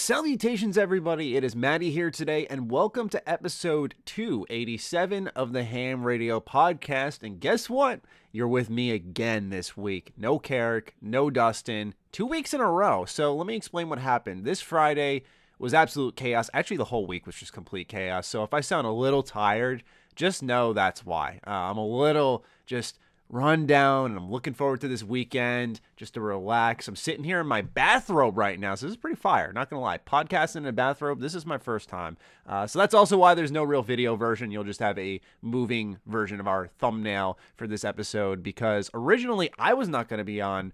Salutations, everybody. It is Maddie here today, and welcome to episode 287 of the H.A.M Radio Podcast. And guess what? You're with me again this week. No Karak, no Dustin, 2 weeks in a row. So let me explain what happened. This Friday was absolute chaos. Actually, the whole week was just complete chaos. So if I sound a little tired, just know that's why. I'm a little just run down, and I'm looking forward to this weekend just to relax. I'm sitting here in my bathrobe right now, so this is pretty fire, not gonna lie. Podcasting in a bathrobe, this is my first time, so that's also why there's no real video version. You'll just have a moving version of our thumbnail for this episode, because originally I was not going to be on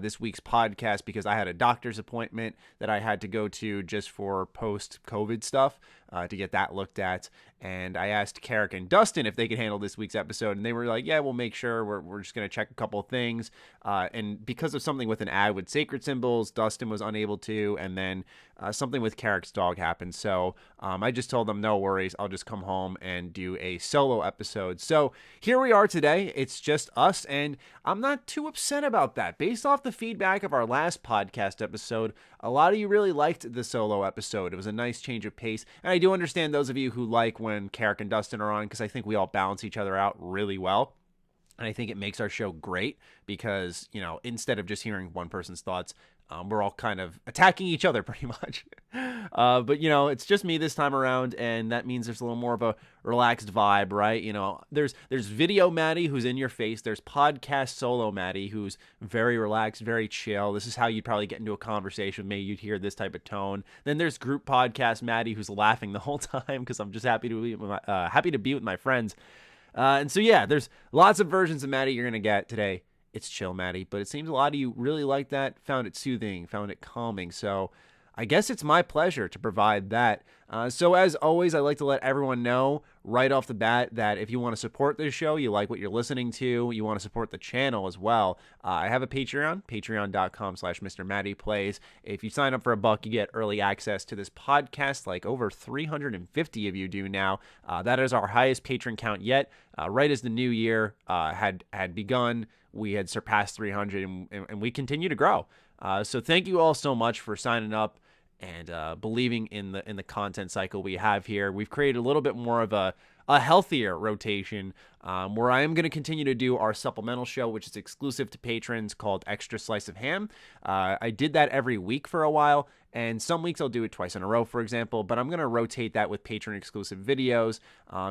this week's podcast because I had a doctor's appointment that I had to go to just for post-COVID stuff to get that looked at. And I asked Karak and Dustin if they could handle this week's episode, and they were like, yeah, we'll make sure. We're just going to check a couple of things. And because of something with an ad with sacred symbols, Dustin was unable to, and then something with Karak's dog happened. So I just told them, no worries, I'll just come home and do a solo episode. So here we are today. It's just us, and I'm not too upset about that. Based off the feedback of our last podcast episode, a lot of you really liked the solo episode. It was a nice change of pace, and I do understand those of you who like when Karak and Dustin are on, because I think we all balance each other out really well. And I think it makes our show great because, you know, instead of just hearing one person's thoughts, we're all kind of attacking each other pretty much. But, you know, it's just me this time around, and that means there's a little more of a relaxed vibe, right? You know, there's video Maddie, who's in your face. There's podcast solo Maddie, who's very relaxed, very chill. This is how you'd probably get into a conversation with me. You'd hear this type of tone. Then there's group podcast Maddie, who's laughing the whole time because I'm just happy to be with my friends. And so, yeah, there's lots of versions of Maddie you're going to get today. It's chill Maddie, but it seems a lot of you really liked that, found it soothing, found it calming. So I guess it's my pleasure to provide that. So as always, I like to let everyone know right off the bat that if you want to support this show, you like what you're listening to, you want to support the channel as well, I have a Patreon, patreon.com/MrMattyPlays. If you sign up for $1, you get early access to this podcast, like over 350 of you do now. That is our highest patron count yet. Right as the new year had begun, we had surpassed 300, and we continue to grow. So thank you all so much for signing up and believing in the content cycle we have here. We've created a little bit more of a healthier rotation where I am going to continue to do our supplemental show, which is exclusive to patrons, called Extra Slice of Ham. I did that every week for a while, and some weeks I'll do it twice in a row, for example, but I'm going to rotate that with patron-exclusive videos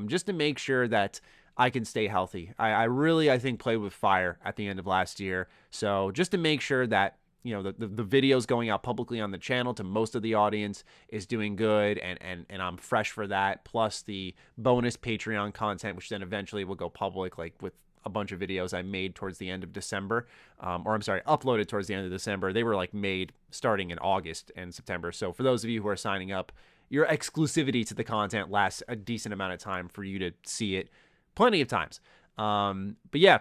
just to make sure that I can stay healthy. I really, I think, played with fire at the end of last year. So just to make sure that, you know, the videos going out publicly on the channel to most of the audience is doing good, and I'm fresh for that, plus the bonus Patreon content, which then eventually will go public, like with a bunch of videos I made towards the end of December, uploaded towards the end of December. They were like made starting in August and September. So for those of you who are signing up, your exclusivity to the content lasts a decent amount of time for you to see it plenty of times. But yeah,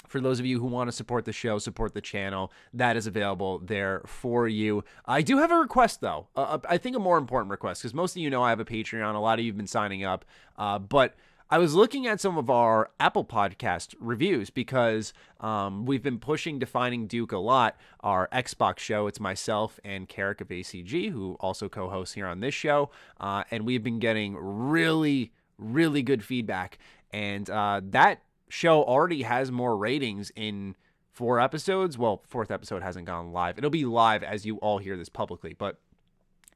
for those of you who want to support the show, support the channel, that is available there for you. I do have a request, though. I think a more important request, because most of you know I have a Patreon. A lot of you have been signing up. But I was looking at some of our Apple Podcast reviews because we've been pushing Defining Duke a lot, our Xbox show. It's myself and Karak of ACG, who also co-hosts here on this show. And we've been getting really, really good feedback. And that show already has more ratings in 4 episodes. Well, 4th episode hasn't gone live. It'll be live as you all hear this publicly, but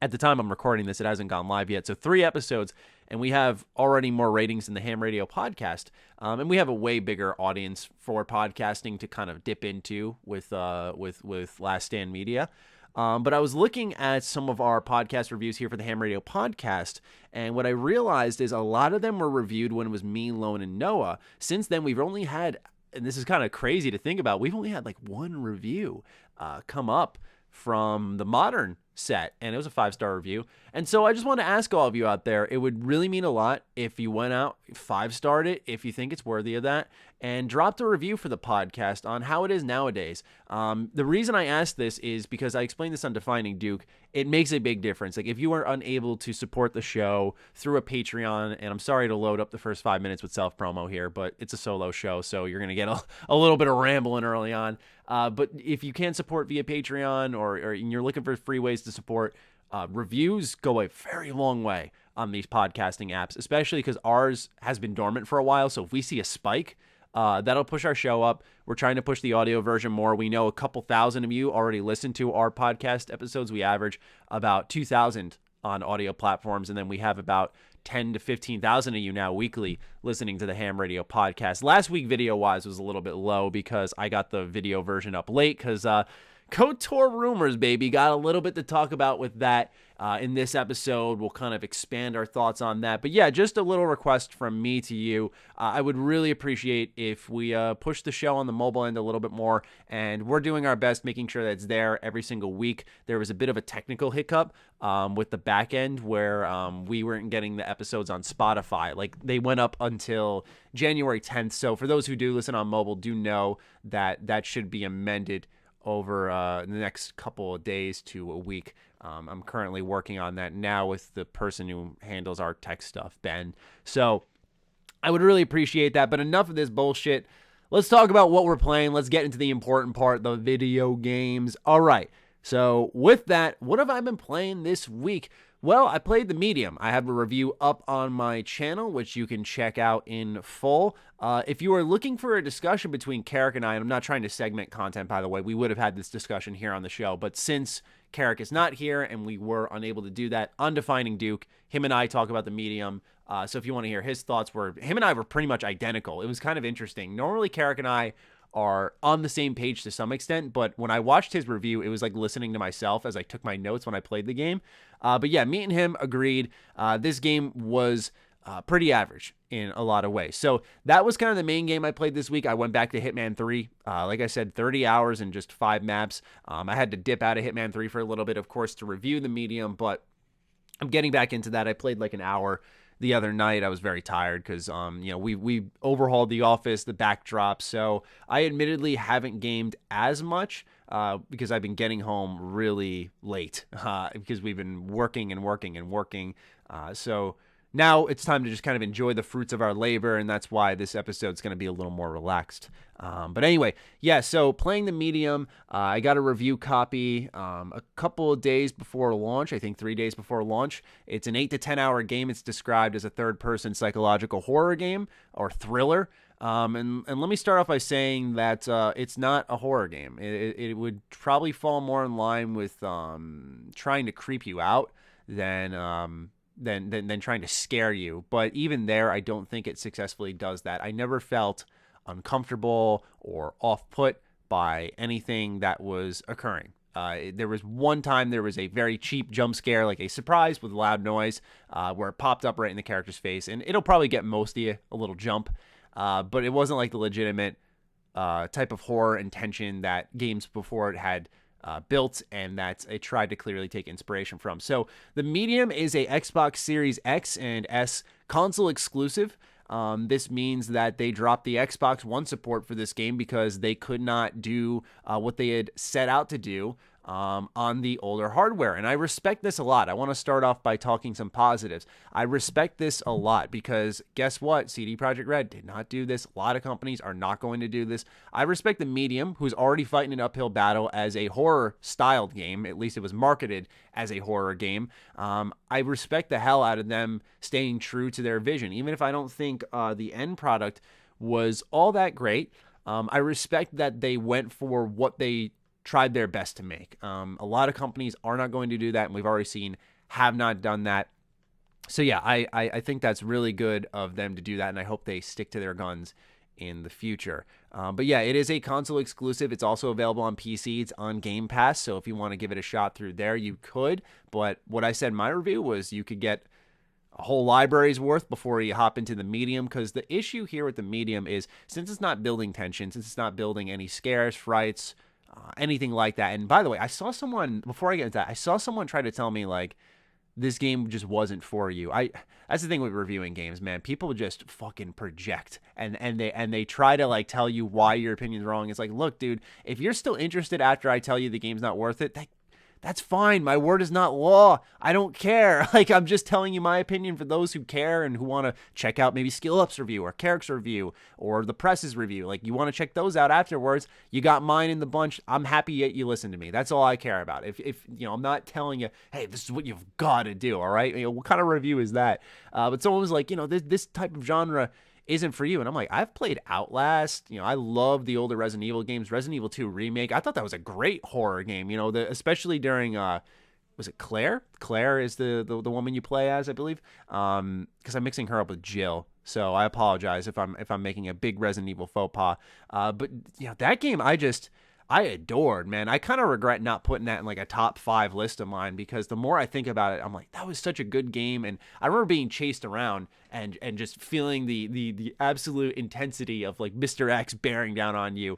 at the time I'm recording this, it hasn't gone live yet. So 3 episodes, and we have already more ratings than the H.A.M Radio Podcast. And we have a way bigger audience for podcasting to kind of dip into with Last Stand Media. But I was looking at some of our podcast reviews here for the H.A.M Radio Podcast, and what I realized is a lot of them were reviewed when it was me, Lone, and Noah. Since then, we've only had, and this is kind of crazy to think about, we've only had like 1 review come up from the modern set, and it was a 5-star review. And so I just want to ask all of you out there, it would really mean a lot if you went out, 5-starred it, if you think it's worthy of that, and dropped a review for the podcast on how it is nowadays. The reason I asked this is because I explained this on Defining Duke. It makes a big difference. Like, if you are unable to support the show through a Patreon, and I'm sorry to load up the first 5 minutes with self-promo here, but it's a solo show, so you're going to get a little bit of rambling early on. But if you can't support via Patreon or you're looking for free ways to support, reviews go a very long way on these podcasting apps, especially because ours has been dormant for a while. So if we see a spike, that'll push our show up. We're trying to push the audio version more. We know a couple thousand of you already listen to our podcast episodes. We average about 2,000 on audio platforms, and then we have about 10 to 15,000 of you now weekly listening to the H.A.M Radio Podcast. Last week, video-wise, was a little bit low because I got the video version up late because KOTOR Rumors, baby. Got a little bit to talk about with that in this episode. We'll kind of expand our thoughts on that. But yeah, just a little request from me to you. I would really appreciate if we push the show on the mobile end a little bit more. And we're doing our best making sure that it's there every single week. There was a bit of a technical hiccup with the back end where we weren't getting the episodes on Spotify. Like, they went up until January 10th. So for those who do listen on mobile, do know that that should be amended over the next couple of days to a week. I'm currently working on that now with the person who handles our tech stuff, Ben. So I would really appreciate that. But enough of this bullshit. Let's talk about what we're playing. Let's get into the important part, the video games. All right. So with that, what have I been playing this week? Well, I played The Medium. I have a review up on my channel, which you can check out in full. If you are looking for a discussion between Karak and I'm not trying to segment content, by the way. We would have had this discussion here on the show. But since Karak is not here and we were unable to do that, Undefining Duke, him and I talk about The Medium. So if you want to hear his thoughts, him and I were pretty much identical. It was kind of interesting. Normally, Karak and I are on the same page to some extent, but when I watched his review, it was like listening to myself as I took my notes when I played the game. But yeah, me and him agreed. This game was pretty average in a lot of ways. So that was kind of the main game I played this week. I went back to Hitman 3. Like I said, 30 hours and just 5 maps. I had to dip out of Hitman 3 for a little bit, of course, to review The Medium, but I'm getting back into that. I played like an hour the other night. I was very tired because we overhauled the office, the backdrop. So I admittedly haven't gamed as much because I've been getting home really late because we've been working and working and working. So now it's time to just kind of enjoy the fruits of our labor, and that's why this episode's going to be a little more relaxed. But anyway, yeah, so playing The Medium, I got a review copy a couple of days before launch, I think 3 days before launch. It's an 8 to 10 hour game. It's described as a third-person psychological horror game or thriller. And let me start off by saying that it's not a horror game. It would probably fall more in line with trying to creep you out than trying to scare you. But even there, I don't think it successfully does that. I never felt uncomfortable or off-put by anything that was occurring. There was one time there was a very cheap jump scare, like a surprise with loud noise, where it popped up right in the character's face, and it'll probably get most of you a little jump, but it wasn't like the legitimate type of horror and tension that games before it had built, and that it tried to clearly take inspiration from. So The Medium is a Xbox Series X and S console exclusive. This means that they dropped the Xbox One support for this game because they could not do what they had set out to do on the older hardware. And I respect this a lot. I want to start off by talking some positives. I respect this a lot because guess what? CD Projekt Red did not do this. A lot of companies are not going to do this. I respect The Medium, who's already fighting an uphill battle as a horror-styled game. At least it was marketed as a horror game. I respect the hell out of them staying true to their vision. Even if I don't think the end product was all that great, I respect that they went for what they tried their best to make. A lot of companies are not going to do that, and we've already seen have not done that. So yeah, I think that's really good of them to do that, and I hope they stick to their guns in the future. But yeah, it is a console exclusive. It's also available on PC. It's on Game Pass, so if you want to give it a shot through there, you could. But what I said in my review was you could get a whole library's worth before you hop into The Medium, because the issue here with The Medium is since it's not building tension, since it's not building any scares, frights, anything like that. And by the way, I saw someone, before I get into that, I saw someone try to tell me, like, this game just wasn't for you. That's the thing with reviewing games, man. People just fucking project and they try to, like, tell you why your opinion's wrong. It's like, look, dude, if you're still interested after I tell you the game's not worth it, that's fine. My word is not law. I don't care. Like, I'm just telling you my opinion for those who care and who want to check out maybe Skill Up's review or Karak's review or the press's review. Like, you want to check those out afterwards. You got mine in the bunch. I'm happy you listen to me. That's all I care about. If you know, I'm not telling you, hey, this is what you've got to do. All right. You know, what kind of review is that? But someone was like, you know, this type of genre isn't for you. And I'm like, I've played Outlast. You know, I love the older Resident Evil games. Resident Evil 2 Remake. I thought that was a great horror game. You know, especially during was it Claire? Claire is the woman you play as, I believe. Because I'm mixing her up with Jill. So I apologize if I'm making a big Resident Evil faux pas. But you know, that game I adored, man. I kind of regret not putting that in like a top 5 list of mine, because the more I think about it, I'm like, that was such a good game. And I remember being chased around and just feeling the absolute intensity of like Mr. X bearing down on you.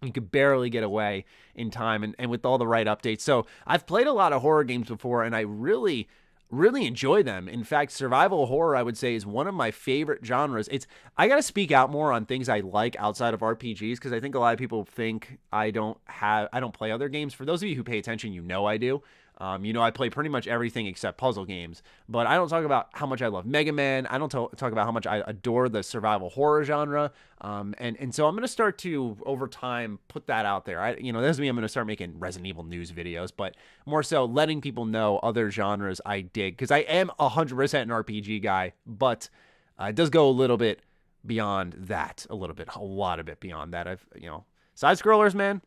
You could barely get away in time, and with all the right updates. So I've played a lot of horror games before, and I really enjoy them. In fact, survival horror, I would say, is one of my favorite genres. I got to speak out more on things I like outside of RPGs, because I think a lot of people think I don't play other games. For those of you who pay attention, you know I do. You know, I play pretty much everything except puzzle games, but I don't talk about how much I love Mega Man. I don't talk about how much I adore the survival horror genre. And so I'm going to start to, over time, put that out there. You know, that doesn't mean I'm going to start making Resident Evil news videos, but more so letting people know other genres I dig, because I am 100% an RPG guy, but it does go a little bit beyond that, a lot of it beyond that. Side scrollers, man.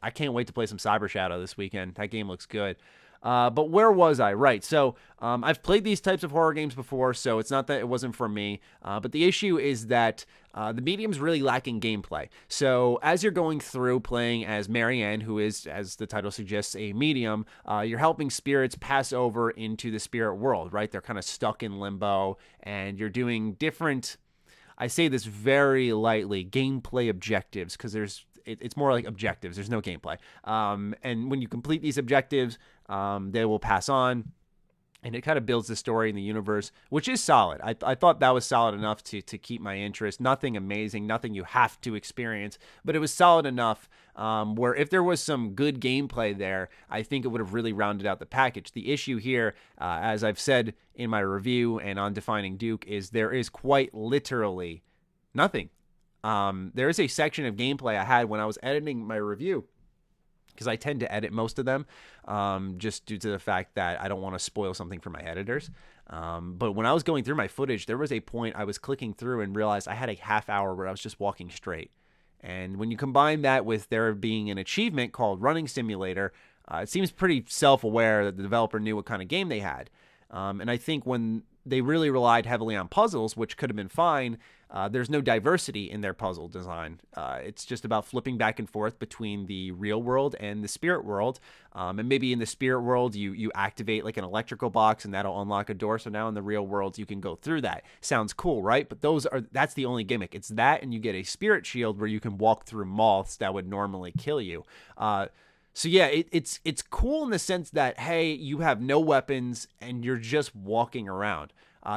I can't wait to play some Cyber Shadow this weekend. That game looks good. But where was I? Right. So I've played these types of horror games before, so it's not that it wasn't for me. But the issue is that the medium's really lacking gameplay. So as you're going through playing as Marianne, who is, as the title suggests, a medium, you're helping spirits pass over into the spirit world, right? They're kind of stuck in limbo, and you're doing different, I say this very lightly, gameplay objectives, because it's more like objectives. There's no gameplay. And when you complete these objectives, they will pass on. And it kind of builds the story in the universe, which is solid. I thought that was solid enough to keep my interest. Nothing amazing, nothing you have to experience. But it was solid enough where if there was some good gameplay there, I think it would have really rounded out the package. The issue here, as I've said in my review and on Defining Duke, is there is quite literally nothing. There is a section of gameplay I had when I was editing my review, because I tend to edit most of them, just due to the fact that I don't want to spoil something for my editors. But when I was going through my footage, there was a point I was clicking through and realized I had a half hour where I was just walking straight. And when you combine that with there being an achievement called Running Simulator, it seems pretty self-aware that the developer knew what kind of game they had. And I think when they really relied heavily on puzzles, which could have been fine, there's no diversity in their puzzle design. It's just about flipping back and forth between the real world and the spirit world. And maybe in the spirit world, you activate like an electrical box and that'll unlock a door. So now in the real world, you can go through that. Sounds cool, right? But that's the only gimmick. It's that, and you get a spirit shield where you can walk through moths that would normally kill you. So yeah, it's cool in the sense that, hey, you have no weapons and you're just walking around.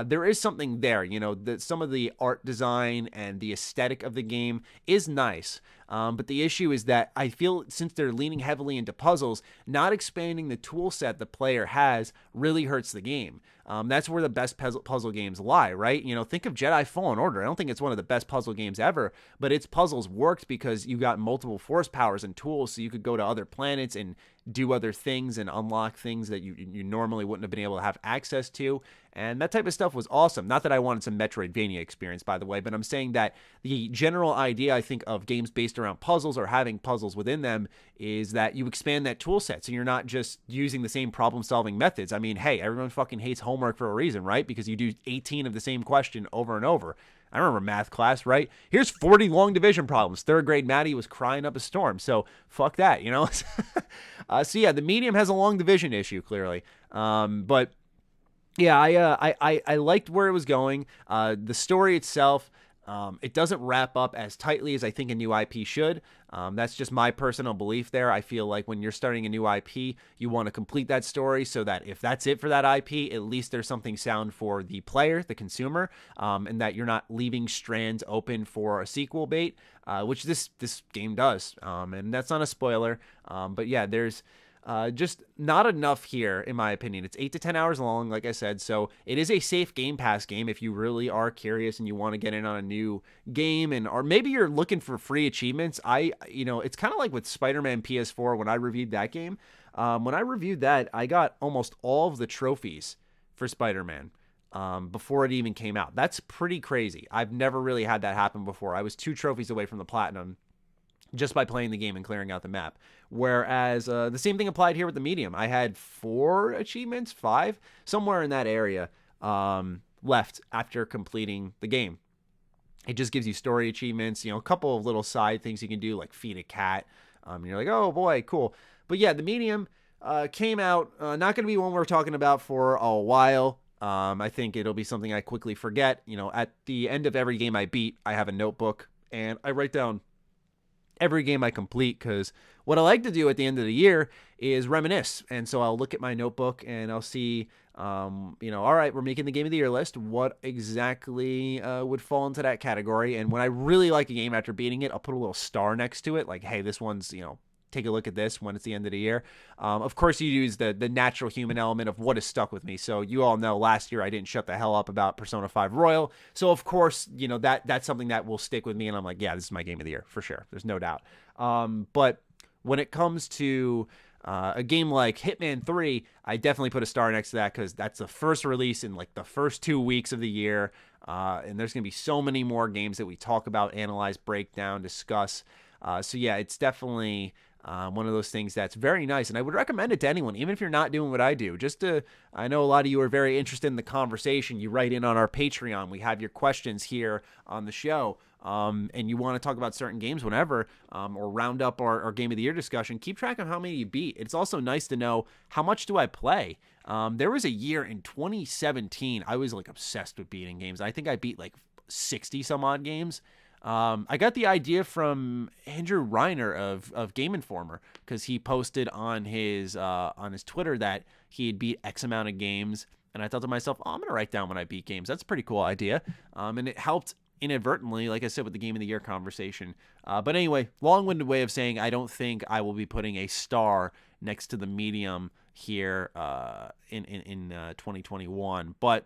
There is something there, you know, that some of the art design and the aesthetic of the game is nice. But the issue is that I feel since they're leaning heavily into puzzles, not expanding the tool set the player has really hurts the game. That's where the best puzzle games lie, right? You know, think of Jedi Fallen Order. I don't think it's one of the best puzzle games ever, but its puzzles worked because you got multiple force powers and tools, so you could go to other planets and do other things and unlock things that you normally wouldn't have been able to have access to. And that type of stuff was awesome. Not that I wanted some Metroidvania experience, by the way, but I'm saying that the general idea, I think, of games based around puzzles or having puzzles within them is that you expand that tool set, so you're not just using the same problem-solving methods. I mean, hey, everyone fucking hates homework for a reason, right? Because you do 18 of the same question over and over. I remember math class, right? Here's 40 long division problems. Third grade Maddie was crying up a storm, so fuck that, you know? So yeah, the medium has a long division issue, clearly. But yeah, I liked where it was going. The story itself, it doesn't wrap up as tightly as I think a new IP should. That's just my personal belief there. I feel like when you're starting a new IP, you want to complete that story so that if that's it for that IP, at least there's something sound for the player, the consumer, and that you're not leaving strands open for a sequel bait, which this game does. And that's not a spoiler. But yeah, there's Just not enough here, in my opinion. It's 8 to 10 hours long, like I said, so it is a safe Game Pass game if you really are curious and you want to get in on a new game, or maybe you're looking for free achievements. It's kind of like with Spider-Man PS4 when I reviewed that game. When I reviewed that, I got almost all of the trophies for Spider-Man before it even came out. That's pretty crazy. I've never really had that happen before. I was 2 trophies away from the platinum just by playing the game and clearing out the map. Whereas the same thing applied here with the medium. I had 4 achievements, 5, somewhere in that area left after completing the game. It just gives you story achievements, a couple of little side things you can do, like feed a cat. You're like, oh boy, cool. But yeah, the medium came out, not going to be one we're talking about for a while. I think it'll be something I quickly forget. At the end of every game I beat, I have a notebook and I write down every game I complete, because what I like to do at the end of the year is reminisce. And so I'll look at my notebook and I'll see, all right, we're making the game of the year list. What exactly would fall into that category? And when I really like a game after beating it, I'll put a little star next to it. Like, hey, this one's, take a look at this when it's the end of the year. Of course, you use the natural human element of what has stuck with me. So you all know last year I didn't shut the hell up about Persona 5 Royal. So of course, that's something that will stick with me. And I'm like, yeah, this is my game of the year for sure. There's no doubt. But when it comes to a game like Hitman 3, I definitely put a star next to that, because that's the first release in like the first 2 weeks of the year. And there's going to be so many more games that we talk about, analyze, break down, discuss. So yeah, it's definitely one of those things that's very nice, and I would recommend it to anyone, even if you're not doing what I do. I know a lot of you are very interested in the conversation. You write in on our Patreon. We have your questions here on the show, and you want to talk about certain games whenever, or round up our Game of the Year discussion. Keep track of how many you beat. It's also nice to know, how much do I play? There was a year in 2017, I was like obsessed with beating games. I think I beat like 60 some odd games. I got the idea from Andrew Reiner of Game Informer, because he posted on his Twitter that he had beat X amount of games, and I thought to myself, I'm gonna write down when I beat games. That's a pretty cool idea, and it helped inadvertently, like I said, with the Game of the Year conversation. But anyway, long-winded way of saying I don't think I will be putting a star next to the medium here in 2021, but.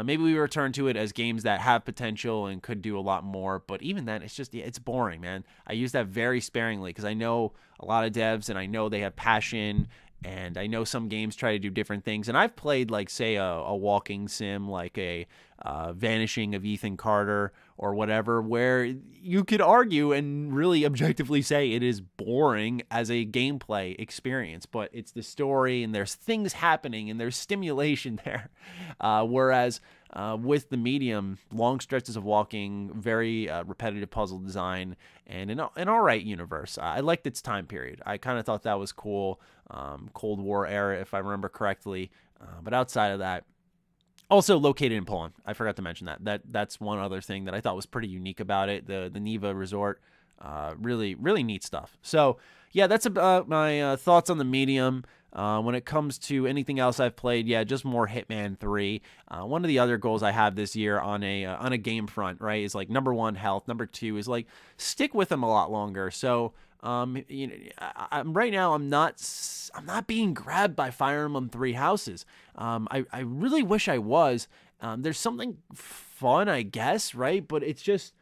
Maybe we return to it as games that have potential and could do a lot more. But even then, it's boring, man. I use that very sparingly, because I know a lot of devs and I know they have passion, and I know some games try to do different things. And I've played, like, say, a walking sim, like a Vanishing of Ethan Carter or whatever, where you could argue and really objectively say it is boring as a gameplay experience, but it's the story and there's things happening and there's stimulation there. Whereas with the medium, long stretches of walking, very repetitive puzzle design, and an all right universe. I liked its time period. I kind of thought that was cool. Cold War era, if I remember correctly. But outside of that, also located in Poland. I forgot to mention that. That's one other thing that I thought was pretty unique about it. The Niva Resort, really, really neat stuff. So yeah, that's about my thoughts on the medium. When it comes to anything else I've played, yeah, just more Hitman 3. One of the other goals I have this year on a game front, right, is like number 1, health. Number 2 is like stick with them a lot longer. So right now I'm not being grabbed by Fire Emblem 3 Houses. I really wish I was. There's something fun, I guess, right? But it's just,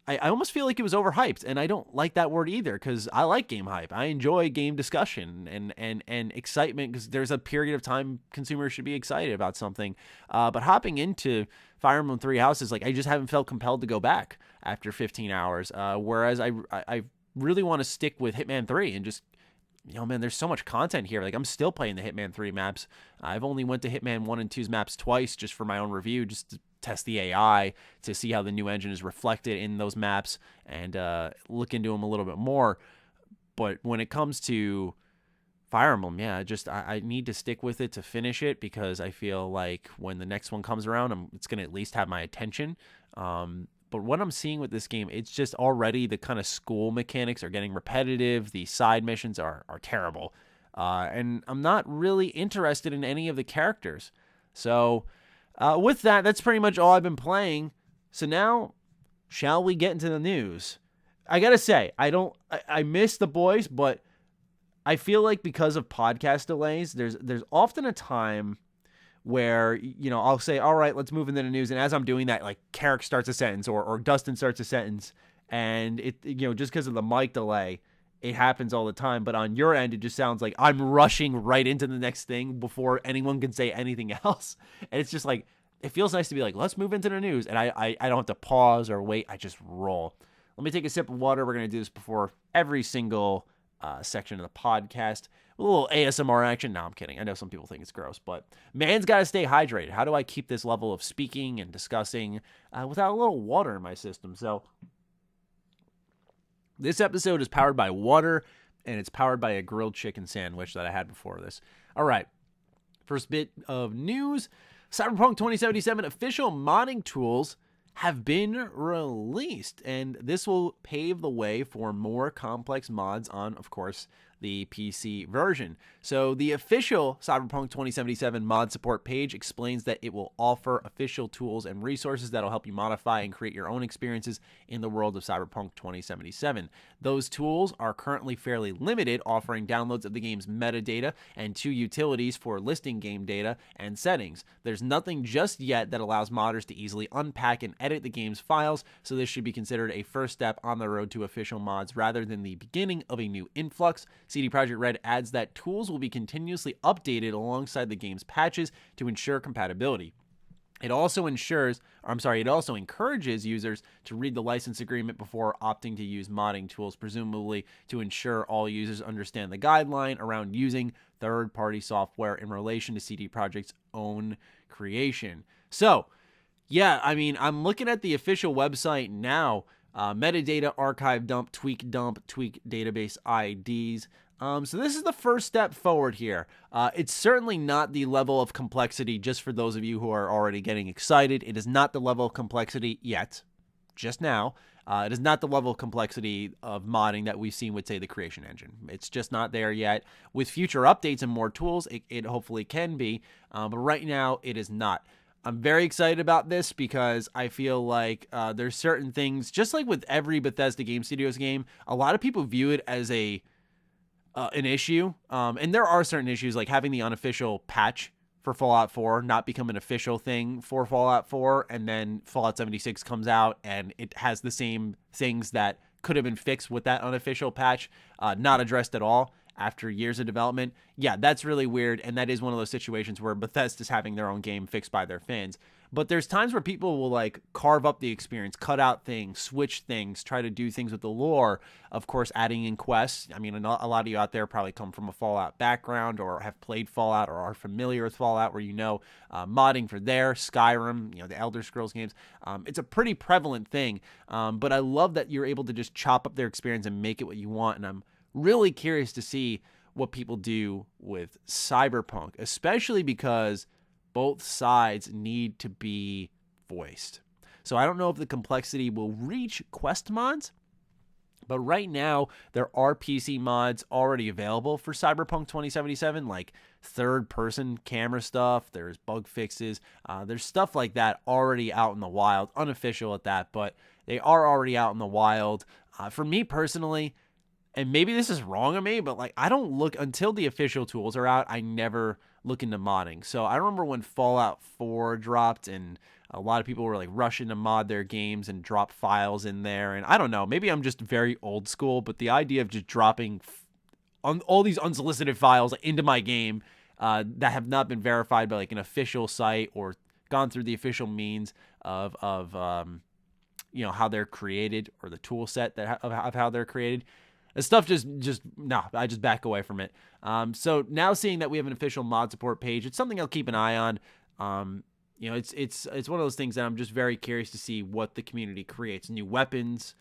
I almost feel like it was overhyped, and I don't like that word either, because I like game hype. I enjoy game discussion and excitement, because there's a period of time consumers should be excited about something. But hopping into Fire Emblem 3 Houses, like, I just haven't felt compelled to go back after 15 hours. Whereas I really want to stick with Hitman 3 and just, man, there's so much content here. Like, I'm still playing the Hitman 3 maps. I've only went to Hitman 1 and 2's maps twice just for my own review, just to test the AI to see how the new engine is reflected in those maps and look into them a little bit more. But when it comes to Fire Emblem, yeah, I need to stick with it to finish it, because I feel like when the next one comes around, it's going to at least have my attention. But what I'm seeing with this game, it's just already the kind of school mechanics are getting repetitive. The side missions are terrible. And I'm not really interested in any of the characters. So with that, that's pretty much all I've been playing. So now, shall we get into the news? I got to say, I miss the boys, but I feel like because of podcast delays, there's often a time where, you know, I'll say, all right, let's move into the news. And as I'm doing that, like Karak starts a sentence or Dustin starts a sentence, and it, you know, just because of the mic delay, it happens all the time. But on your end, it just sounds like I'm rushing right into the next thing before anyone can say anything else. And it's just like, it feels nice to be like, let's move into the news. And I don't have to pause or wait. I just roll. Let me take a sip of water. We're going to do this before every single section of the podcast. A little ASMR action. No, I'm kidding. I know some people think it's gross, but man's got to stay hydrated. How do I keep this level of speaking and discussing without a little water in my system? So this episode is powered by water, and it's powered by a grilled chicken sandwich that I had before this. All right. First bit of news. Cyberpunk 2077 official modding tools have been released, and this will pave the way for more complex mods on, of course, the PC version. So the official Cyberpunk 2077 mod support page explains that it will offer official tools and resources that will help you modify and create your own experiences in the world of Cyberpunk 2077. Those tools are currently fairly limited, offering downloads of the game's metadata and 2 utilities for listing game data and settings. There's nothing just yet that allows modders to easily unpack and edit the game's files, so this should be considered a first step on the road to official mods rather than the beginning of a new influx. CD Projekt Red adds that tools will be continuously updated alongside the game's patches to ensure compatibility. It also encourages users to read the license agreement before opting to use modding tools, presumably to ensure all users understand the guideline around using third-party software in relation to CD Projekt's own creation. So, yeah, I mean, I'm looking at the official website now. Metadata, archive dump, tweak database IDs. So this is the first step forward here. It's certainly not the level of complexity, just for those of you who are already getting excited. It is not the level of complexity yet, just now. It is not the level of complexity of modding that we've seen with, say, the Creation Engine. It's just not there yet. With future updates and more tools, it hopefully can be, but right now it is not. I'm very excited about this because I feel like there's certain things, just like with every Bethesda Game Studios game, a lot of people view it as an issue. And there are certain issues, like having the unofficial patch for Fallout 4 not become an official thing for Fallout 4, and then Fallout 76 comes out and it has the same things that could have been fixed with that unofficial patch, not addressed at all after years of development. Yeah, that's really weird, and that is one of those situations where Bethesda's having their own game fixed by their fans. But there's times where people will like carve up the experience, cut out things, switch things, try to do things with the lore, of course adding in quests. I mean, a lot of you out there probably come from a Fallout background or have played Fallout or are familiar with Fallout, where you know modding for there, Skyrim, you know, the Elder Scrolls games. It's a pretty prevalent thing, but I love that you're able to just chop up their experience and make it what you want, and I'm really curious to see what people do with Cyberpunk, especially because both sides need to be voiced. So I don't know if the complexity will reach quest mods, but right now there are PC mods already available for Cyberpunk 2077, like third-person camera stuff, there's bug fixes, there's stuff like that already out in the wild, unofficial at that, but they are already out in the wild. For me personally, and maybe this is wrong of me, but like I don't look until the official tools are out. I never look into modding. So I remember when Fallout 4 dropped and a lot of people were like rushing to mod their games and drop files in there. And I don't know, maybe I'm just very old school, but the idea of just dropping on all these unsolicited files into my game that have not been verified by like an official site or gone through the official means of you know, how they're created or the tool set of how they're created. This stuff I just back away from it. So now seeing that we have an official mod support page, it's something I'll keep an eye on. You know, it's one of those things that I'm just very curious to see what the community creates. New weapons,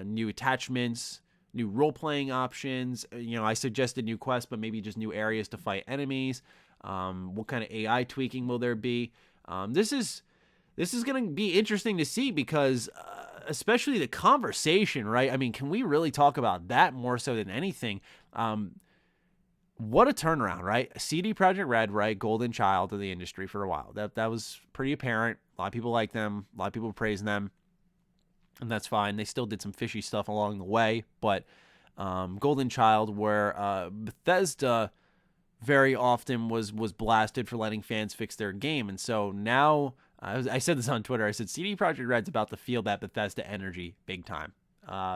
new attachments, new role-playing options. You know, I suggested new quests, but maybe just new areas to fight enemies. What kind of AI tweaking will there be? This is going to be interesting to see because especially the conversation, right? I mean, can we really talk about that more so than anything? What a turnaround, right? CD Projekt Red, right? Golden child of the industry for a while. That was pretty apparent. A lot of people like them. A lot of people praise them. And that's fine. They still did some fishy stuff along the way. But Golden Child, where Bethesda very often was blasted for letting fans fix their game. And so now, I said this on Twitter, I said CD Projekt Red's about to feel that Bethesda energy big time.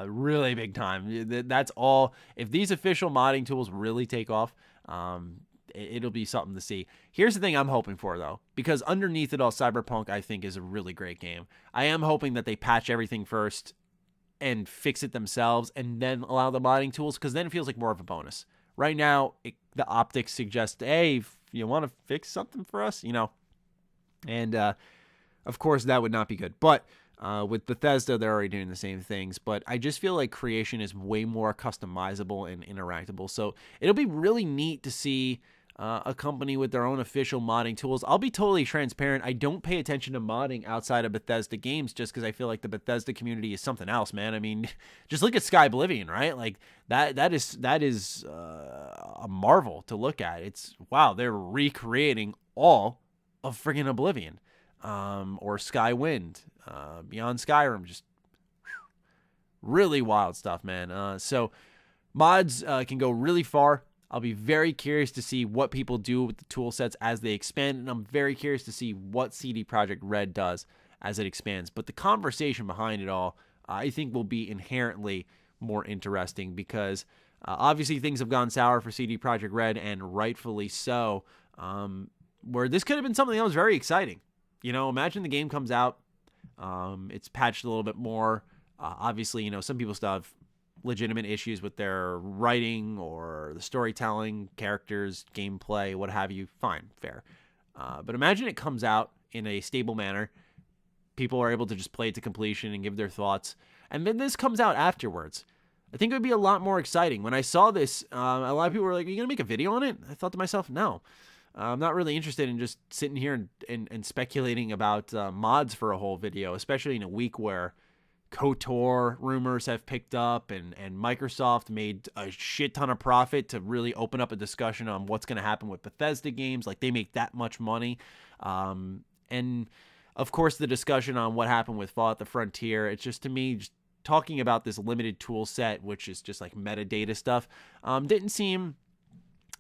Really big time. That's all. If these official modding tools really take off, it'll be something to see. Here's the thing I'm hoping for, though, because underneath it all, Cyberpunk, I think, is a really great game. I am hoping that they patch everything first and fix it themselves and then allow the modding tools, because then it feels like more of a bonus. Right now, the optics suggest, hey, if you want to fix something for us, and of course that would not be good. But with Bethesda, they're already doing the same things, but I just feel like creation is way more customizable and interactable. So it'll be really neat to see a company with their own official modding tools. I'll be totally transparent. I don't pay attention to modding outside of Bethesda games just because I feel like the Bethesda community is something else, man. I mean, just look at Sky Oblivion, right? Like that is a marvel to look at. It's wow, they're recreating all of friggin' Oblivion, or Skywind, Beyond Skyrim, just really wild stuff, man. So mods can go really far. I'll be very curious to see what people do with the tool sets as they expand, and I'm very curious to see what CD Projekt Red does as it expands. But the conversation behind it all, I think, will be inherently more interesting because obviously things have gone sour for CD Projekt Red, and rightfully so, where this could have been something that was very exciting. Imagine the game comes out, it's patched a little bit more. Obviously, some people still have legitimate issues with their writing or the storytelling, characters, gameplay, what have you. Fine, fair. But imagine it comes out in a stable manner. People are able to just play it to completion and give their thoughts. And then this comes out afterwards. I think it would be a lot more exciting. When I saw this, a lot of people were like, are you going to make a video on it? I thought to myself, no. I'm not really interested in just sitting here and speculating about mods for a whole video, especially in a week where KOTOR rumors have picked up and Microsoft made a shit ton of profit to really open up a discussion on what's going to happen with Bethesda games. Like, they make that much money. And of course, the discussion on what happened with Fallout the Frontier. It's just, to me, just talking about this limited tool set, which is just like metadata stuff, didn't seem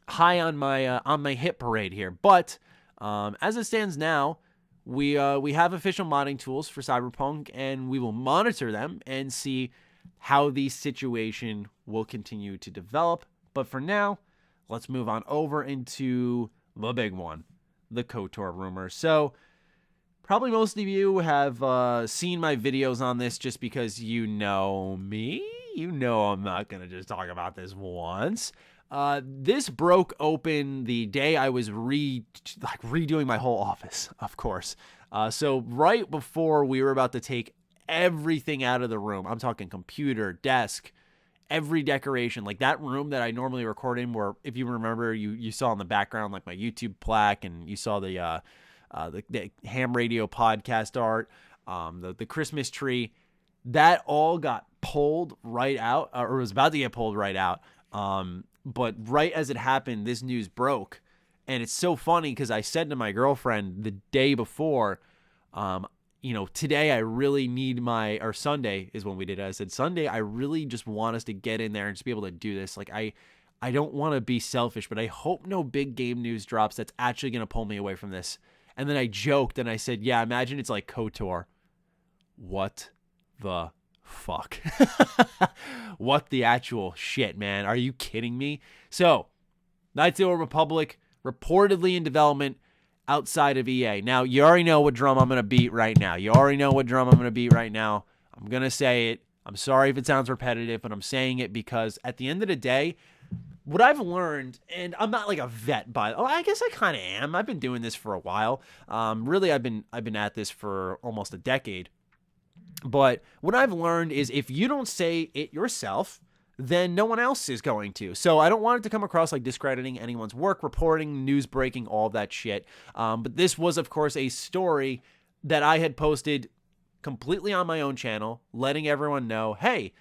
high on my hit parade here. But as it stands now, we have official modding tools for Cyberpunk, and we will monitor them and see how the situation will continue to develop. But for now, let's move on over into the big one, the KOTOR rumors. So probably most of you have seen my videos on this just because you know me. You know I'm not going to just talk about this once. This broke open the day I was redoing my whole office, of course. So right before we were about to take everything out of the room, I'm talking computer, desk, every decoration, like that room that I normally record in, where, if you remember, you saw in the background, like my YouTube plaque, and you saw the H.A.M Radio Podcast art, the Christmas tree, that all got pulled right out, or was about to get pulled right out. But right as it happened, this news broke. And it's so funny because I said to my girlfriend the day before, today I really need or Sunday is when we did it. I said, Sunday, I really just want us to get in there and just be able to do this. Like, I don't want to be selfish, but I hope no big game news drops that's actually going to pull me away from this. And then I joked and I said, yeah, imagine it's like KOTOR. What the fuck? What the actual shit, man? Are you kidding me? So, Knights of the Old Republic reportedly in development outside of EA. Now, you already know what drum I'm going to beat right now. I'm going to say it. I'm sorry if it sounds repetitive, but I'm saying it because at the end of the day, what I've learned, and I'm not like a vet I guess I kind of am. I've been doing this for a while. Really, I've been at this for almost a decade. But what I've learned is if you don't say it yourself, then no one else is going to. So I don't want it to come across like discrediting anyone's work, reporting, news breaking, all of that shit. But this was, of course, a story that I had posted completely on my own channel, letting everyone know, hey,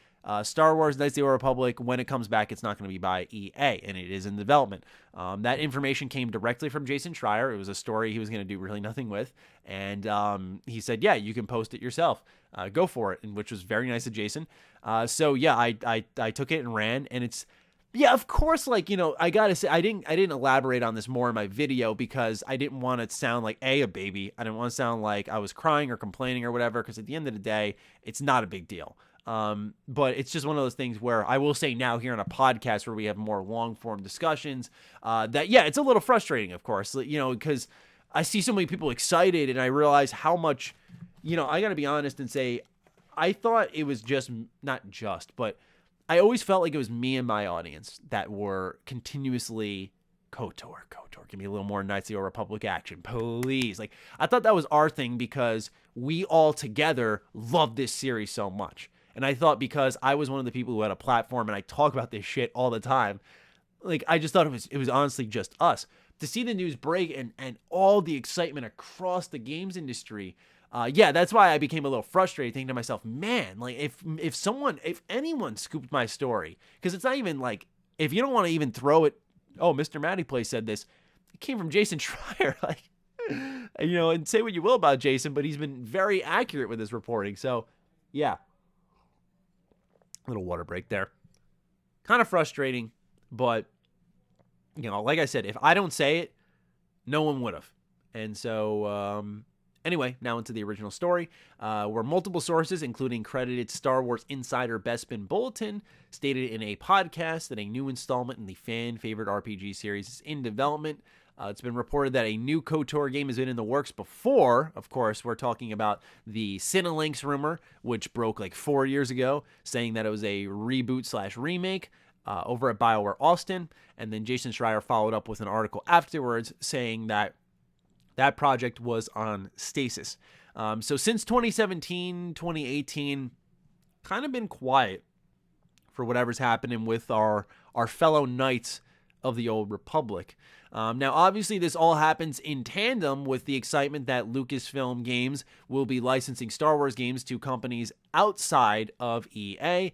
Star Wars Knights of the Old Republic, when it comes back, it's not going to be by EA, and it is in development. That information came directly from Jason Schreier. It was a story he was going to do really nothing with, and he said, yeah, you can post it yourself. Go for it, and which was very nice of Jason. So yeah, I took it and ran, and it's, yeah, of course, like, you know, I gotta say, I didn't elaborate on this more in my video because I didn't want to sound like a baby. I didn't want to sound like I was crying or complaining or whatever, because at the end of the day, it's not a big deal. But it's just one of those things where I will say now here on a podcast where we have more long form discussions, that, yeah, it's a little frustrating, of course, you know, because I see so many people excited and I realize how much, you know, I gotta be honest and say, I thought it was not just, but I always felt like it was me and my audience that were continuously KOTOR, give me a little more Knights of the Old Republic action, please. Like, I thought that was our thing because we all together love this series so much. And I thought because I was one of the people who had a platform and I talk about this shit all the time, like, I just thought it was honestly just us. To see the news break and all the excitement across the games industry, yeah, that's why I became a little frustrated, thinking to myself, man, like, if anyone scooped my story, because it's not even like, if you don't want to even throw it, oh, MrMattyPlays said this, it came from Jason Schreier, like, you know, and say what you will about Jason, but he's been very accurate with his reporting. So, yeah, little water break there. Kind of frustrating, but, you know, like I said, if I don't say it, no one would have. And so, anyway, now into the original story, where multiple sources, including credited Star Wars insider Bespin Bulletin, stated in a podcast that a new installment in the fan-favorite RPG series is in development. It's been reported that a new KOTOR game has been in the works before. Of course, we're talking about the Cinelinx rumor, which broke like 4 years ago, saying that it was a reboot/remake over at BioWare Austin. And then Jason Schreier followed up with an article afterwards saying that that project was on stasis. So since 2017, 2018, kind of been quiet for whatever's happening with our fellow Knights of the Old Republic. Now, obviously, this all happens in tandem with the excitement that Lucasfilm Games will be licensing Star Wars games to companies outside of EA,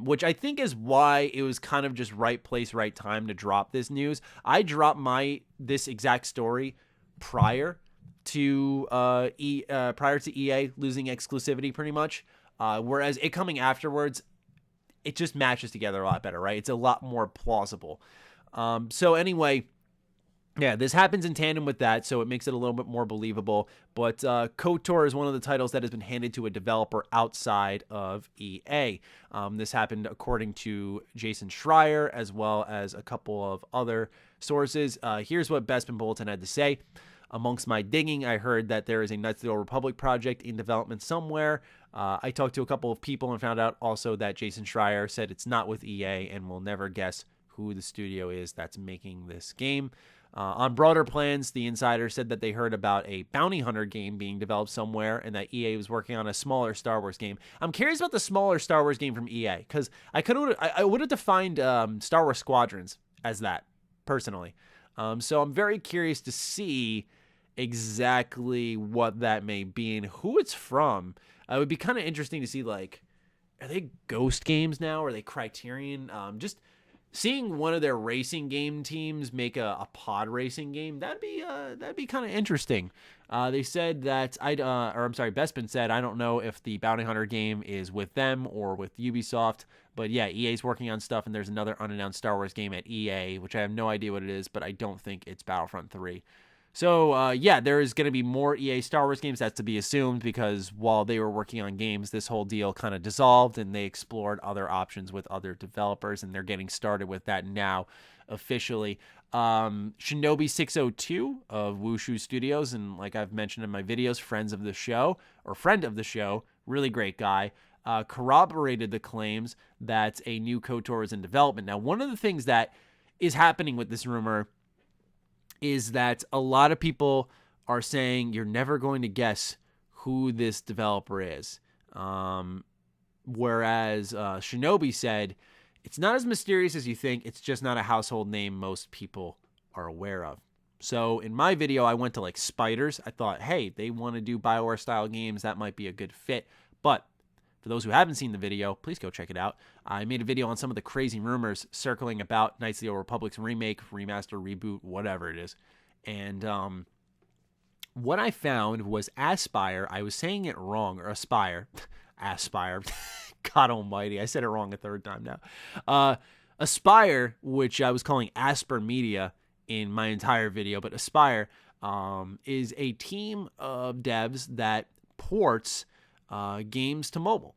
which I think is why it was kind of just right place, right time to drop this news. I dropped this exact story prior to EA losing exclusivity, pretty much. Whereas it coming afterwards, it just matches together a lot better, right? It's a lot more plausible. So anyway, yeah, this happens in tandem with that, so it makes it a little bit more believable. But KOTOR is one of the titles that has been handed to a developer outside of EA. This happened according to Jason Schreier, as well as a couple of other sources. Here's what Bespin Bulletin had to say. Amongst my digging, I heard that there is a Knights of the Old Republic project in development somewhere. I talked to a couple of people and found out also that Jason Schreier said it's not with EA and will never guess who the studio is that's making this game. On broader plans, the insider said that they heard about a bounty hunter game being developed somewhere and that EA was working on a smaller Star Wars game. I'm curious about the smaller Star Wars game from EA, because I would have defined Star Wars Squadrons as that, personally. So I'm very curious to see exactly what that may be and who it's from. It would be kind of interesting to see, like, are they Ghost Games now? Are they Criterion? Just seeing one of their racing game teams make a pod racing game, that'd be kind of interesting. They said that Bespin said, I don't know if the Bounty Hunter game is with them or with Ubisoft, but yeah, EA's working on stuff, and there's another unannounced Star Wars game at EA, which I have no idea what it is, but I don't think it's Battlefront 3. So, yeah, there is going to be more EA Star Wars games. That's to be assumed, because while they were working on games, this whole deal kind of dissolved, and they explored other options with other developers, and they're getting started with that now officially. Shinobi 602 of Wushu Studios, and like I've mentioned in my videos, friend of the show, really great guy, corroborated the claims that a new KOTOR is in development. Now, one of the things that is happening with this rumor is that a lot of people are saying you're never going to guess who this developer is. Whereas Shinobi said, it's not as mysterious as you think, it's just not a household name most people are aware of. So in my video, I went to like Spiders. I thought, hey, they want to do BioWare style games. That might be a good fit. But For those who haven't seen the video, please go check it out. I made a video on some of the crazy rumors circling about Knights of the Old Republic's remake, remaster, reboot, whatever it is. And what I found was Aspire. I was saying it wrong, or Aspire. Aspire. God almighty, I said it wrong a third time now. Aspire, which I was calling Asper Media in my entire video, but Aspire is a team of devs that ports games to mobile.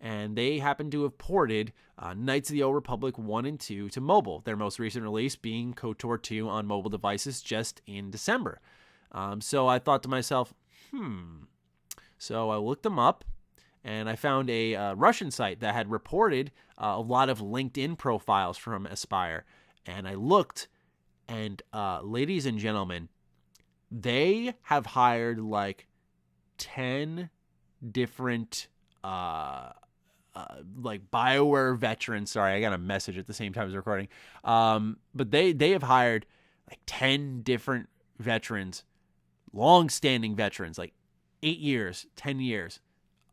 And they happen to have ported Knights of the Old Republic 1 and 2 to mobile, their most recent release being KOTOR 2 on mobile devices just in December. So I thought to myself, So I looked them up, and I found a Russian site that had reported a lot of LinkedIn profiles from Aspire. And I looked, and ladies and gentlemen, they have hired like 10 different like BioWare veterans. Sorry, I got a message at the same time as recording. But they have hired like 10 different veterans, long-standing veterans, like 8 years, 10 years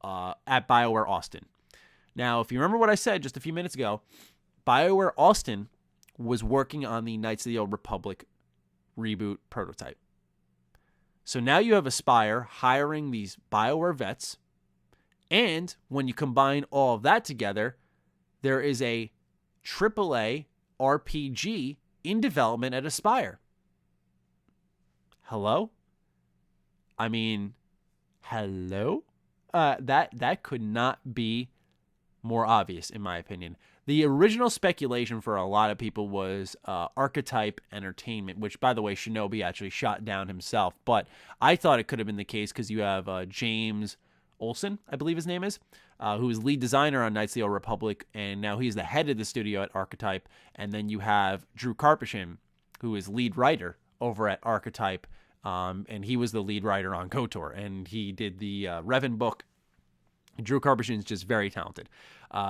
at BioWare Austin. Now, if you remember what I said just a few minutes ago, BioWare Austin was working on the Knights of the Old Republic reboot prototype. So now you have Aspire hiring these BioWare vets, and when you combine all of that together, there is a AAA RPG in development at Aspire. Hello? I mean, hello? That could not be more obvious, in my opinion. The original speculation for a lot of people was Archetype Entertainment, which, by the way, Shinobi actually shot down himself. But I thought it could have been the case because you have James Olsen, I believe his name is, who is lead designer on Knights of the Old Republic, and now he's the head of the studio at Archetype. And then you have Drew Karpyshyn, who is lead writer over at Archetype, and he was the lead writer on KOTOR, and he did the Revan book. Drew Karpyshyn is just very talented.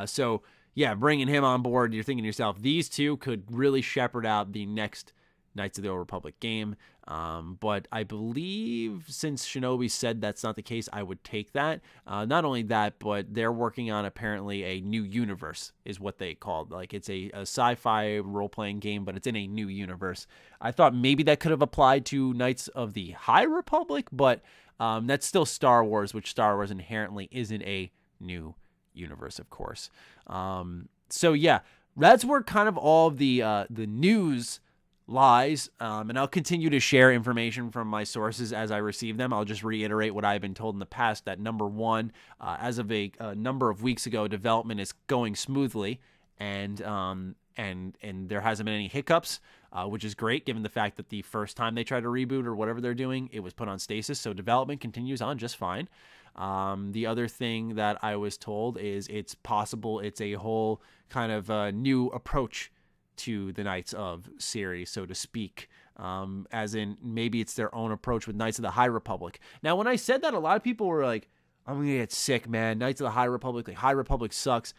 So, yeah, bringing him on board, you're thinking to yourself, these two could really shepherd out the next Knights of the Old Republic game. But I believe since Shinobi said that's not the case, I would take that. Not only that, but they're working on apparently a new universe is what they called. Like it's a sci-fi role-playing game, but it's in a new universe. I thought maybe that could have applied to Knights of the High Republic, but that's still Star Wars, which Star Wars inherently isn't a new universe, of course. So yeah, that's where kind of all of the news lies, and I'll continue to share information from my sources as I receive them. I'll just reiterate what I've been told in the past, that number one, as of a number of weeks ago, development is going smoothly, and there hasn't been any hiccups, which is great given the fact that the first time they tried to reboot or whatever they're doing, it was put on stasis, so development continues on just fine. The other thing that I was told is it's possible it's a whole kind of new approach to the Knights of series, so to speak, as in maybe it's their own approach with Knights of the High Republic. Now, when I said that, a lot of people were like, I'm going to get sick, man. Knights of the High Republic, like High Republic sucks.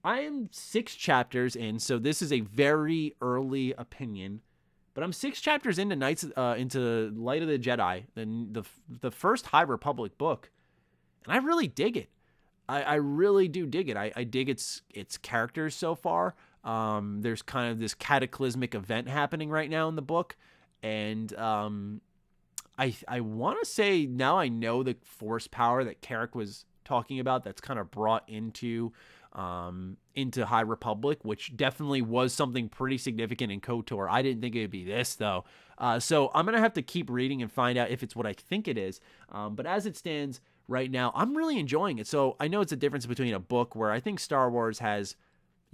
I am 6 chapters in, so this is a very early opinion, but I'm 6 chapters into into Light of the Jedi, the first High Republic book, and I really dig it. I really do dig it. I dig its characters so far. There's kind of this cataclysmic event happening right now in the book, and I want to say now I know the force power that Karak was talking about that's kind of brought into High Republic, which definitely was something pretty significant in KOTOR. I didn't think it would be this, though. So I'm going to have to keep reading and find out if it's what I think it is. But as it stands right now, I'm really enjoying it. So I know it's a difference between a book where I think Star Wars has,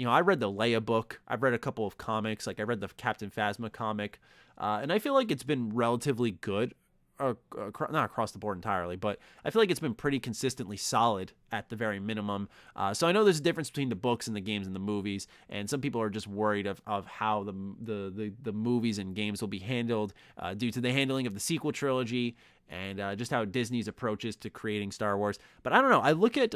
I read the Leia book. I've read a couple of comics. Like I read the Captain Phasma comic. And I feel like it's been relatively good. Not across the board entirely, but I feel like it's been pretty consistently solid at the very minimum. So I know there's a difference between the books and the games and the movies, and some people are just worried of how the movies and games will be handled due to the handling of the sequel trilogy and just how Disney's approach is to creating Star Wars. But I don't know. I look at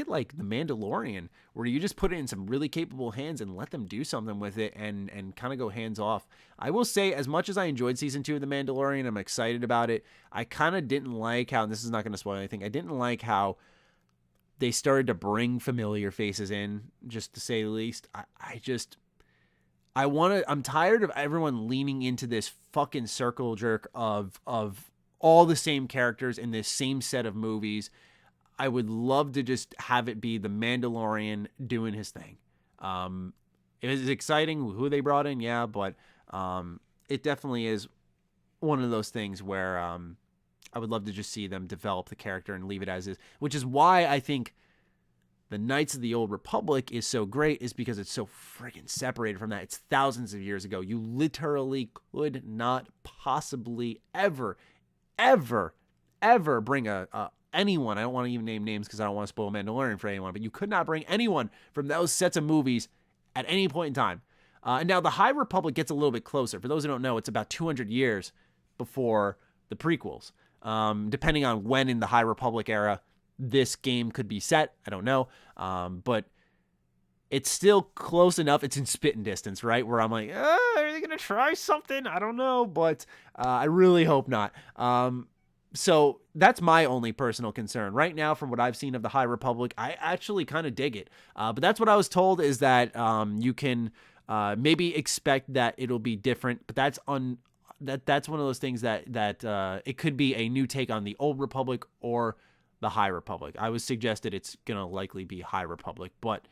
like The Mandalorian, where you just put it in some really capable hands and let them do something with it and kind of go hands off. I will say, as much as I enjoyed season 2 of The Mandalorian, I'm excited about it. I kind of didn't like how, and this is not going to spoil anything, I didn't like how they started to bring familiar faces in, just to say the least. I'm tired of everyone leaning into this fucking circle jerk of all the same characters in this same set of movies. I would love to just have it be the Mandalorian doing his thing. It is exciting who they brought in, yeah, but it definitely is one of those things where I would love to just see them develop the character and leave it as is, which is why I think the Knights of the Old Republic is so great, is because it's so friggin' separated from that. It's thousands of years ago. You literally could not possibly ever bring anyone. I don't want to even name names because I don't want to spoil Mandalorian for anyone, but you could not bring anyone from those sets of movies at any point in time. And now the High Republic gets a little bit closer. For those who don't know, it's about 200 years before the prequels. Depending on when in the High Republic era this game could be set, I don't know. But it's still close enough. It's in spitting distance, right? Where I'm like, are they going to try something? I don't know, but I really hope not. So that's my only personal concern. Right now, from what I've seen of the High Republic, I actually kind of dig it. But that's what I was told, is that you can maybe expect that it'll be different, but that's one of those things that it could be a new take on the Old Republic or the High Republic. I was suggested it's going to likely be High Republic, but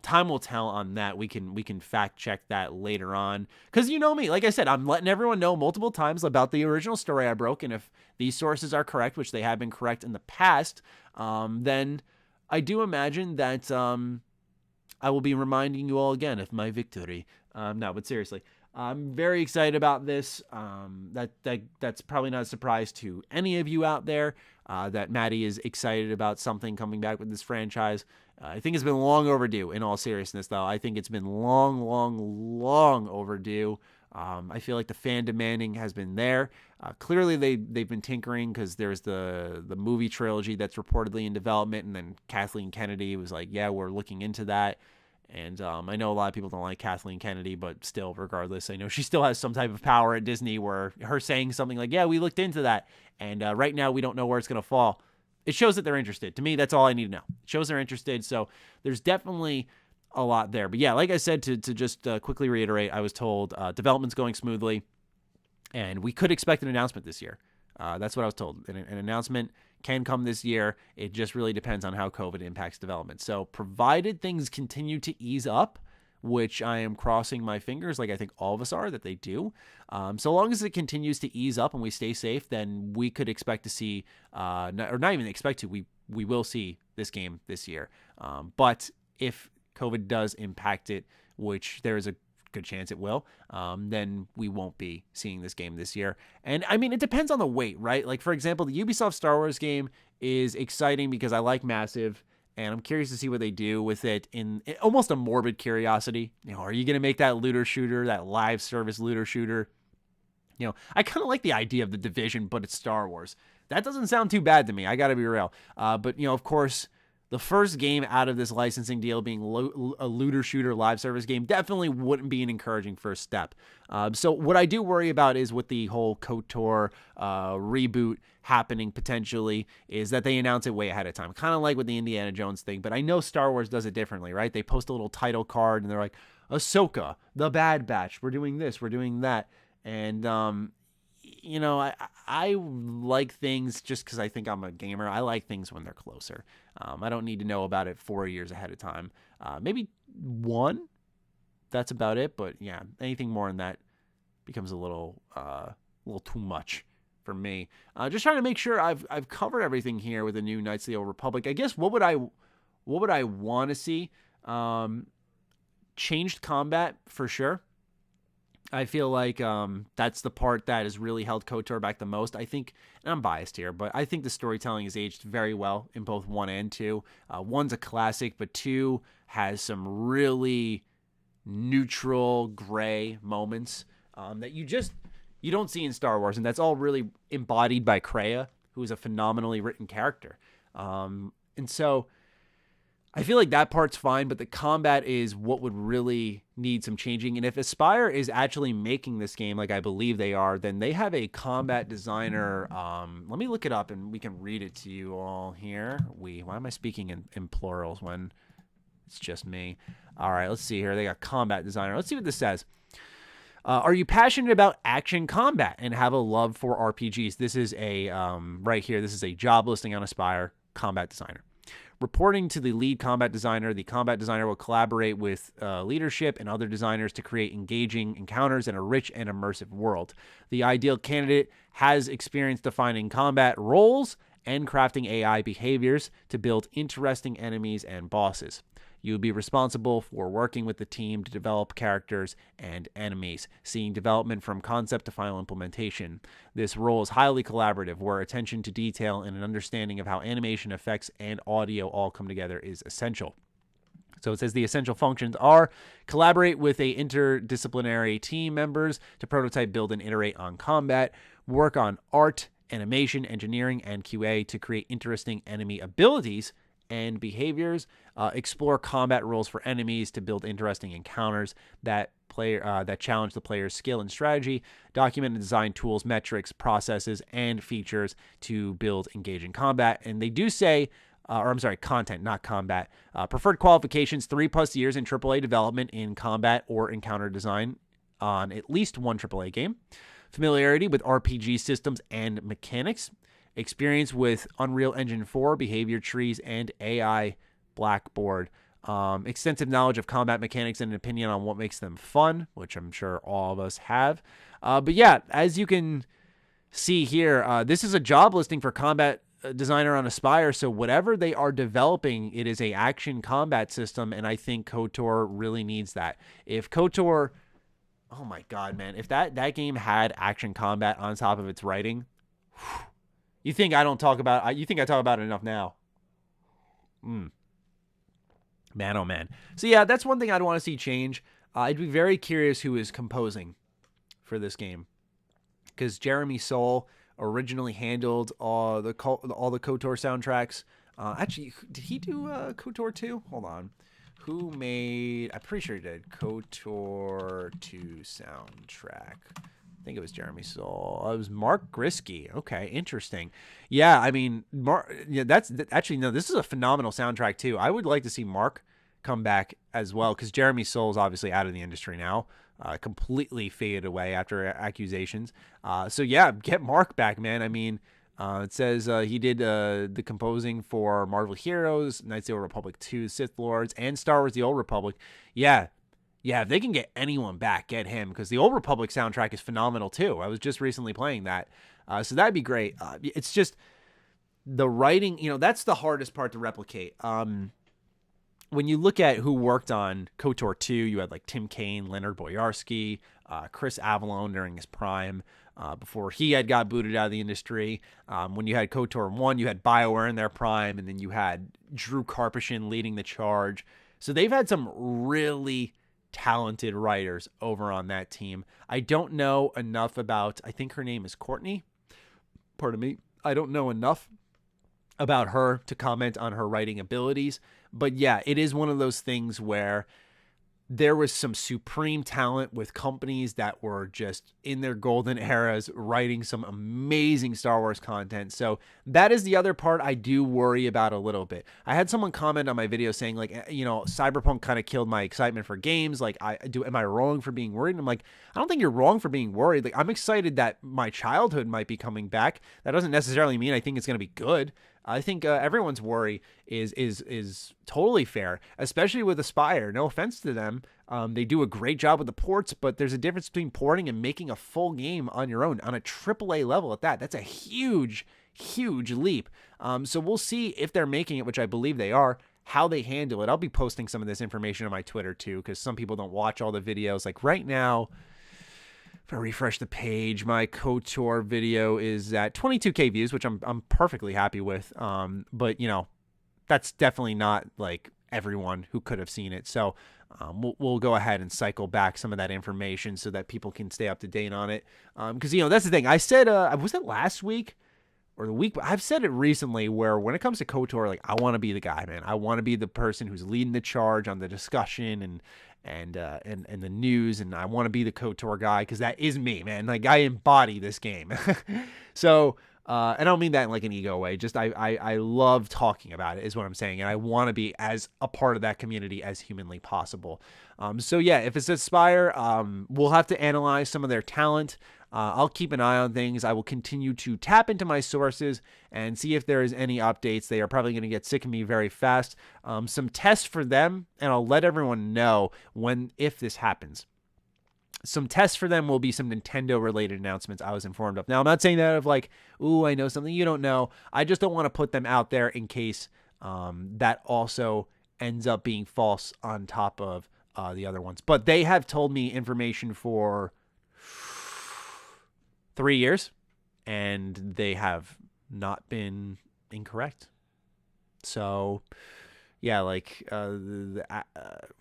time will tell on that. We can fact check that later on, because you know me, like I said, I'm letting everyone know multiple times about the original story I broke, and if these sources are correct, which they have been correct in the past, then I do imagine that I will be reminding you all again of my victory. No, but seriously, I'm very excited about this. That's probably not a surprise to any of you out there, that Matty is excited about something coming back with this franchise. I think it's been long overdue, in all seriousness, though. I think it's been long overdue. I feel like the fan demanding has been there. Clearly, they've been tinkering, because there's the movie trilogy that's reportedly in development, and then Kathleen Kennedy was like, yeah, we're looking into that. And I know a lot of people don't like Kathleen Kennedy, but still, regardless, I know she still has some type of power at Disney, where her saying something like, yeah, we looked into that, and right now we don't know where it's going to fall. It shows that they're interested. To me, that's all I need to know. It shows they're interested, so there's definitely a lot there. But yeah, like I said, to just quickly reiterate, I was told development's going smoothly, and we could expect an announcement this year. That's what I was told. An announcement can come this year. It just really depends on how COVID impacts development. So provided things continue to ease up, which I am crossing my fingers, like I think all of us are, that they do. So long as it continues to ease up and we stay safe, then we could expect to see, or not even expect to, we will see this game this year. But if COVID does impact it, which there is a good chance it will, then we won't be seeing this game this year. And I mean, it depends on the weight, right? Like, for example, the Ubisoft Star Wars game is exciting because I like Massive, and I'm curious to see what they do with it, in almost a morbid curiosity. You know, are you going to make that looter shooter, that live service looter shooter? You know, I kind of like the idea of The Division, but it's Star Wars. That doesn't sound too bad to me. I got to be real. But, you know, of course, the first game out of this licensing deal being a looter shooter live service game definitely wouldn't be an encouraging first step. So what I do worry about is with the whole KOTOR reboot happening potentially, is that they announce it way ahead of time. Kind of like with the Indiana Jones thing, but I know Star Wars does it differently, right? They post a little title card and they're like, Ahsoka, The Bad Batch, we're doing this, we're doing that. And, you know, I like things just because I think I'm a gamer. I like things when they're closer. I don't need to know about it 4 years ahead of time. Maybe one. That's about it. But yeah, anything more than that becomes a little too much for me. Just trying to make sure I've covered everything here with the new Knights of the Old Republic. I guess what would I want to see? Changed combat for sure. I feel like that's the part that has really held KOTOR back the most. I think, and I'm biased here, but I think the storytelling has aged very well in both 1 and 2. 1's a classic, but 2 has some really neutral, gray moments that you don't see in Star Wars, and that's all really embodied by Kreia, who is a phenomenally written character. And so I feel like that part's fine, but the combat is what would really need some changing. And if Aspyr is actually making this game, like I believe they are, then they have a combat designer. Let me look it up and we can read it to you all here. Why am I speaking in plurals when it's just me? All right, let's see here. They got combat designer. Let's see what this says. Are you passionate about action combat and have a love for RPGs? This is a, right here, this is a job listing on Aspyr, combat designer. Reporting to the lead combat designer, the combat designer will collaborate with leadership and other designers to create engaging encounters in a rich and immersive world. The ideal candidate has experience defining combat roles and crafting AI behaviors to build interesting enemies and bosses. You will be responsible for working with the team to develop characters and enemies, seeing development from concept to final implementation. This role is highly collaborative, where attention to detail and an understanding of how animation, effects, and audio all come together is essential. So it says the essential functions are collaborate with interdisciplinary team members to prototype, build, and iterate on combat, work on art, animation, engineering, and QA to create interesting enemy abilities and behaviors, explore combat rules for enemies to build interesting encounters that challenge the player's skill and strategy, document and design tools, metrics, processes, and features to build engaging combat. And they do say, content, not combat. Preferred qualifications, 3+ years in AAA development in combat or encounter design on at least one AAA game. Familiarity with RPG systems and mechanics. Experience with Unreal Engine 4, behavior trees, and AI Blackboard. Extensive knowledge of combat mechanics and an opinion on what makes them fun, which I'm sure all of us have. But yeah, as you can see here, this is a job listing for combat designer on Aspyr. So whatever they are developing, it is a action combat system, and I think KOTOR really needs that. If KOTOR, oh my God, man, if that game had action combat on top of its writing, you think I talk about it enough now? Man, oh man. So yeah, that's one thing I'd want to see change. I'd be very curious who is composing for this game, because Jeremy Soule originally handled all the KOTOR soundtracks. Actually, did he do KOTOR 2? Hold on. Who made? I'm pretty sure he did KOTOR 2 soundtrack. I think it was Jeremy Soule. It was Mark Grisky. Okay, interesting. Yeah, I mean, this is a phenomenal soundtrack too. I would like to see Mark come back as well, because Jeremy Soule is obviously out of the industry now, completely faded away after accusations. So yeah, get Mark back, man. I mean, it says he did the composing for Marvel Heroes, Knights of the Old Republic 2, Sith Lords, and Star Wars: The Old Republic. Yeah, if they can get anyone back, get him, because the Old Republic soundtrack is phenomenal too. I was just recently playing that. So that'd be great. It's just the writing, that's the hardest part to replicate. When you look at who worked on KOTOR 2, you had like Tim Kaine, Leonard Boyarsky, Chris Avallone during his prime, before he had got booted out of the industry. When you had KOTOR 1, you had BioWare in their prime, and then you had Drew Karpyshyn leading the charge. So they've had some really talented writers over on that team. I don't know enough about, I think her name is Courtney. Pardon me. I don't know enough about her to comment on her writing abilities. But yeah, it is one of those things where there was some supreme talent with companies that were just in their golden eras writing some amazing Star Wars content. So that is the other part I do worry about a little bit. I had someone comment on my video saying, like, Cyberpunk kind of killed my excitement for games. Like, am I wrong for being worried? And I'm like, I don't think you're wrong for being worried. Like, I'm excited that my childhood might be coming back. That doesn't necessarily mean I think it's going to be good. I think everyone's worry is totally fair, especially with Aspyr. No offense to them. They do a great job with the ports, but there's a difference between porting and making a full game on your own on a AAA level at that. That's a huge, huge leap. So we'll see if they're making it, which I believe they are, how they handle it. I'll be posting some of this information on my Twitter too, because some people don't watch all the videos. Like right now, if I refresh the page, my KOTOR video is at 22K views, which I'm perfectly happy with. But that's definitely not like everyone who could have seen it. So we'll go ahead and cycle back some of that information so that people can stay up to date on it. Because that's the thing. I said, was it last week or the week. I've said it recently where when it comes to KOTOR, like I want to be the guy, man. I want to be the person who's leading the charge on the discussion and the news, and I want to be the KOTOR guy because that is me, man. Like I embody this game. So, and I don't mean that in like an ego way. Just I love talking about it is what I'm saying, and I want to be as a part of that community as humanly possible. So yeah, if it's Aspire, we'll have to analyze some of their talent. I'll keep an eye on things. I will continue to tap into my sources and see if there is any updates. They are probably going to get sick of me very fast. Some tests for them, and I'll let everyone know if this happens. Some tests for them will be some Nintendo-related announcements I was informed of. Now, I'm not saying that of like, ooh, I know something you don't know. I just don't want to put them out there in case that also ends up being false on top of the other ones. But they have told me information for 3 years, and they have not been incorrect. So, yeah, like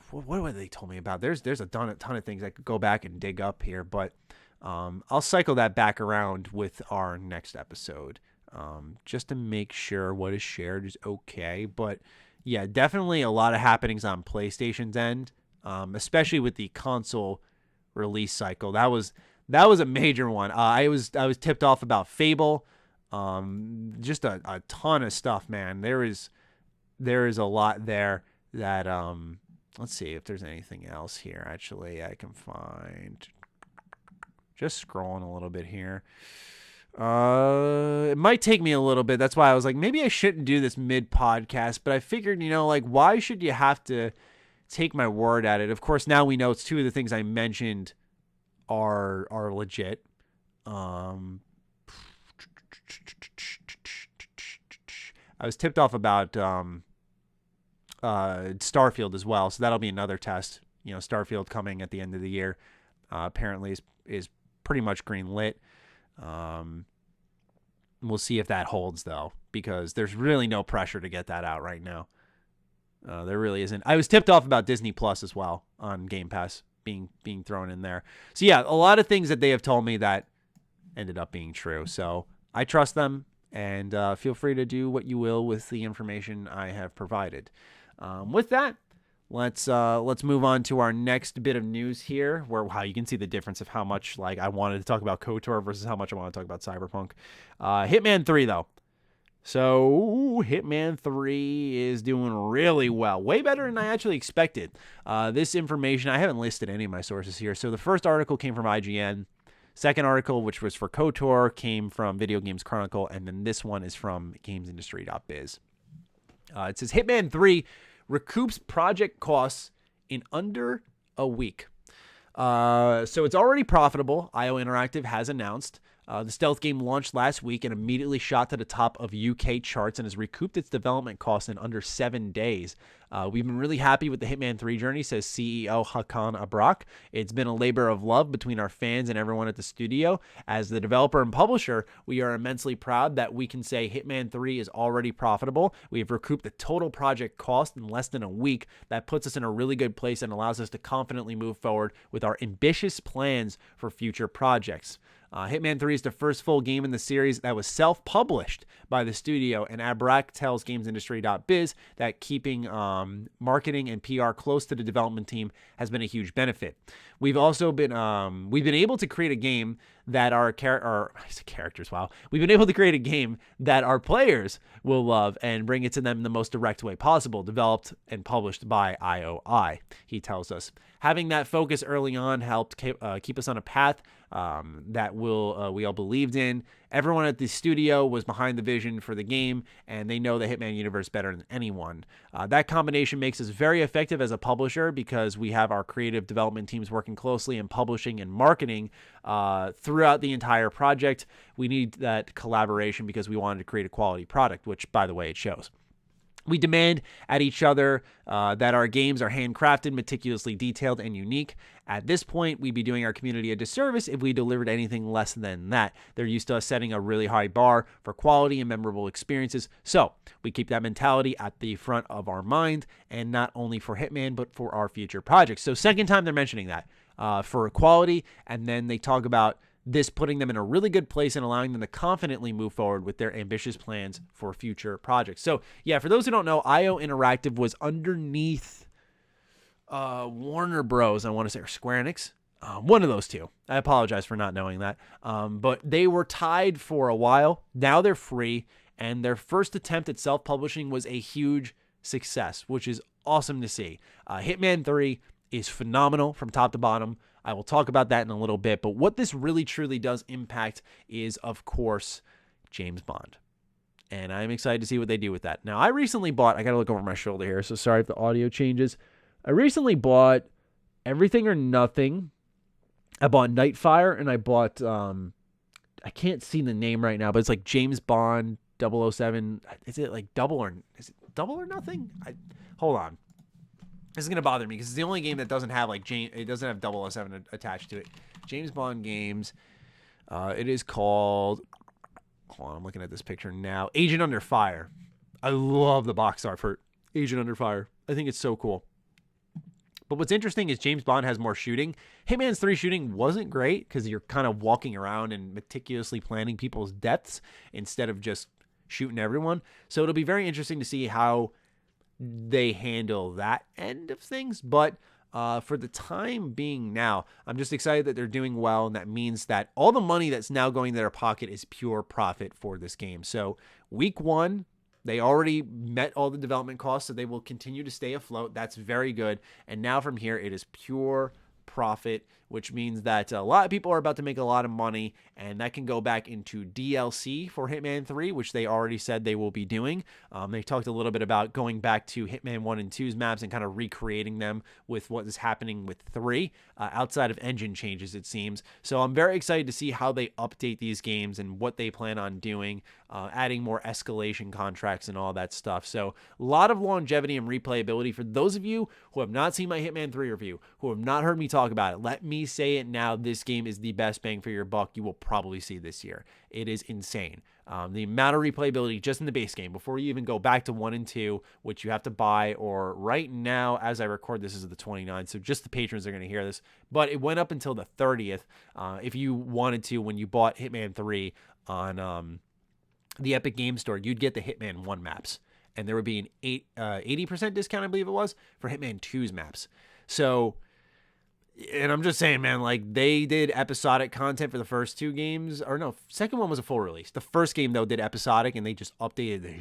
what were they told me about? There's a ton of things I could go back and dig up here, but I'll cycle that back around with our next episode, just to make sure what is shared is okay. But yeah, definitely a lot of happenings on PlayStation's end, especially with the console release cycle. That was a major one. I was tipped off about Fable. Just a ton of stuff, man. There is a lot there that let's see if there's anything else here actually I can find. Just scrolling a little bit here. It might take me a little bit. That's why I was like, maybe I shouldn't do this mid-podcast, but I figured, like, why should you have to take my word at it? Of course, now we know it's two of the things I mentioned are legit. I was tipped off about Starfield as well, so that'll be another test. Starfield coming at the end of the year, apparently is pretty much green lit. We'll see if that holds though, because there's really no pressure to get that out right now. There really isn't. I was tipped off about Disney Plus as well on Game Pass being thrown in there. So yeah, a lot of things that they have told me that ended up being true. So I trust them, and feel free to do what you will with the information I have provided. With that, let's move on to our next bit of news here, where you can see the difference of how much like I wanted to talk about KOTOR versus how much I want to talk about Cyberpunk. Hitman 3 though. So, Hitman 3 is doing really well. Way better than I actually expected. This information, I haven't listed any of my sources here. So, the first article came from IGN. Second article, which was for KOTOR, came from Video Games Chronicle. And then this one is from GamesIndustry.biz. It says, Hitman 3 recoups project costs in under a week. So, it's already profitable. IO Interactive has announced. The stealth game launched last week and immediately shot to the top of UK charts and has recouped its development costs in under 7 days. We've been really happy with the Hitman 3 journey, says CEO Hakan Abrak. It's been a labor of love between our fans and everyone at the studio. As the developer and publisher, we are immensely proud that we can say Hitman 3 is already profitable. We have recouped the total project cost in less than a week. That puts us in a really good place and allows us to confidently move forward with our ambitious plans for future projects. Hitman 3 is the first full game in the series that was self-published by the studio, and Abrak tells GamesIndustry.biz that keeping marketing and PR close to the development team has been a huge benefit. We've also been able to create a game that we've been able to create a game that our players will love and bring it to them in the most direct way possible, developed and published by IOI, he tells us. Having that focus early on helped keep us on a path that we all believed in. Everyone at the studio was behind the vision for the game, and they know the Hitman universe better than anyone. That combination makes us very effective as a publisher because we have our creative development teams working closely in publishing and marketing throughout the entire project. We need that collaboration because we wanted to create a quality product, which, by the way, it shows. We demand at each other that our games are handcrafted, meticulously detailed, and unique. At this point, we'd be doing our community a disservice if we delivered anything less than that. They're used to us setting a really high bar for quality and memorable experiences. So we keep that mentality at the front of our mind, and not only for Hitman, but for our future projects. So second time they're mentioning that for quality, and then they talk about this putting them in a really good place and allowing them to confidently move forward with their ambitious plans for future projects. So, yeah, for those who don't know, IO Interactive was underneath Warner Bros., I want to say, or Square Enix. One of those two. I apologize for not knowing that. But they were tied for a while. Now they're free, and their first attempt at self-publishing was a huge success, which is awesome to see. Hitman 3 is phenomenal from top to bottom. I will talk about that in a little bit, but what this really truly does impact is, of course, James Bond. And I'm excited to see what they do with that. Now, I recently bought, I got to look over my shoulder here, so sorry if the audio changes. I recently bought Everything or Nothing. I bought Nightfire, and I bought, I can't see the name right now, but it's like James Bond 007. Is it like Double or Nothing? Hold on. This is going to bother me because it's the only game that doesn't have like it doesn't have 007 attached to it. James Bond games. It is called, hold on, I'm looking at this picture now. Agent Under Fire. I love the box art for Agent Under Fire. I think it's so cool. But what's interesting is James Bond has more shooting. Hitman's 3 shooting wasn't great because you're kind of walking around and meticulously planning people's deaths instead of just shooting everyone. So it'll be very interesting to see how they handle that end of things. But for the time being now, I'm just excited that they're doing well, and that means that all the money that's now going to their pocket is pure profit for this game. So week 1, they already met all the development costs, so they will continue to stay afloat. That's very good. And now from here, it is pure profit, which means that a lot of people are about to make a lot of money, and that can go back into DLC for Hitman 3, which they already said they will be doing. They talked a little bit about going back to Hitman 1 and 2's maps and kind of recreating them with what is happening with 3, outside of engine changes, it seems. So I'm very excited to see how they update these games and what they plan on doing, adding more escalation contracts and all that stuff. So a lot of longevity and replayability. For those of you who have not seen my Hitman 3 review, who have not heard me talk about it, let me say it now. This game is the best bang for your buck you will probably see this year. It is insane. The amount of replayability just in the base game before you even go back to 1 and 2, which you have to buy, or right now as I record this is the 29th, so just the patrons are going to hear this, but it went up until the 30th if you wanted to. When you bought Hitman 3 on the Epic Game Store, you'd get the Hitman 1 maps, and there would be an 80% discount, I believe it was, for Hitman 2's maps. So, and I'm just saying, man, like, they did episodic content for the first 2 games, or no, second one was a full release. The first game, though, did episodic, and they just updated the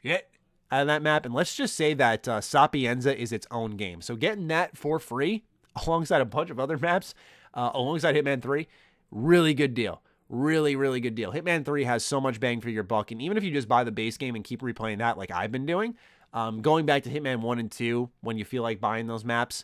shit out of that map. And let's just say that Sapienza is its own game. So getting that for free, alongside a bunch of other maps, alongside Hitman 3, really good deal. Really, really good deal. Hitman 3 has so much bang for your buck, and even if you just buy the base game and keep replaying that like I've been doing, going back to Hitman 1 and 2 when you feel like buying those maps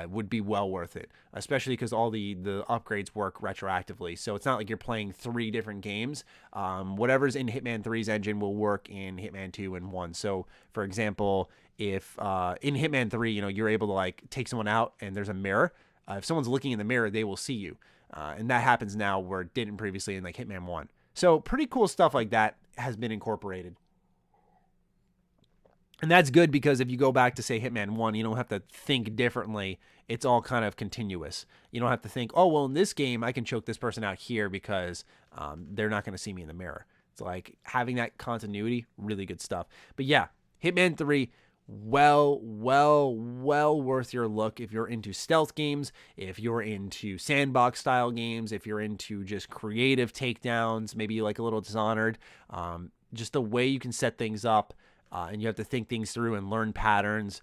would be well worth it, especially because all the upgrades work retroactively. So it's not like you're playing 3 different games. Whatever's in Hitman 3's engine will work in Hitman 2 and 1. So, for example, if in Hitman 3, you're able to like take someone out and there's a mirror, if someone's looking in the mirror, they will see you. And that happens now where it didn't previously in like Hitman 1. So pretty cool stuff like that has been incorporated. And that's good because if you go back to, say, Hitman 1, you don't have to think differently. It's all kind of continuous. You don't have to think, oh, well, in this game, I can choke this person out here because they're not going to see me in the mirror. It's like having that continuity, really good stuff. But yeah, Hitman 3, well worth your look if you're into stealth games, if you're into sandbox style games, if you're into just creative takedowns, maybe you like a little Dishonored, just the way you can set things up, and you have to think things through and learn patterns,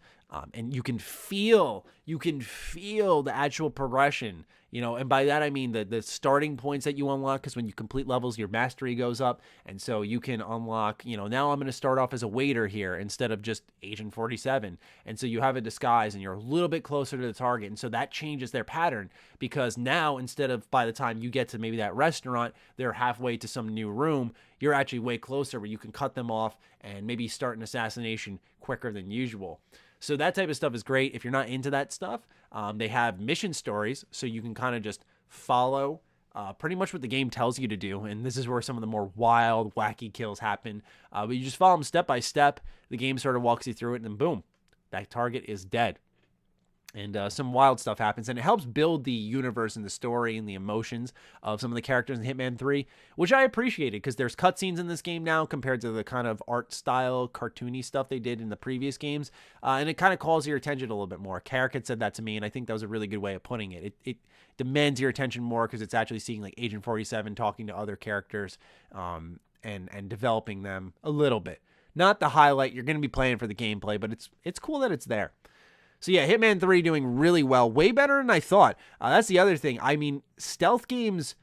and you can feel the actual progression, and by that I mean the starting points that you unlock, because when you complete levels, your mastery goes up, and so you can unlock, now I'm going to start off as a waiter here instead of just Agent 47, and so you have a disguise and you're a little bit closer to the target, and so that changes their pattern, because now instead of by the time you get to maybe that restaurant, they're halfway to some new room, you're actually way closer where you can cut them off and maybe start an assassination quicker than usual. So that type of stuff is great. If you're not into that stuff, they have mission stories, so you can kind of just follow pretty much what the game tells you to do. And this is where some of the more wild, wacky kills happen. But you just follow them step by step. The game sort of walks you through it, and then boom, that target is dead. And some wild stuff happens, and it helps build the universe and the story and the emotions of some of the characters in Hitman 3, which I appreciated because there's cutscenes in this game now compared to the kind of art style, cartoony stuff they did in the previous games, and it kind of calls your attention a little bit more. Karak had said that to me, and I think that was a really good way of putting it. It demands your attention more because it's actually seeing like Agent 47 talking to other characters and developing them a little bit. Not the highlight. You're going to be playing for the gameplay, but it's cool that it's there. So yeah, Hitman 3 doing really well. Way better than I thought. That's the other thing. I mean, stealth games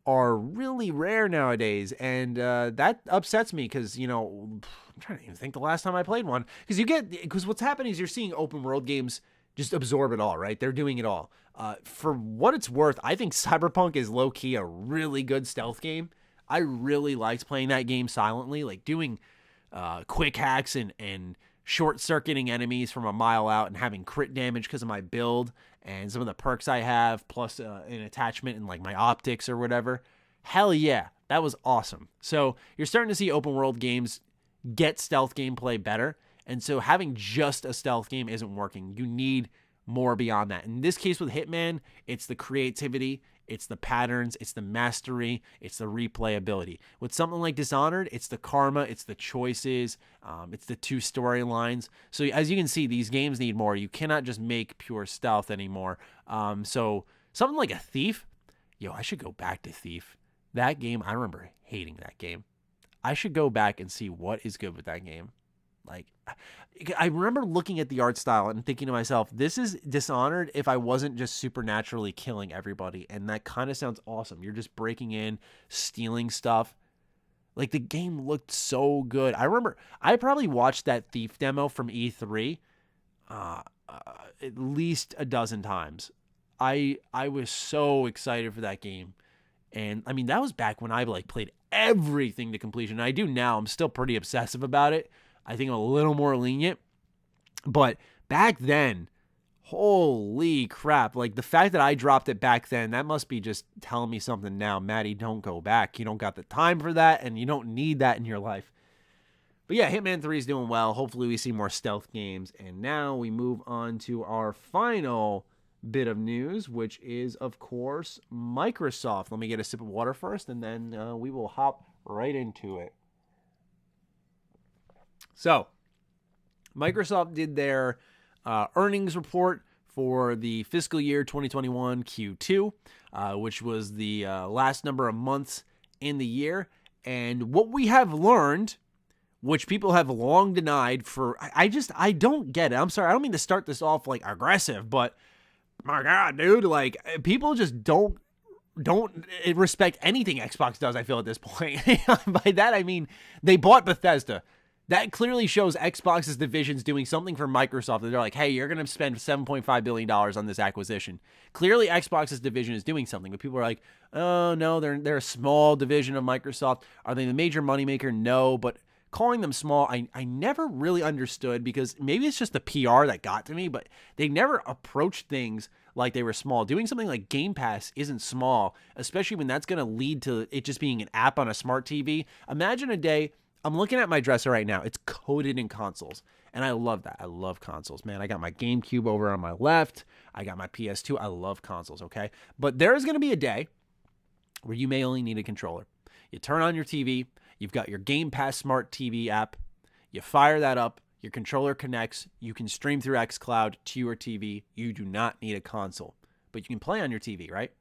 are really rare nowadays, and that upsets me because, you know, I'm trying to even think the last time I played one. Because what's happening is you're seeing open world games just absorb it all, right? They're doing it all. For what it's worth, I think Cyberpunk is low-key a really good stealth game. I really liked playing that game silently, like doing quick hacks and short-circuiting enemies from a mile out and having crit damage because of my build and some of the perks I have, plus an attachment in like my optics or whatever. Hell yeah, that was awesome. So you're starting to see open world games get stealth gameplay better, and so having just a stealth game isn't working. You need more beyond that. In this case with Hitman, it's the creativity, it's the patterns, it's the mastery, it's the replayability. With something like Dishonored, it's the karma, it's the choices, it's the two storylines. So as you can see, these games need more. You cannot just make pure stealth anymore. So something like a Thief, I should go back to Thief. That game, I remember hating that game. I should go back and see what is good with that game. Like, I remember looking at the art style and thinking to myself, this is Dishonored if I wasn't just supernaturally killing everybody. And that kind of sounds awesome. You're just breaking in, stealing stuff. Like, the game looked so good. I remember I probably watched that Thief demo from E3 at least a dozen times. I was so excited for that game. And I mean, that was back when I like played everything to completion. And I do now. I'm still pretty obsessive about it. I think I'm a little more lenient. But back then, holy crap. Like, the fact that I dropped it back then, that must be just telling me something now. Matty, don't go back. You don't got the time for that, and you don't need that in your life. But yeah, Hitman 3 is doing well. Hopefully we see more stealth games. And now we move on to our final bit of news, which is, of course, Microsoft. Let me get a sip of water first, and then we will hop right into it. So, Microsoft did their earnings report for the fiscal year 2021 Q2, which was the last number of months in the year. And what we have learned, which people have long denied I don't get it. I'm sorry, I don't mean to start this off like aggressive, but my God, dude, like, people just don't respect anything Xbox does, I feel, at this point. By that, I mean, they bought Bethesda. That clearly shows Xbox's division's doing something for Microsoft. They're like, hey, you're going to spend $7.5 billion on this acquisition. Clearly, Xbox's division is doing something, but people are like, oh, no, they're a small division of Microsoft. Are they the major moneymaker? No, but calling them small, I never really understood, because maybe it's just the PR that got to me, but they never approached things like they were small. Doing something like Game Pass isn't small, especially when that's going to lead to it just being an app on a smart TV. Imagine a day, I'm looking at my dresser right now. It's coated in consoles, and I love that. I love consoles, man. I got my GameCube over on my left. I got my PS2. I love consoles, okay? But there is going to be a day where you may only need a controller. You turn on your TV. You've got your Game Pass Smart TV app. You fire that up. Your controller connects. You can stream through xCloud to your TV. You do not need a console, but you can play on your TV, right?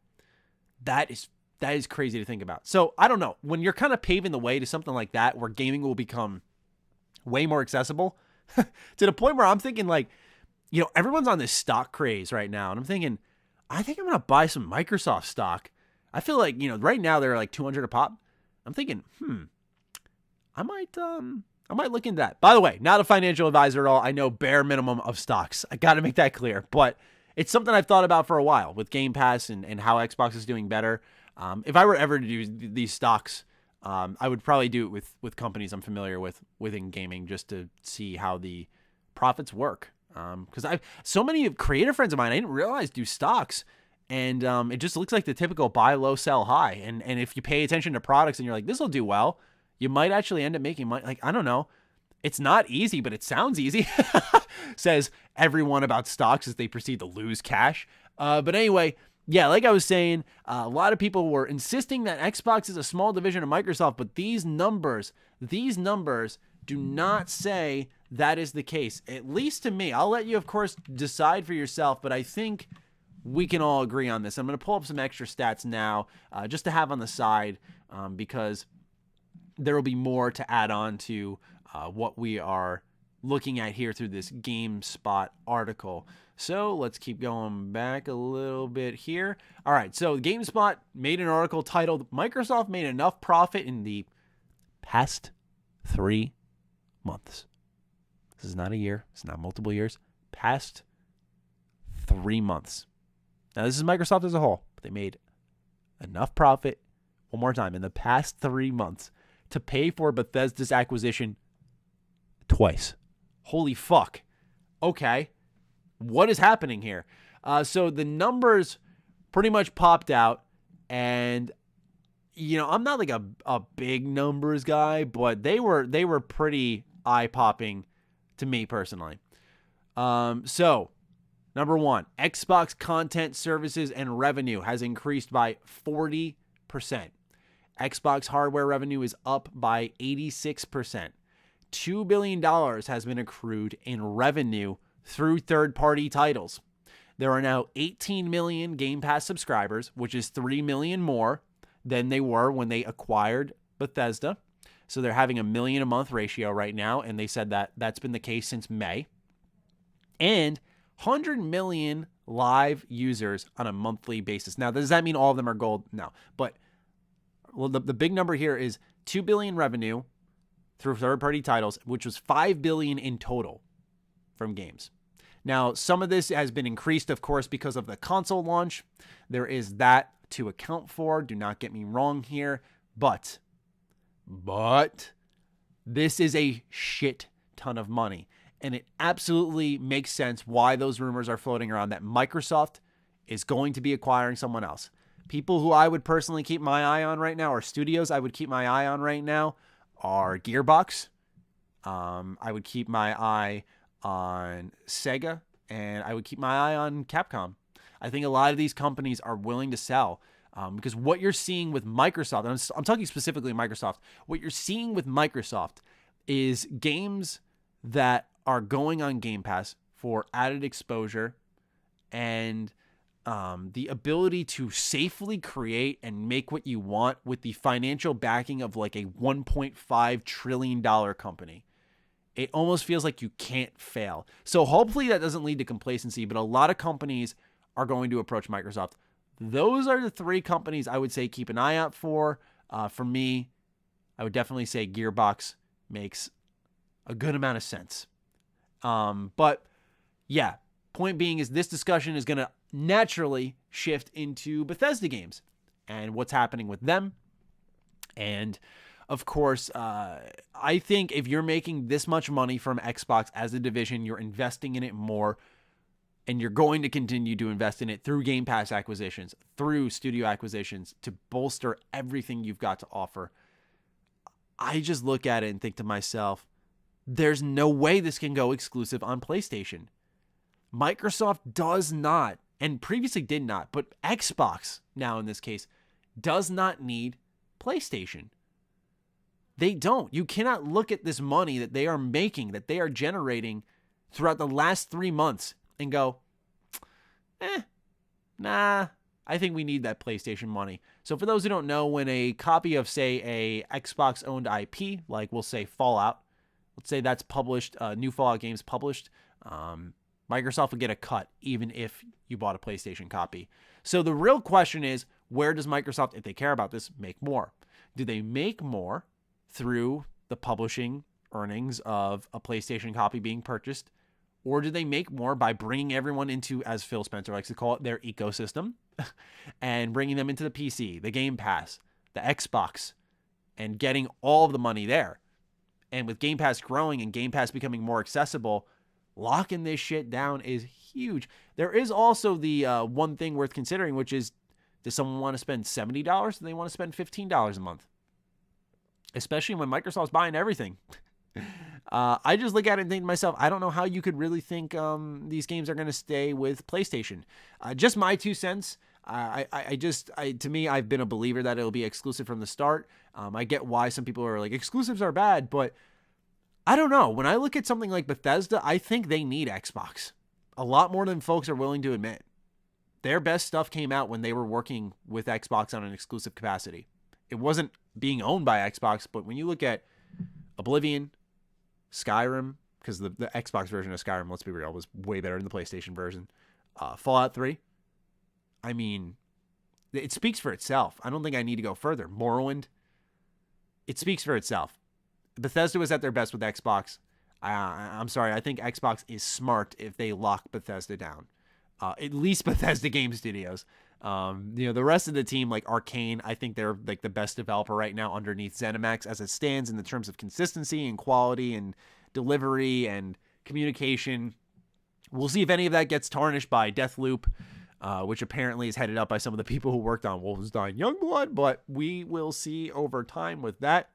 That is crazy to think about. So I don't know. When you're kind of paving the way to something like that, where gaming will become way more accessible, to the point where I'm thinking, like, everyone's on this stock craze right now. And I'm thinking, I think I'm going to buy some Microsoft stock. I feel like, right now they're like 200 a pop. I'm thinking, I might look into that. By the way, not a financial advisor at all. I know bare minimum of stocks. I got to make that clear. But it's something I've thought about for a while with Game Pass and how Xbox is doing better. If I were ever to do these stocks, I would probably do it with companies I'm familiar with within gaming, just to see how the profits work. Because I've so many creative friends of mine I didn't realize do stocks, and it just looks like the typical buy low, sell high. And if you pay attention to products and you're like, this will do well, you might actually end up making money. Like, I don't know. It's not easy, but it sounds easy, says everyone about stocks as they proceed to lose cash. But anyway, yeah, like I was saying, a lot of people were insisting that Xbox is a small division of Microsoft, but these numbers do not say that is the case, at least to me. I'll let you, of course, decide for yourself, but I think we can all agree on this. I'm going to pull up some extra stats now just to have on the side because there will be more to add on to what we are looking at here through this GameSpot article. So let's keep going back a little bit here. All right, so GameSpot made an article titled, Microsoft made enough profit in the past 3 months. This is not a year. It's not multiple years. Past 3 months. Now, this is Microsoft as a whole, but they made enough profit, one more time, in the past 3 months to pay for Bethesda's acquisition twice. Holy fuck. Okay. What is happening here? So the numbers pretty much popped out, and I'm not like a big numbers guy, but they were pretty eye-popping to me personally. So number one, Xbox content services and revenue has increased by 40%. Xbox hardware revenue is up by 86%. $2 billion has been accrued in revenue through third-party titles. There are now 18 million Game Pass subscribers, which is 3 million more than they were when they acquired Bethesda. So they're having a million a month ratio right now, and they said that that's been the case since May. And 100 million live users on a monthly basis. Now, does that mean all of them are gold? No. But the big number here is 2 billion revenue through third-party titles, which was 5 billion in total from games. Now, some of this has been increased, of course, because of the console launch. There is that to account for. Do not get me wrong here. But this is a shit ton of money. And it absolutely makes sense why those rumors are floating around that Microsoft is going to be acquiring someone else. People who I would personally keep my eye on right now, or studios I would keep my eye on right now, are Gearbox. I would keep my eye on Sega, and I would keep my eye on Capcom. I think a lot of these companies are willing to sell because what you're seeing with Microsoft, and I'm talking specifically Microsoft, what you're seeing with Microsoft is games that are going on Game Pass for added exposure and the ability to safely create and make what you want with the financial backing of like a $1.5 trillion company. It almost feels like you can't fail. So hopefully that doesn't lead to complacency, but a lot of companies are going to approach Microsoft. Those are the 3 companies I would say keep an eye out for. For me, I would definitely say Gearbox makes a good amount of sense. But yeah, point being is this discussion is going to naturally shift into Bethesda games and what's happening with them. And of course, I think if you're making this much money from Xbox as a division, you're investing in it more, and you're going to continue to invest in it through Game Pass acquisitions, through studio acquisitions to bolster everything you've got to offer. I just look at it and think to myself, there's no way this can go exclusive on PlayStation. Microsoft does not, and previously did not, but Xbox now in this case does not need PlayStation. They don't. You cannot look at this money that they are making, that they are generating throughout the last 3 months and go, nah, I think we need that PlayStation money. So for those who don't know, when a copy of, say, a Xbox-owned IP, like we'll say Fallout, let's say that's published, new Fallout games published, Microsoft will get a cut even if you bought a PlayStation copy. So the real question is, where does Microsoft, if they care about this, make more? Do they make more through the publishing earnings of a PlayStation copy being purchased? Or do they make more by bringing everyone into, as Phil Spencer likes to call it, their ecosystem and bringing them into the PC, the Game Pass, the Xbox, and getting all of the money there? And with Game Pass growing and Game Pass becoming more accessible, locking this shit down is huge. There is also the one thing worth considering, which is, does someone want to spend $70? Do they want to spend $15 a month? Especially when Microsoft's buying everything. I just look at it and think to myself, I don't know how you could really think these games are going to stay with PlayStation. Just my 2 cents. To me, I've been a believer that it'll be exclusive from the start. I get why some people are like, exclusives are bad, but I don't know. When I look at something like Bethesda, I think they need Xbox a lot more than folks are willing to admit. Their best stuff came out when they were working with Xbox on an exclusive capacity. It wasn't being owned by Xbox, but when you look at Oblivion, Skyrim, because the Xbox version of Skyrim, let's be real, was way better than the PlayStation version. Fallout 3, I mean, it speaks for itself. I don't think I need to go further. Morrowind, it speaks for itself. Bethesda was at their best with Xbox. I'm sorry, I think Xbox is smart if they lock Bethesda down. At least Bethesda Game Studios. The rest of the team, like Arcane, I think they're like the best developer right now underneath ZeniMax as it stands in the terms of consistency and quality and delivery and communication. We'll see if any of that gets tarnished by Deathloop, which apparently is headed up by some of the people who worked on Wolfenstein Youngblood, but we will see over time with that.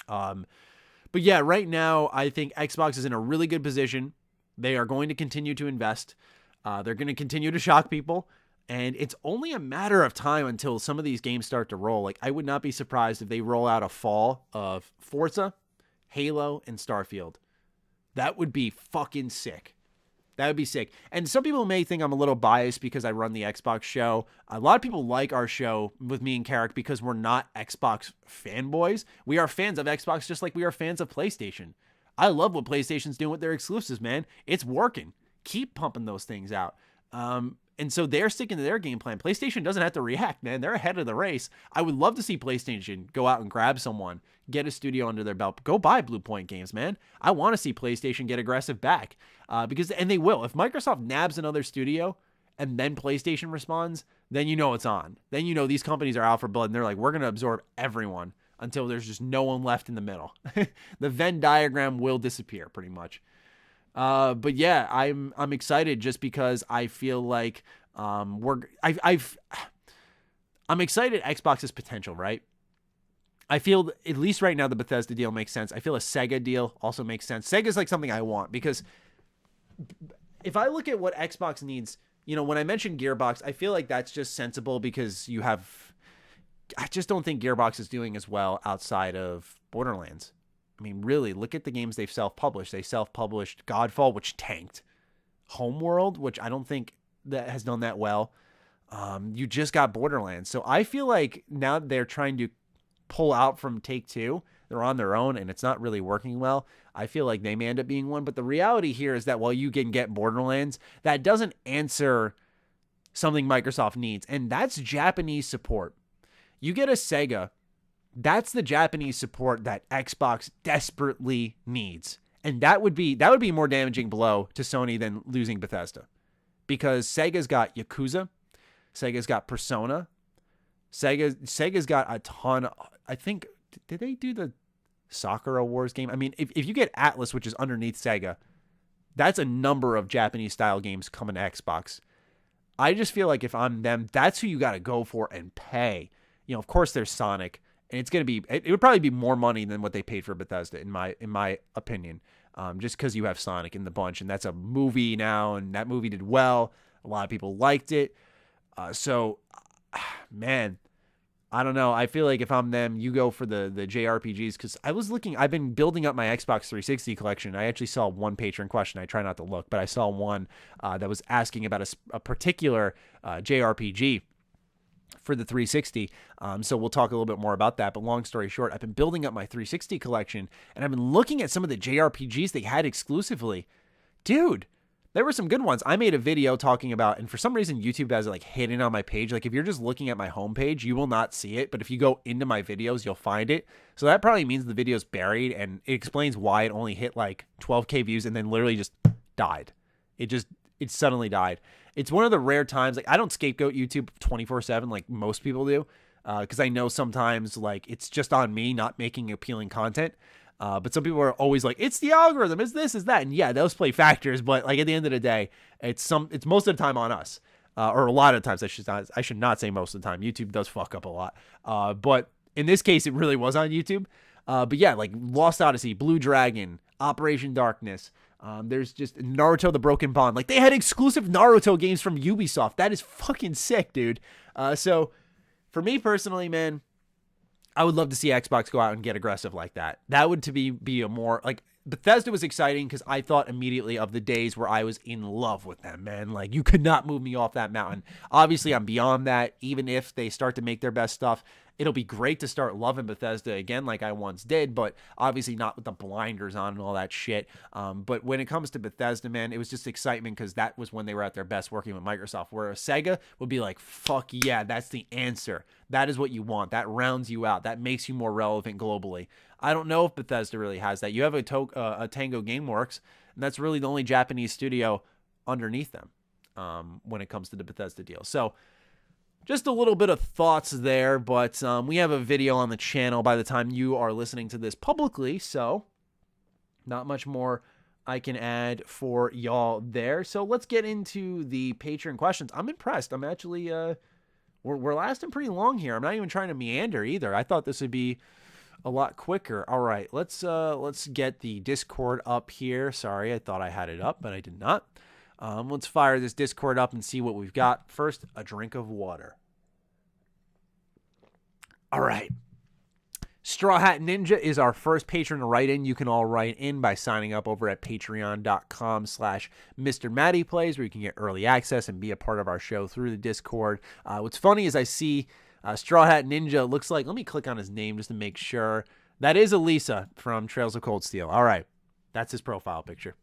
But yeah, right now, I think Xbox is in a really good position. They are going to continue to invest. They're going to continue to shock people. And it's only a matter of time until some of these games start to roll. Like, I would not be surprised if they roll out a fall of Forza, Halo, and Starfield. That would be fucking sick. That would be sick. And some people may think I'm a little biased because I run the Xbox show. A lot of people like our show with me and Karak because we're not Xbox fanboys. We are fans of Xbox just like we are fans of PlayStation. I love what PlayStation's doing with their exclusives, man. It's working. Keep pumping those things out. And so they're sticking to their game plan. PlayStation doesn't have to react, man. They're ahead of the race. I would love to see PlayStation go out and grab someone, get a studio under their belt. Go buy Blue Point Games, man. I want to see PlayStation get aggressive back. And they will. If Microsoft nabs another studio and then PlayStation responds, then you know it's on. Then you know these companies are out for blood and they're like, we're going to absorb everyone until there's just no one left in the middle. The Venn diagram will disappear pretty much. But yeah, I'm excited just because I feel like I'm excited at Xbox's potential, right? I feel at least right now the Bethesda deal makes sense. I feel a Sega deal also makes sense. Sega's like something I want because if I look at what Xbox needs, when I mentioned Gearbox, I feel like that's just sensible because I just don't think Gearbox is doing as well outside of Borderlands. I mean, really, look at the games they've self-published. They self-published Godfall, which tanked. Homeworld, which I don't think that has done that well. You just got Borderlands. So I feel like now they're trying to pull out from Take-Two. They're on their own, and it's not really working well. I feel like they may end up being one. But the reality here is that while you can get Borderlands, that doesn't answer something Microsoft needs, and that's Japanese support. You get a Sega. That's the Japanese support that Xbox desperately needs. And that would be a more damaging blow to Sony than losing Bethesda. Because Sega's got Yakuza, Sega's got Persona, Sega's got a ton. I think, did they do the Sakura Wars game? I mean, if you get Atlas, which is underneath Sega, that's a number of Japanese style games coming to Xbox. I just feel like if I'm them, that's who you got to go for and pay. Of course there's Sonic. And it's going to be, it would probably be more money than what they paid for Bethesda, in my opinion, just because you have Sonic in the bunch. And that's a movie now, and that movie did well. A lot of people liked it. Man, I don't know. I feel like if I'm them, you go for the JRPGs, because I've been building up my Xbox 360 collection. I actually saw one Patron question. I try not to look, but I saw one that was asking about a particular JRPG for the 360. So we'll talk a little bit more about that. But long story short, I've been building up my 360 collection, and I've been looking at some of the JRPGs they had exclusively. Dude, there were some good ones. I made a video talking about, and for some reason YouTube has it like hidden on my page. Like if you're just looking at my homepage, you will not see it. But if you go into my videos, you'll find it. So that probably means the video's buried, and it explains why it only hit like 12K views and then literally just died. It suddenly died. It's one of the rare times, like I don't scapegoat YouTube 24/7 like most people do, because I know sometimes like it's just on me not making appealing content. But some people are always like, it's the algorithm, it's this, it's that. And yeah, those play factors, but like at the end of the day, it's most of the time on us. Or a lot of times, I should not say most of the time. YouTube does fuck up a lot. But in this case, it really was on YouTube. But yeah, like Lost Odyssey, Blue Dragon, Operation Darkness. There's just Naruto: The Broken Bond. Like, they had exclusive Naruto games from Ubisoft. That is fucking sick, dude. So for me personally, man, I would love to see Xbox go out and get aggressive like that. That would to be a more, like, Bethesda was exciting because I thought immediately of the days where I was in love with them, man. Like, you could not move me off that mountain. Obviously, I'm beyond that. Even if they start to make their best stuff, it'll be great to start loving Bethesda again like I once did, but obviously not with the blinders on and all that shit. But when it comes to Bethesda, man, it was just excitement because that was when they were at their best working with Microsoft, where Sega would be like, fuck yeah, that's the answer. That is what you want. That rounds you out. That makes you more relevant globally. I don't know if Bethesda really has that. You have a Tango Gameworks, and that's really the only Japanese studio underneath them when it comes to the Bethesda deal. So just a little bit of thoughts there, but we have a video on the channel by the time you are listening to this publicly, so not much more I can add for y'all there. So let's get into the Patron questions. I'm impressed. I'm actually, we're lasting pretty long here. I'm not even trying to meander either. I thought this would be a lot quicker. All right, let's get the Discord up here. Sorry, I thought I had it up, but I did not. Let's fire this Discord up and see what we've got. First, a drink of water. All right. Straw Hat Ninja is our first patron to write in. You can all write in by signing up over at patreon.com/MrMattyPlays, where you can get early access and be a part of our show through the Discord. What's funny is I see Straw Hat Ninja looks like, let me click on his name just to make sure. That is Elisa from Trails of Cold Steel. All right. That's his profile picture.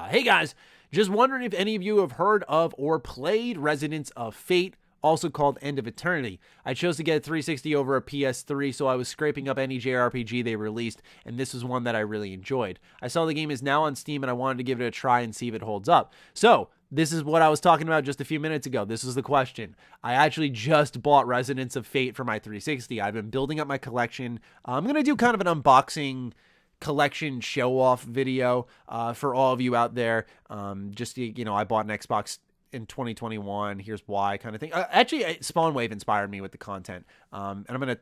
Hey guys, just wondering if any of you have heard of or played Resonance of Fate, also called End of Eternity. I chose to get a 360 over a PS3, so I was scraping up any JRPG they released, and this was one that I really enjoyed. I saw the game is now on Steam, and I wanted to give it a try and see if it holds up. So, this is what I was talking about just a few minutes ago. This is the question. I actually just bought Resonance of Fate for my 360. I've been building up my collection. I'm going to do kind of an unboxing collection show-off video for all of you out there. Just, you know, I bought an Xbox in 2021. Here's why, kind of thing. Actually, Spawnwave inspired me with the content, and I'm gonna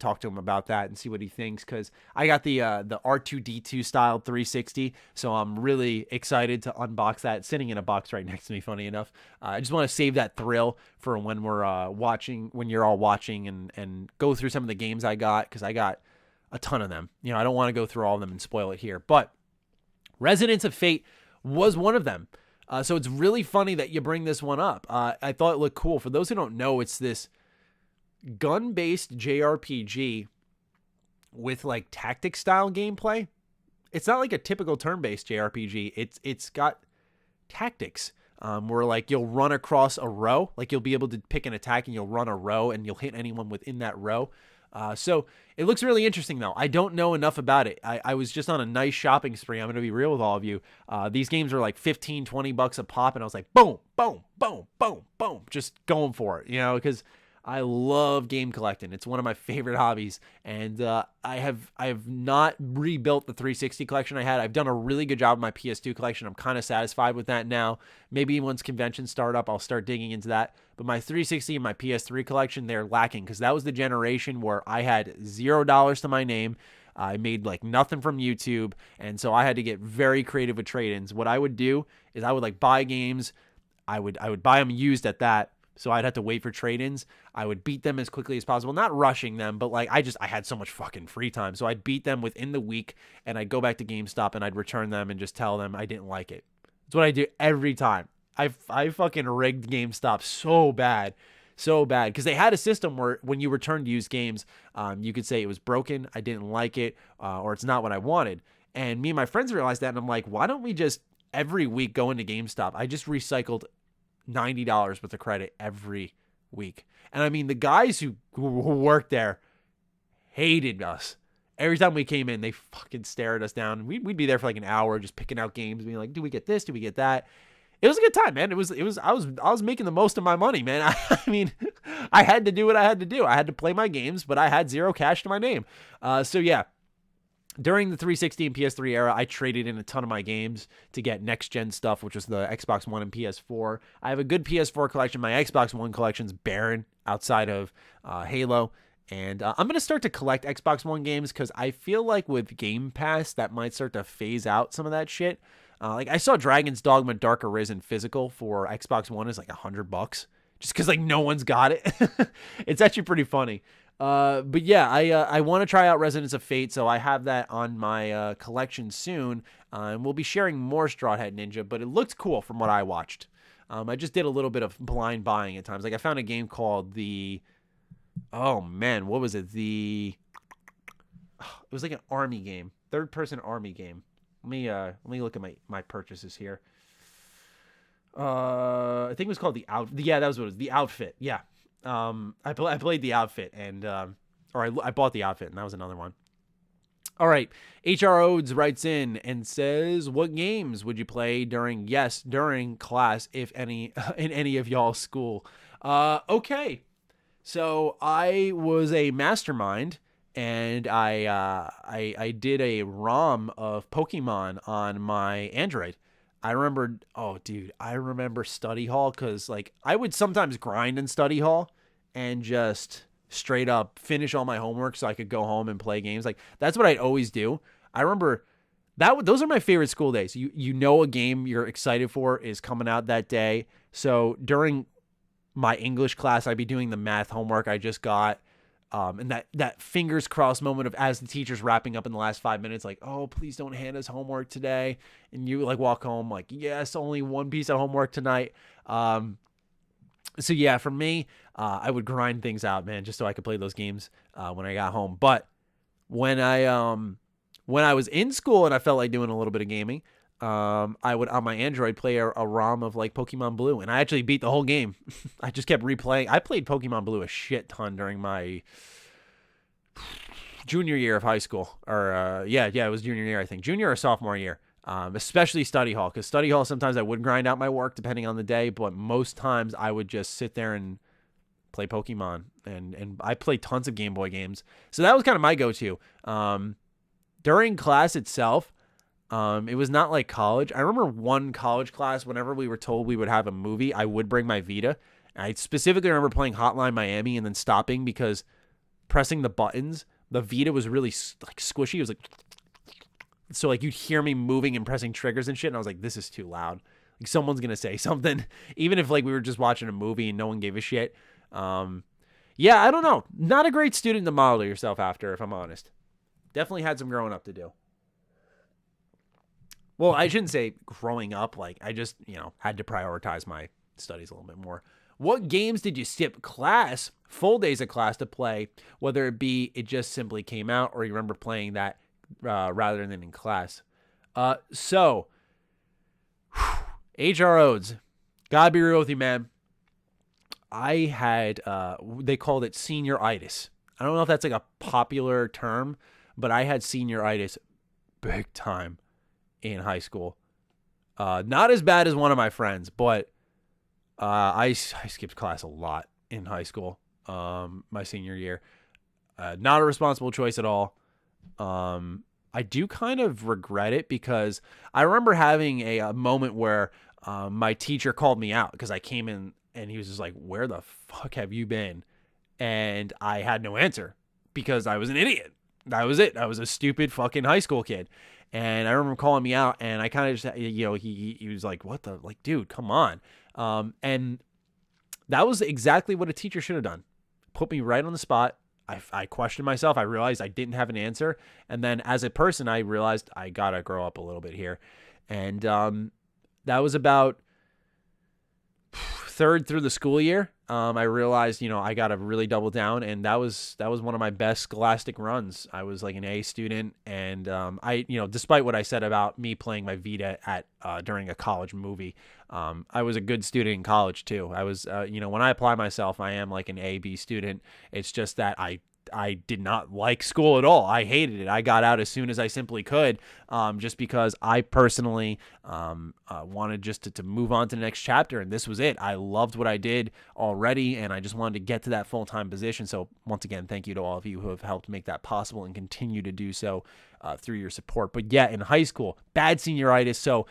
talk to him about that and see what he thinks, because I got the R2D2 style 360, so I'm really excited to unbox that. It's sitting in a box right next to me, funny enough. I just want to save that thrill for when we're watching, when you're all watching, and go through some of the games I got, because I got a ton of them. You know, I don't want to go through all of them and spoil it here, but Resonance of Fate was one of them. So it's really funny that you bring this one up. I thought it looked cool. For those who don't know, it's this gun-based JRPG with like tactic-style gameplay. It's not like a typical turn-based JRPG. It's got tactics where like you'll run across a row. Like you'll be able to pick an attack and you'll run a row and you'll hit anyone within that row. So it looks really interesting, though. I don't know enough about it. I was just on a nice shopping spree. I'm going to be real with all of you. These games are like $15-$20 a pop, and I was like, boom, boom, boom, boom, boom, just going for it, you know, because I love game collecting. It's one of my favorite hobbies, and I have not rebuilt the 360 collection I had. I've done a really good job with my PS2 collection. I'm kind of satisfied with that now. Maybe once conventions start up, I'll start digging into that. But my 360 and my PS3 collection, they're lacking, because that was the generation where I had $0 to my name. I made like nothing from YouTube, and so I had to get very creative with trade-ins. What I would do is I would like buy games. I would buy them used at that. So I'd have to wait for trade-ins. I would beat them as quickly as possible, not rushing them, but like I had so much fucking free time. So I'd beat them within the week, and I'd go back to GameStop and I'd return them and just tell them I didn't like it. That's what I do every time. I fucking rigged GameStop so bad, because they had a system where when you returned used games, you could say it was broken, I didn't like it, or it's not what I wanted. And me and my friends realized that, and I'm like, why don't we just every week go into GameStop? I just recycled $90 worth of credit every week. And I mean, the guys who worked there hated us. Every time we came in, they fucking stared us down. We'd be there for like an hour just picking out games, being like, do we get this? Do we get that? It was a good time, man. I was making the most of my money, man. I mean, I had to do what I had to do. I had to play my games, but I had zero cash to my name. So yeah. During the 360 and PS3 era, I traded in a ton of my games to get next-gen stuff, which was the Xbox One and PS4. I have a good PS4 collection. My Xbox One collection's barren outside of Halo And I'm going to start to collect Xbox One games because I feel like with Game Pass, that might start to phase out some of that shit. Like I saw Dragon's Dogma Dark Arisen physical for Xbox One is like $100 just because like no one's got it. It's actually pretty funny. But yeah, I want to try out Resonance of Fate, so I have that on my collection soon. And we'll be sharing more Straw Hat Ninja, but it looked cool from what I watched. I just did a little bit of blind buying at times. Like I found a game called oh man, what was it? It was like an army game, third-person army game. Let me look at my purchases here. I think it was called The Outfit. Yeah, that was what it was. The Outfit. Yeah. I played The Outfit and I bought The Outfit and that was another one. All right. H.R. Odes writes in and says, what games would you play during class, if any, in any of y'all's school? Okay. So I was a mastermind and I did a ROM of Pokemon on my Android. I remember study hall because like I would sometimes grind in study hall and just straight up finish all my homework so I could go home and play games. Like that's what I'd always do. I remember those are my favorite school days. You know a game you're excited for is coming out that day. So during my English class, I'd be doing the math homework I just got. And that fingers crossed moment of as the teacher's wrapping up in the last 5 minutes, like, oh, please don't hand us homework today. And you like walk home like, yes, only one piece of homework tonight. So yeah, for me, I would grind things out, man, just so I could play those games when I got home. But when I was in school and I felt like doing a little bit of gaming, I would on my Android play a ROM of like Pokemon Blue, and I actually beat the whole game. I just kept replaying. I played Pokemon Blue a shit ton during my junior year of high school, or it was junior year, I think, junior or sophomore year. Especially study hall, because study hall sometimes I would grind out my work depending on the day, but most times I would just sit there and play Pokemon, and I played tons of Game Boy games, so that was kind of my go-to. During class itself. It was not like college. I remember one college class, whenever we were told we would have a movie, I would bring my Vita. I specifically remember playing Hotline Miami and then stopping because pressing the buttons, the Vita was really like squishy. It was like, so like you'd hear me moving and pressing triggers and shit. And I was like, this is too loud. Like someone's going to say something, even if like we were just watching a movie and no one gave a shit. Yeah, I don't know. Not a great student to model yourself after, if I'm honest. Definitely had some growing up to do. Well, I shouldn't say growing up. Like, I just, had to prioritize my studies a little bit more. What games did you skip full days of class to play, whether it be it just simply came out or you remember playing that rather than in class? So, H.R. Odes, gotta be real with you, man. I had, they called it senioritis. I don't know if that's like a popular term, but I had senioritis big time in high school. Not as bad as one of my friends, but I skipped class a lot in high school, my senior year. Not a responsible choice at all. I do kind of regret it because I remember having a moment where my teacher called me out because I came in and he was just like, where the fuck have you been? And I had no answer because I was an idiot. That was it. I was a stupid fucking high school kid. And I remember him calling me out, and I kind of just, he was like, what the, like, dude, come on. And that was exactly what a teacher should have done. Put me right on the spot. I questioned myself. I realized I didn't have an answer. And then as a person, I realized I got to grow up a little bit here. And that was about third through the school year. I realized, I got to really double down, and that was one of my best scholastic runs. I was like an A student, and I despite what I said about me playing my Vita at during a college movie, I was a good student in college too. I was, when I apply myself, I am like an A, B student. It's just that I did not like school at all. I hated it. I got out as soon as I simply could, just because I personally wanted just to move on to the next chapter, and this was it. I loved what I did already, and I just wanted to get to that full-time position. So once again, thank you to all of you who have helped make that possible and continue to do so through your support. But yeah, in high school, bad senioritis. So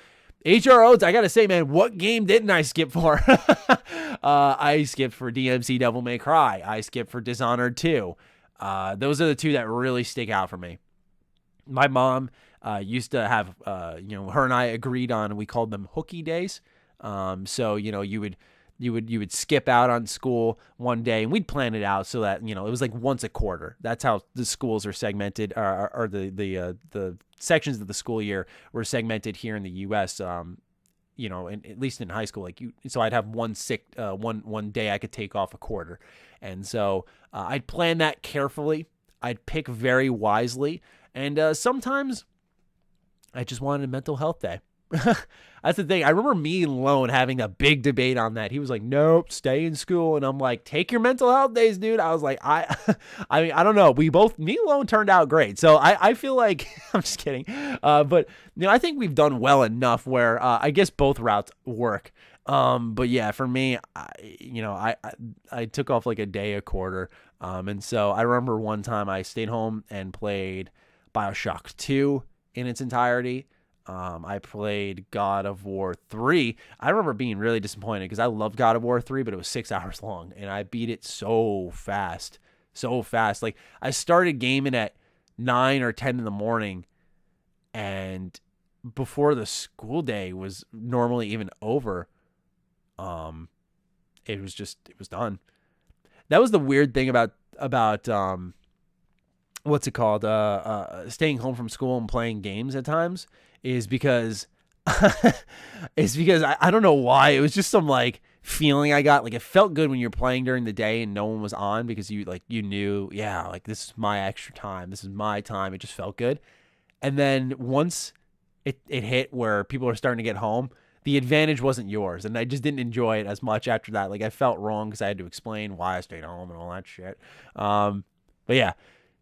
H.R. Odes, I gotta say, man, what game didn't I skip for? I skipped for DMC Devil May Cry. I skipped for Dishonored 2. Those are the two that really stick out for me. My mom used to have, her and I agreed on, we called them hooky days. So, you would skip out on school one day, and we'd plan it out so that, it was like once a quarter. That's how the schools are segmented, or the sections of the school year were segmented here in the U.S. And at least in high school, so I'd have one day I could take off a quarter. And so I'd plan that carefully. I'd pick very wisely. And sometimes I just wanted a mental health day. That's the thing. I remember me and Lone having a big debate on that. He was like, nope, stay in school. And I'm like, take your mental health days, dude. I was like, I mean, I don't know. Me and Lone turned out great. So I feel like, I'm just kidding. But, I think we've done well enough where I guess both routes work. But yeah, for me, I took off like a day a quarter. And so I remember one time I stayed home and played BioShock 2 in its entirety. I played God of War 3. I remember being really disappointed because I loved God of War 3, but it was 6 hours long, and I beat it so fast. Like, I started gaming at 9 or 10 in the morning, and before the school day was normally even over, it was done. That was the weird thing about what's it called? Staying home from school and playing games at times is because I don't know why. It was just some like feeling I got. Like, it felt good when you're playing during the day and no one was on, because you knew, yeah, like, this is my extra time. This is my time. It just felt good. And then once it hit where people are starting to get home, the advantage wasn't yours. And I just didn't enjoy it as much after that. Like, I felt wrong because I had to explain why I stayed home and all that shit. But yeah.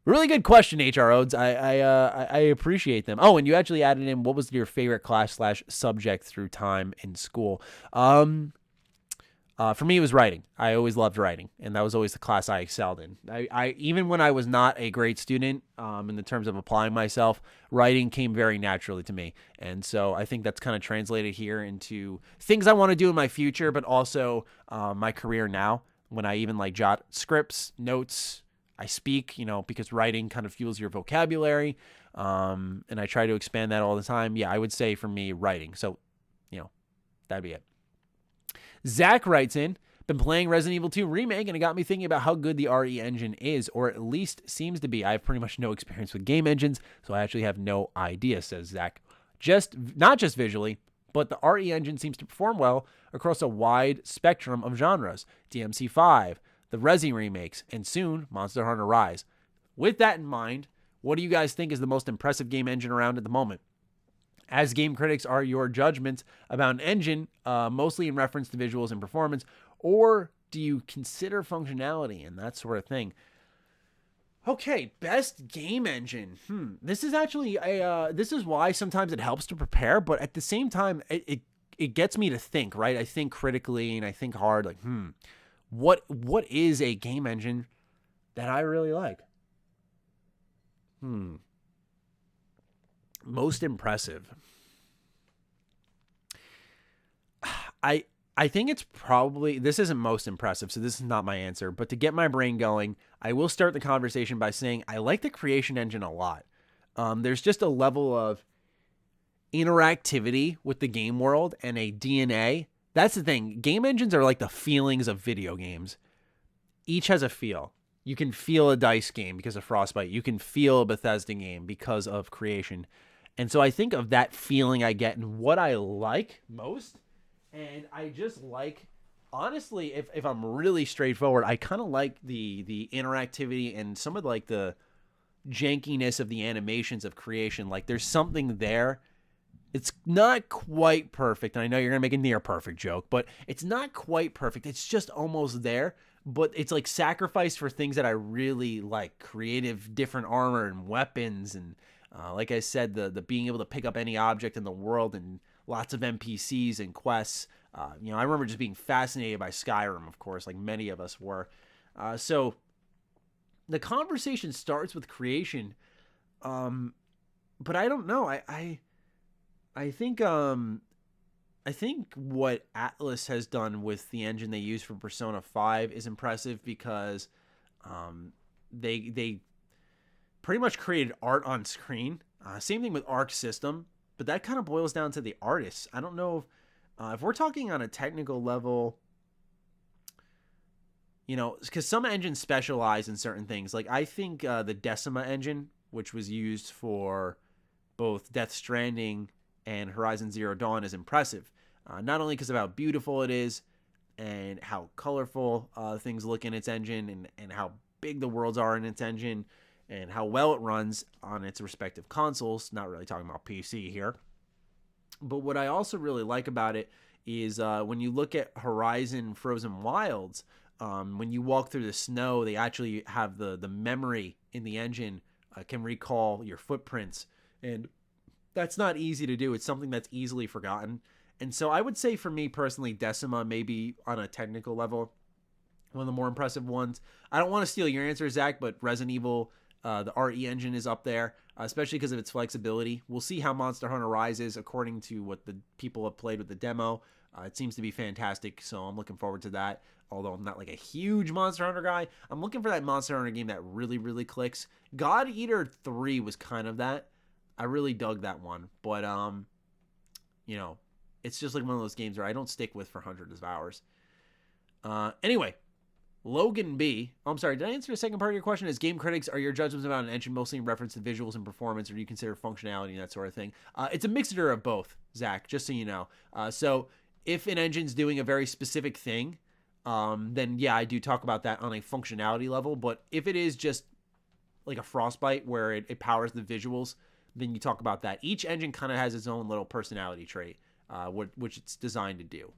Really good question, HR Odes. I appreciate them. Oh, and you actually added in, what was your favorite class/subject through time in school? For me, it was writing. I always loved writing, and that was always the class I excelled in. I even when I was not a great student, in the terms of applying myself, writing came very naturally to me. And so I think that's kind of translated here into things I want to do in my future, but also my career now, when I even like jot scripts, notes, I speak, because writing kind of fuels your vocabulary, and I try to expand that all the time. Yeah, I would say for me, writing. So, that'd be it. Zach writes in, been playing Resident Evil 2 Remake, and it got me thinking about how good the RE engine is, or at least seems to be. I have pretty much no experience with game engines, so I actually have no idea, says Zach. Not just visually, but the RE engine seems to perform well across a wide spectrum of genres. DMC5, the Resi remakes, and soon Monster Hunter Rise. With that in mind, what do you guys think is the most impressive game engine around at the moment? As game critics, are your judgments about an engine mostly in reference to visuals and performance, or do you consider functionality and that sort of thing? Okay, best game engine. This is actually this is why sometimes it helps to prepare, but at the same time, it gets me to think, right? I think critically and I think hard, like, What is a game engine that I really like? Most impressive. I think it's probably, this isn't most impressive, so this is not my answer, but to get my brain going, I will start the conversation by saying I like the creation engine a lot. There's just a level of interactivity with the game world and a DNA. That's the thing. Game engines are like the feelings of video games. Each has a feel. You can feel a DICE game because of Frostbite. You can feel a Bethesda game because of Creation. And so I think of that feeling I get and what I like most. And I just like, honestly, if I'm really straightforward, I kind of like the interactivity and some of like the jankiness of the animations of Creation. Like, there's something there. It's not quite perfect, and I know you're going to make a near perfect joke, but it's not quite perfect. It's just almost there, but it's like sacrificed for things that I really like. Creative, different armor and weapons, and like I said, the being able to pick up any object in the world and lots of NPCs and quests. I remember just being fascinated by Skyrim, of course, like many of us were. So the conversation starts with Creation, but I don't know. I think what Atlas has done with the engine they use for Persona 5 is impressive because they pretty much created art on screen. Same thing with Arc System, but that kind of boils down to the artists. I don't know if we're talking on a technical level, because some engines specialize in certain things. Like I think the Decima engine, which was used for both Death Stranding and Horizon Zero Dawn, is impressive. Not only because of how beautiful it is and how colorful things look in its engine and how big the worlds are in its engine and how well it runs on its respective consoles. Not really talking about PC here. But what I also really like about it is when you look at Horizon Frozen Wilds, when you walk through the snow, they actually have the memory in the engine can recall your footprints. And that's not easy to do. It's something that's easily forgotten. And so I would say for me personally, Decima maybe on a technical level, one of the more impressive ones. I don't want to steal your answer, Zach, but Resident Evil, the RE engine is up there, especially because of its flexibility. We'll see how Monster Hunter Rises, according to what the people have played with the demo. It seems to be fantastic, so I'm looking forward to that. Although I'm not like a huge Monster Hunter guy, I'm looking for that Monster Hunter game that really, really clicks. God Eater 3 was kind of that. I really dug that one, but it's just like one of those games where I don't stick with for hundreds of hours. Anyway, Logan B. Oh, I'm sorry, did I answer the second part of your question? As game critics, are your judgments about an engine mostly in reference to visuals and performance, or do you consider functionality and that sort of thing? It's a mixture of both, Zach, just so you know. So if an engine's doing a very specific thing, then yeah, I do talk about that on a functionality level. But if it is just like a Frostbite where it powers the visuals, then you talk about that. Each engine kind of has its own little personality trait, which it's designed to do.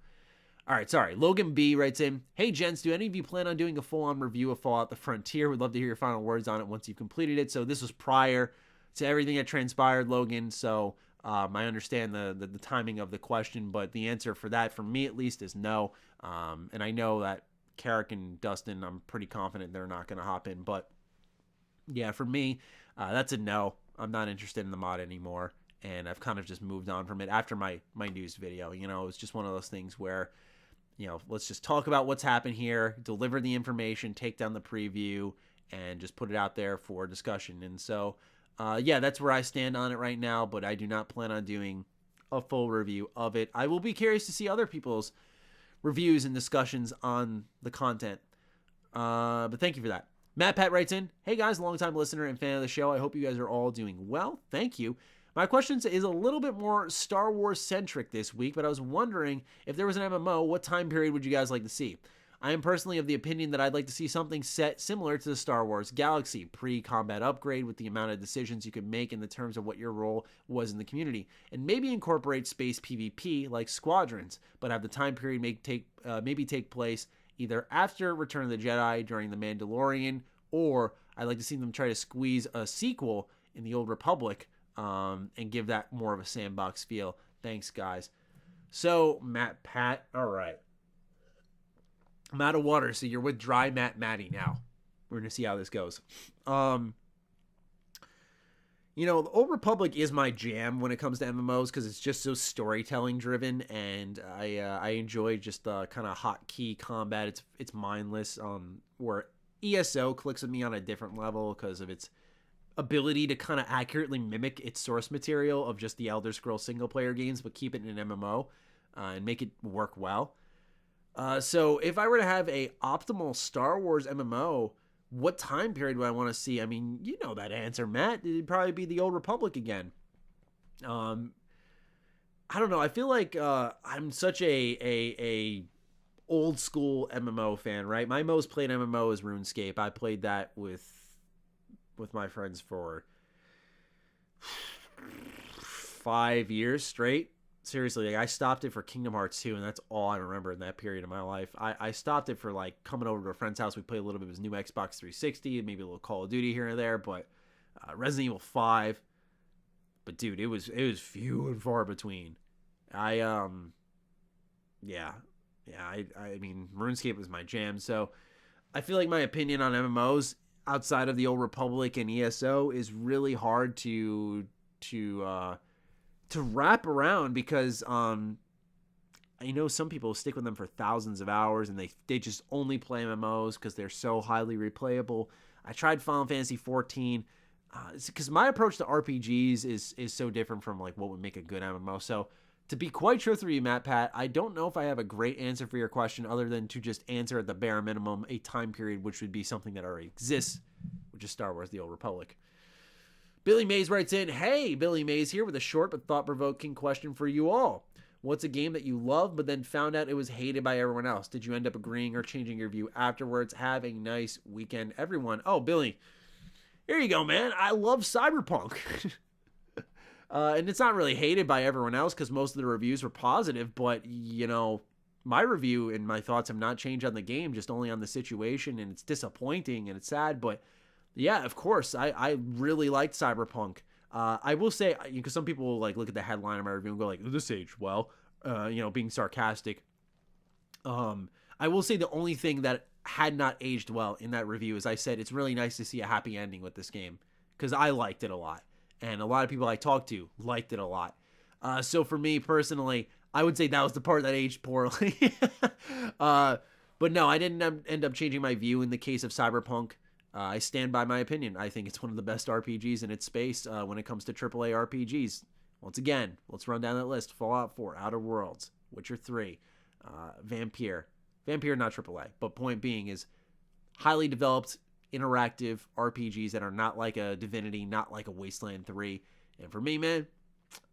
All right, sorry. Logan B writes in, hey, gents, do any of you plan on doing a full-on review of Fallout The Frontier? We'd love to hear your final words on it once you've completed it. So this was prior to everything that transpired, Logan. So I understand the timing of the question, but the answer for that, for me at least, is no. And I know that Karak and Dustin, I'm pretty confident they're not going to hop in. But yeah, for me, that's a no. I'm not interested in the mod anymore. And I've kind of just moved on from it after my news video. It was just one of those things where, let's just talk about what's happened here, deliver the information, take down the preview, and just put it out there for discussion. And so, yeah, that's where I stand on it right now, but I do not plan on doing a full review of it. I will be curious to see other people's reviews and discussions on the content. But thank you for that. Matt Pat writes in, hey guys, longtime listener and fan of the show. I hope you guys are all doing well. Thank you. My question is a little bit more Star Wars centric this week, but I was wondering if there was an MMO, what time period would you guys like to see? I am personally of the opinion that I'd like to see something set similar to the Star Wars Galaxy, pre-combat upgrade with the amount of decisions you could make in the terms of what your role was in the community, and maybe incorporate space PvP like Squadrons, but have the time period maybe take place either after Return of the Jedi, during The Mandalorian, or I'd like to see them try to squeeze a sequel in the Old Republic, and give that more of a sandbox feel. Thanks, guys. So, Matt Pat, all right. I'm out of water, so you're with dry Matt Matty now. We're going to see how this goes. The Old Republic is my jam when it comes to MMOs because it's just so storytelling driven, and I enjoy just the kind of hotkey combat. It's mindless. Where ESO clicks with me on a different level because of its ability to kind of accurately mimic its source material of just the Elder Scrolls single player games, but keep it in an MMO and make it work well. So if I were to have a optimal Star Wars MMO, what time period would I want to see? I mean, you know that answer, Matt. It'd probably be the Old Republic again. I don't know. I feel like I'm such a old school MMO fan, right? My most played MMO is RuneScape. I played that with my friends for 5 years straight. Seriously, like I stopped it for Kingdom Hearts 2, and that's all I remember in that period of my life. I stopped it for like coming over to a friend's house. We played a little bit of his new Xbox 360, maybe a little Call of Duty here and there, but Resident Evil 5. But dude, it was few and far between. I mean, RuneScape was my jam. So I feel like my opinion on MMOs outside of the Old Republic and ESO is really hard to wrap around because I know some people stick with them for thousands of hours and they just only play MMOs because they're so highly replayable. I tried Final Fantasy 14. Because my approach to RPGs is so different from like what would make a good MMO. So to be quite truthful with you, Pat, I don't know if I have a great answer for your question other than to just answer at the bare minimum a time period which would be something that already exists, which is Star Wars: The Old Republic. Billy Mays writes in, hey, Billy Mays here with a short but thought-provoking question for you all. What's a game that you love but then found out it was hated by everyone else? Did you end up agreeing or changing your view afterwards? Have a nice weekend, everyone. Oh, Billy, here you go, man. I love Cyberpunk. And it's not really hated by everyone else because most of the reviews were positive, but, you know, my review and my thoughts have not changed on the game, just only on the situation, and it's disappointing and it's sad, but yeah, of course, I really liked Cyberpunk. I will say, because some people will like look at the headline of my review and go like, this aged well, being sarcastic. I will say the only thing that had not aged well in that review is I said it's really nice to see a happy ending with this game because I liked it a lot. And a lot of people I talked to liked it a lot. So for me personally, I would say that was the part that aged poorly. But no, I didn't end up changing my view in the case of Cyberpunk. I stand by my opinion. I think it's one of the best RPGs in its space when it comes to AAA RPGs. Once again, let's run down that list. Fallout 4, Outer Worlds, Witcher 3, Vampire. Vampire, not AAA, but point being is highly developed, interactive RPGs that are not like a Divinity, not like a Wasteland 3. And for me, man,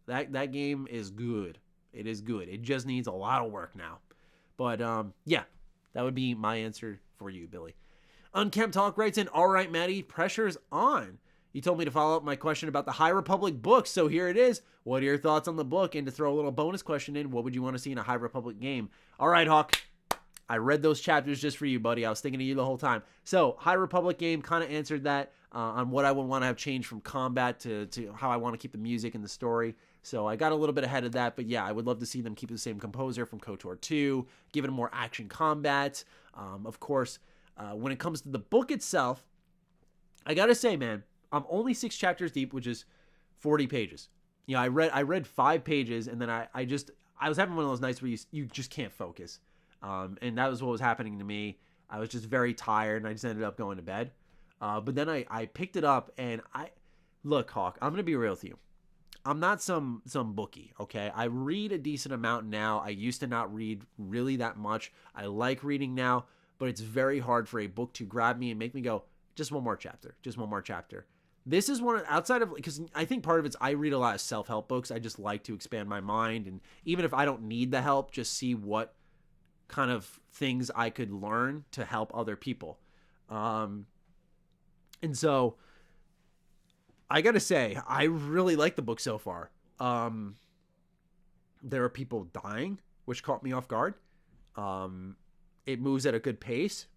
that game is good. It is good. It just needs a lot of work now. But yeah, that would be my answer for you, Billy. Unkempt Talk writes in, all right, Matty, pressure's on. You told me to follow up my question about the High Republic book, so here it is. What are your thoughts on the book? And to throw a little bonus question in, what would you want to see in a High Republic game? All right, Hawk. I read those chapters just for you, buddy. I was thinking of you the whole time. So, High Republic game kind of answered that on what I would want to have changed from combat to how I want to keep the music and the story. So, I got a little bit ahead of that. But yeah, I would love to see them keep the same composer from KOTOR 2, give it a more action combat. Of course, when it comes to the book itself, I got to say, man, I'm only 6 chapters deep, which is 40 pages. You know, I read 5 pages, and then I was having one of those nights where you just can't focus. And that was what was happening to me. I was just very tired, and I just ended up going to bed. But then I picked it up, and look, Hawk, I'm going to be real with you. I'm not some bookie, okay? I read a decent amount now. I used to not read really that much. I like reading now, but it's very hard for a book to grab me and make me go, just one more chapter, just one more chapter. This is one outside of, because I think part of it's I read a lot of self-help books. I just like to expand my mind, and even if I don't need the help, just see what kind of things I could learn to help other people. And so I gotta say, I really like the book so far. There are people dying, which caught me off guard. It moves at a good pace.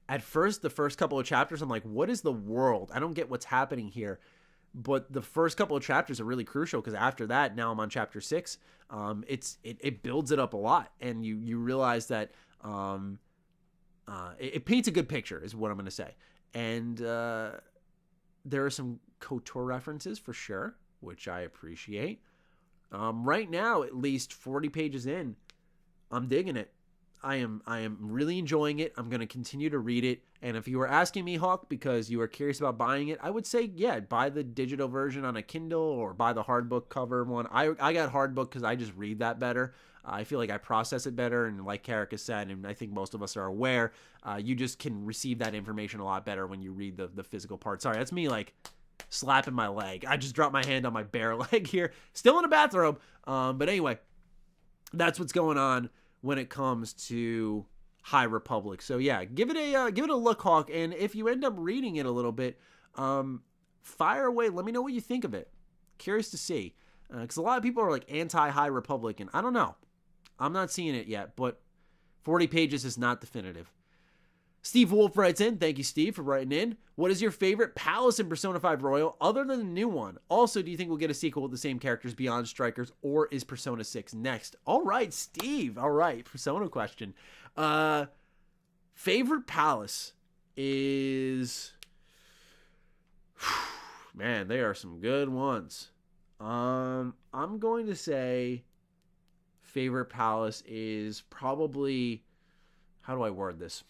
At first, the first couple of chapters, I'm like, what is the world? I don't get what's happening here. But the first couple of chapters are really crucial because after that, now I'm on chapter 6. It builds it up a lot, and you realize that it paints a good picture, is what I'm going to say. And there are some KOTOR references for sure, which I appreciate. Right now, at least 40 pages in, I'm digging it. I am really enjoying it. I'm going to continue to read it. And if you were asking me, Hawk, because you were curious about buying it, I would say, yeah, buy the digital version on a Kindle or buy the hardbook cover one. I got hardbook because I just read that better. I feel like I process it better. And like Karak has said, and I think most of us are aware, you just can receive that information a lot better when you read the physical part. Sorry, that's me like slapping my leg. I just dropped my hand on my bare leg here. Still in a bathrobe. But anyway, that's what's going on when it comes to High Republic. So yeah, give it a look, Hawk. And if you end up reading it a little bit, fire away. Let me know what you think of it. Curious to see, because a lot of people are like anti-High Republic, and I don't know. I'm not seeing it yet, but 40 pages is not definitive. Steve Wolf writes in. Thank you, Steve, for writing in. What is your favorite palace in Persona 5 Royal other than the new one? Also, do you think we'll get a sequel with the same characters beyond Strikers, or is Persona 6 next? All right, Steve. All right, Persona question. Favorite palace is... Man, they are some good ones. I'm going to say favorite palace is probably... How do I word this?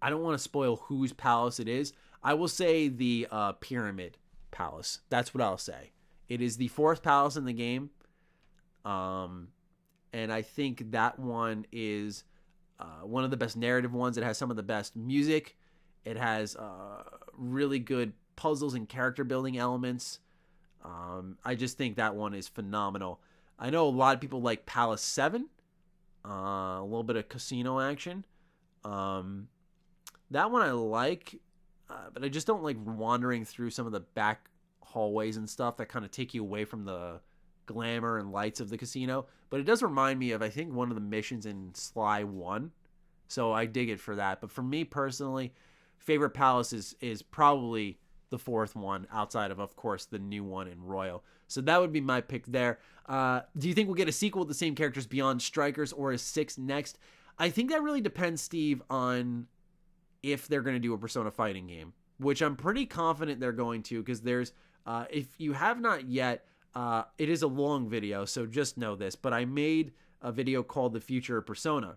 I don't want to spoil whose palace it is. I will say the Pyramid Palace. That's what I'll say. It is the fourth palace in the game. And I think that one is one of the best narrative ones. It has some of the best music. It has really good puzzles and character building elements. I just think that one is phenomenal. I know a lot of people like Palace 7. A little bit of casino action. That one I like, but I just don't like wandering through some of the back hallways and stuff that kind of take you away from the glamour and lights of the casino. But it does remind me of, I think, one of the missions in Sly 1. So I dig it for that. But for me personally, favorite palace is probably the fourth one, outside of course, the new one in Royal. So that would be my pick there. Do you think we'll get a sequel with the same characters beyond Strikers, or is 6 next? I think that really depends, Steve, on if they're going to do a Persona fighting game, which I'm pretty confident they're going to, because there's, if you have not yet, it is a long video, so just know this, but I made a video called The Future of Persona.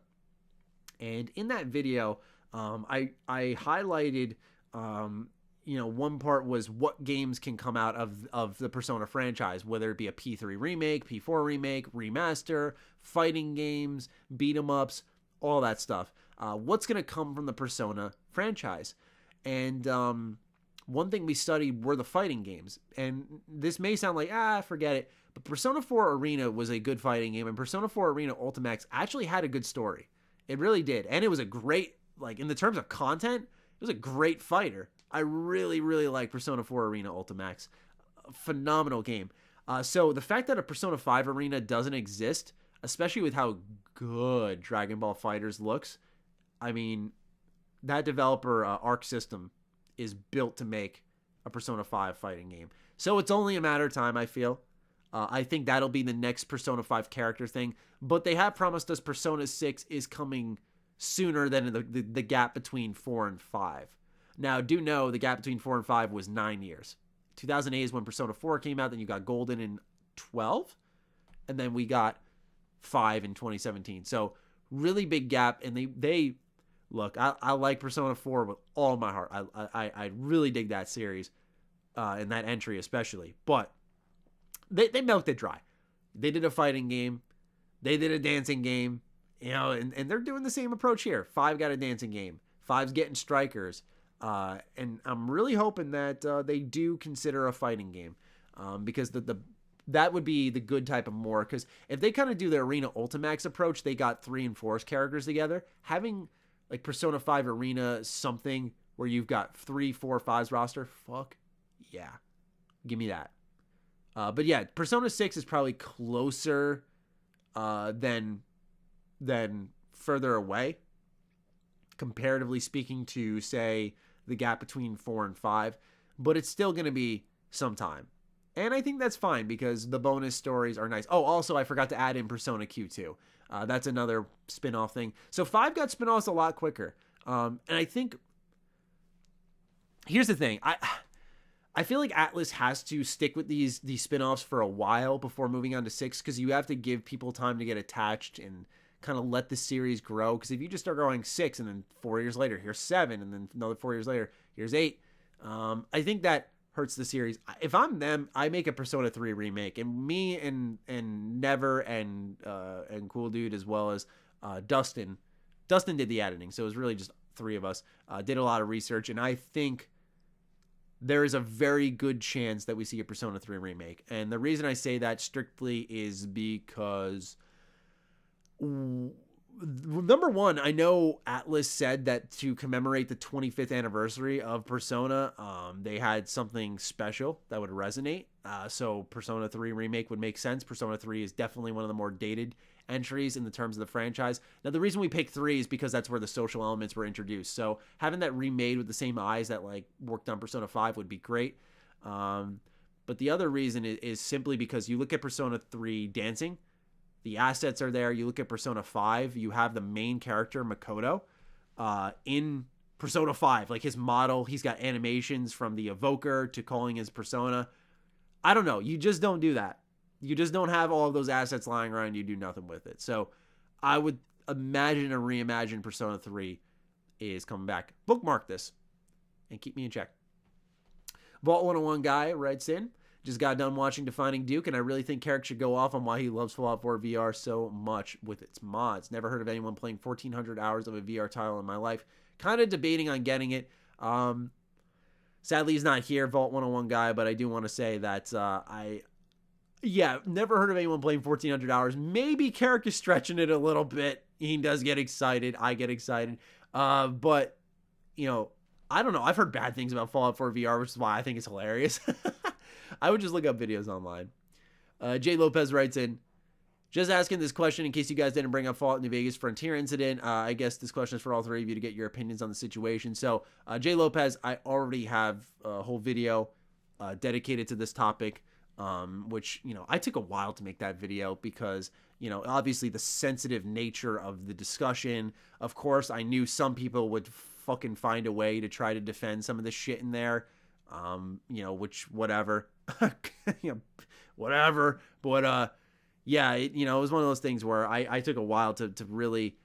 And in that video, I highlighted, one part was what games can come out of the Persona franchise, whether it be a P3 remake, P4 remake, remaster, fighting games, beat 'em ups, all that stuff. What's going to come from the Persona franchise? And one thing we studied were the fighting games. And this may sound like, forget it, but Persona 4 Arena was a good fighting game, and Persona 4 Arena Ultimax actually had a good story. It really did. And it was a great, like, in the terms of content, it was a great fighter. I really, really like Persona 4 Arena Ultimax. Phenomenal game. So the fact that a Persona 5 Arena doesn't exist, especially with how good Dragon Ball FighterZ looks, I mean, that developer, Arc System, is built to make a Persona 5 fighting game. So it's only a matter of time, I feel. I think that'll be the next Persona 5 character thing. But they have promised us Persona 6 is coming sooner than the gap between 4 and 5. Now, do know the gap between 4 and 5 was 9 years. 2008 is when Persona 4 came out. Then you got Golden in 12. And then we got 5 in 2017. So really big gap. And they look, I like Persona 4 with all my heart. I really dig that series and that entry especially. But they milked it dry. They did a fighting game. They did a dancing game. And they're doing the same approach here. 5 got a dancing game. 5's getting Strikers. And I'm really hoping that they do consider a fighting game, because that would be the good type of more. Because if they kind of do the Arena Ultimax approach, they got 3 and 4's characters together. Having like Persona 5 Arena something where you've got 3, 4, 5's roster, fuck yeah, give me that. But yeah, Persona 6 is probably closer than further away, comparatively speaking, to say the gap between 4 and 5, but it's still going to be some time. And I think that's fine because the bonus stories are nice. Oh, also, I forgot to add in Persona Q2. That's another spin-off thing. So 5 got spin-offs a lot quicker. And I think, here's the thing. I feel like Atlus has to stick with these spin-offs for a while before moving on to 6, because you have to give people time to get attached and kind of let the series grow. Because if you just start going 6 and then 4 years later here's 7 and then another 4 years later here's 8, I think that hurts the series. If I'm them, I make a Persona 3 remake, and me and Never and Cool Dude, as well as Dustin did the editing, so it was really just 3 of us, did a lot of research, and I think there is a very good chance that we see a Persona 3 remake. And the reason I say that strictly is because, number one, I know Atlus said that to commemorate the 25th anniversary of Persona, they had something special that would resonate. So Persona 3 remake would make sense. Persona 3 is definitely one of the more dated entries in the terms of the franchise. Now, the reason we picked 3 is because that's where the social elements were introduced. So having that remade with the same eyes that like worked on Persona 5 would be great. But the other reason is simply because you look at Persona 3 dancing, the assets are there. You look at Persona 5, you have the main character, Makoto, in Persona 5. Like his model, he's got animations from the evoker to calling his persona. I don't know. You just don't do that. You just don't have all of those assets lying around. You do nothing with it. So I would imagine a reimagined Persona 3 is coming back. Bookmark this and keep me in check. Vault 101 guy writes in, just got done watching Defining Duke, and I really think Karak should go off on why he loves Fallout 4 VR so much with its mods. Never heard of anyone playing 1,400 hours of a VR title in my life. Kind of debating on getting it. Sadly, he's not here, Vault 101 guy, but I do want to say that never heard of anyone playing 1,400 hours. Maybe Karak is stretching it a little bit. He does get excited. I get excited. But, I don't know. I've heard bad things about Fallout 4 VR, which is why I think it's hilarious. I would just look up videos online. Jay Lopez writes in, just asking this question in case you guys didn't bring up Fallout New Vegas Frontier incident. I guess this question is for all three of you to get your opinions on the situation. So, Jay Lopez, I already have a whole video dedicated to this topic, which, I took a while to make that video because, obviously the sensitive nature of the discussion. Of course, I knew some people would fucking find a way to try to defend some of the shit in there, which whatever, whatever. But it was one of those things where I took a while to really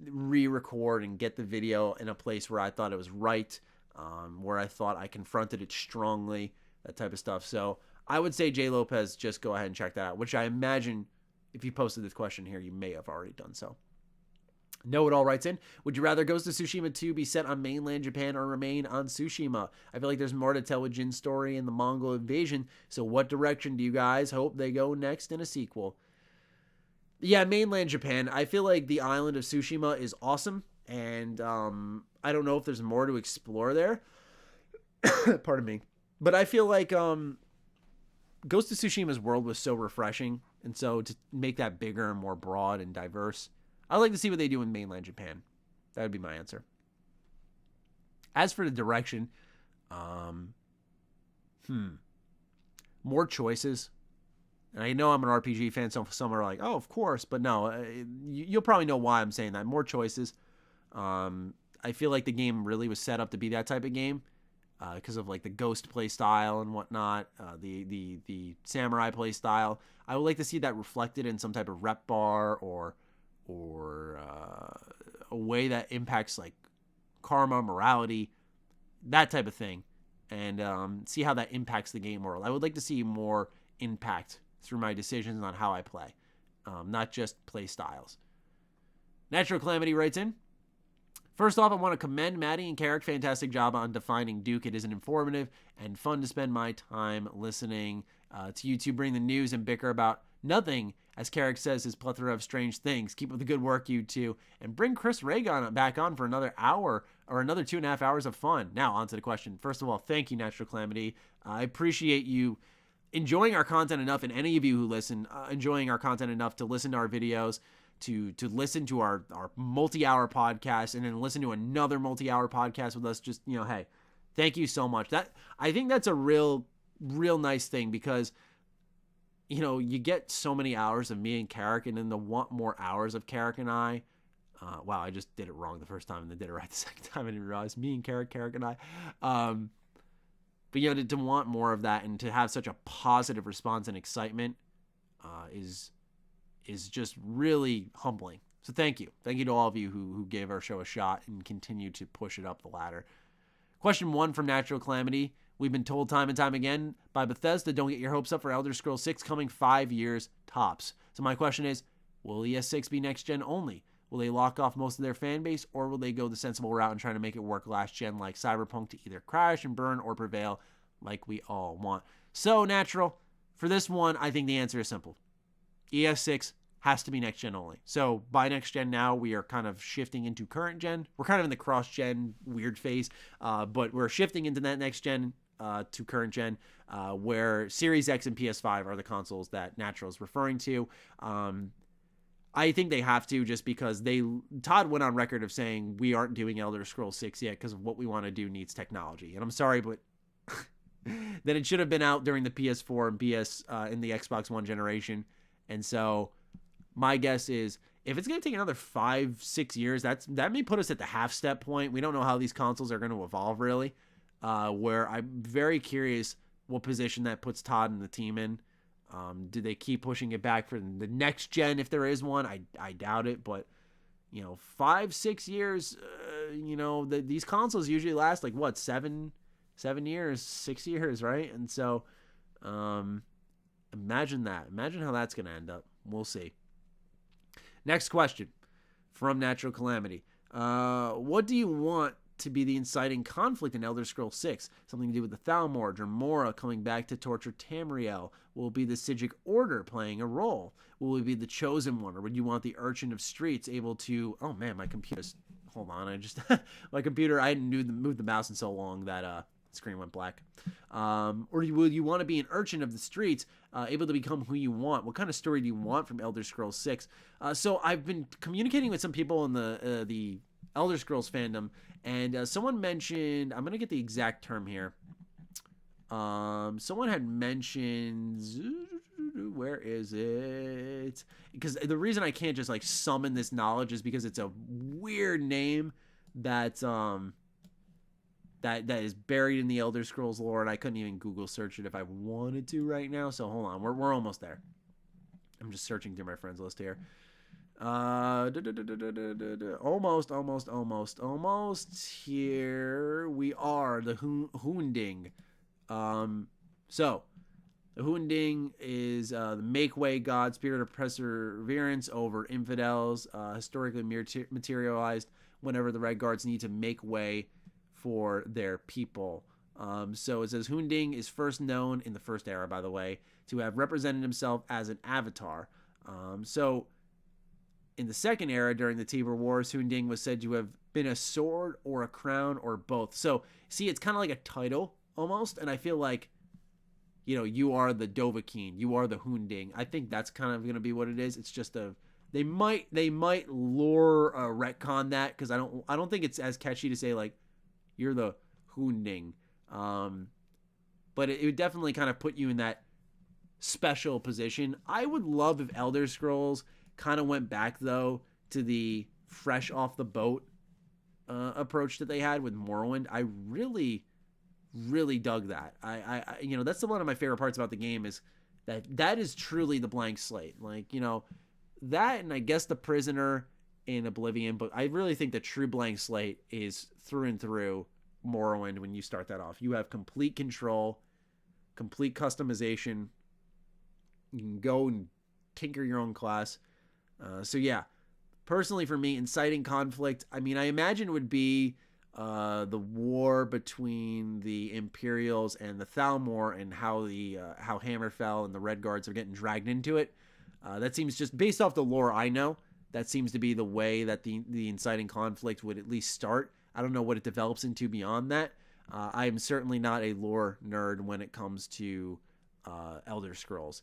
re-record and get the video in a place where I thought it was right, where I thought I confronted it strongly, that type of stuff. So I would say, Jay Lopez, just go ahead and check that out, which I imagine if you posted this question here, you may have already done so. Know-It-All writes in, would you rather Ghost of Tsushima 2 be set on mainland Japan or remain on Tsushima? I feel like there's more to tell with Jin's story and the Mongol invasion, so what direction do you guys hope they go next in a sequel? Yeah, mainland Japan. I feel like the island of Tsushima is awesome, and I don't know if there's more to explore there. Pardon me. But I feel like Ghost of Tsushima's world was so refreshing, and so to make that bigger and more broad and diverse, I'd like to see what they do in mainland Japan. That would be my answer. As for the direction, more choices. And I know I'm an RPG fan, so some are like, oh, of course. But no, you'll probably know why I'm saying that. More choices. I feel like the game really was set up to be that type of game because of like the ghost play style and whatnot, the samurai play style. I would like to see that reflected in some type of rep bar or a way that impacts like karma, morality, that type of thing, and see how that impacts the game world. I would like to see more impact through my decisions on how I play, not just play styles. Natural Calamity writes in, first off, I want to commend Maddie and Karak. Fantastic job on Defining Duke. It is an informative and fun to spend my time listening to you two bring the news and bicker about nothing, as Karak says, his plethora of strange things. Keep up the good work, you two, and bring Chris Reagan back on for another hour or another 2.5 hours of fun. Now, on to the question. First of all, thank you, Natural Calamity. I appreciate you enjoying our content enough, and any of you who listen, enjoying our content enough to listen to our videos, to listen to our multi-hour podcast, and then listen to another multi-hour podcast with us. Just, hey, thank you so much. I think that's a real nice thing because you get so many hours of me and Karak, and then to want more hours of Karak and I. Wow, I just did it wrong the first time and then did it right the second time. I didn't realize me and Karak and I. But to want more of that and to have such a positive response and excitement is just really humbling. So thank you. Thank you to all of you who gave our show a shot and continue to push it up the ladder. Question 1 from Natural Calamity. We've been told time and time again by Bethesda, don't get your hopes up for Elder Scrolls 6 coming 5 years tops. So my question is, will ES6 be next gen only? Will they lock off most of their fan base, or will they go the sensible route and try to make it work last gen like Cyberpunk to either crash and burn or prevail like we all want? So, Natural, for this one, I think the answer is simple. ES6 has to be next gen only. So by next gen now, we are kind of shifting into current gen. We're kind of in the cross gen weird phase, but we're shifting into that next gen to current gen, where Series X and PS5 are the consoles that Natural is referring to. I think they have to, just because Todd went on record of saying we aren't doing Elder Scrolls 6 yet because of what we want to do needs technology. And I'm sorry, but then it should have been out during the PS4 and PS in the Xbox One generation. And so my guess is if it's going to take another 5-6 years, that may put us at the half step point. We don't know how these consoles are going to evolve really, where I'm very curious what position that puts Todd and the team in. Do they keep pushing it back for the next gen if there is one? I doubt it, but 5-6 years, these consoles usually last like what, 7 years, 6 years, right? And so imagine how that's going to end up. We'll see. Next question from Natural Calamity. What do you want to be the inciting conflict in Elder Scrolls 6? Something to do with the Thalmor, Dremora coming back to torture Tamriel? Will it be the Psijic Order playing a role? Will it be the Chosen One? Or would you want the Urchin of Streets able to... Oh man, my computer's... Hold on, my computer, I hadn't moved the mouse in so long that screen went black. Or will you want to be an Urchin of the Streets, able to become who you want? What kind of story do you want from Elder Scrolls 6? So I've been communicating with some people in the Elder Scrolls fandom, and someone mentioned, I'm going to get the exact term here. Someone had mentioned, where is it? Because the reason I can't just like summon this knowledge is because it's a weird name that is buried in the Elder Scrolls lore, and I couldn't even Google search it if I wanted to right now. So hold on, we're almost there. I'm just searching through my friends list here. Almost here we are. The Hunding. So the Hunding is the make-way god, spirit of perseverance over infidels, historically materialized whenever the Red Guards need to make way for their people. So it says Hunding is first known in the First Era, by the way, to have represented himself as an avatar. So in the Second Era, during the Tiber Wars, Hunding was said to have been a sword or a crown or both. So, see, it's kind of like a title almost, and I feel like, you are the Dovahkiin, you are the Hunding. I think that's kind of going to be what it is. It's just they might lore retcon that, because I don't think it's as catchy to say like you're the Hunding. But it would definitely kind of put you in that special position. I would love if Elder Scrolls kind of went back though to the fresh off the boat approach that they had with Morrowind. I really dug that. I that's one of my favorite parts about the game, is that is truly the blank slate. Like, that, and I guess the Prisoner in Oblivion, but I really think the true blank slate is through and through Morrowind. When you start that off, you have complete control, complete customization. You can go and tinker your own class. So yeah, personally for me, inciting conflict, I mean, I imagine it would be the war between the Imperials and the Thalmor, and how Hammerfell and the Red Guards are getting dragged into it. That seems, just based off the lore I know, that seems to be the way that the inciting conflict would at least start. I don't know what it develops into beyond that. I am certainly not a lore nerd when it comes to Elder Scrolls.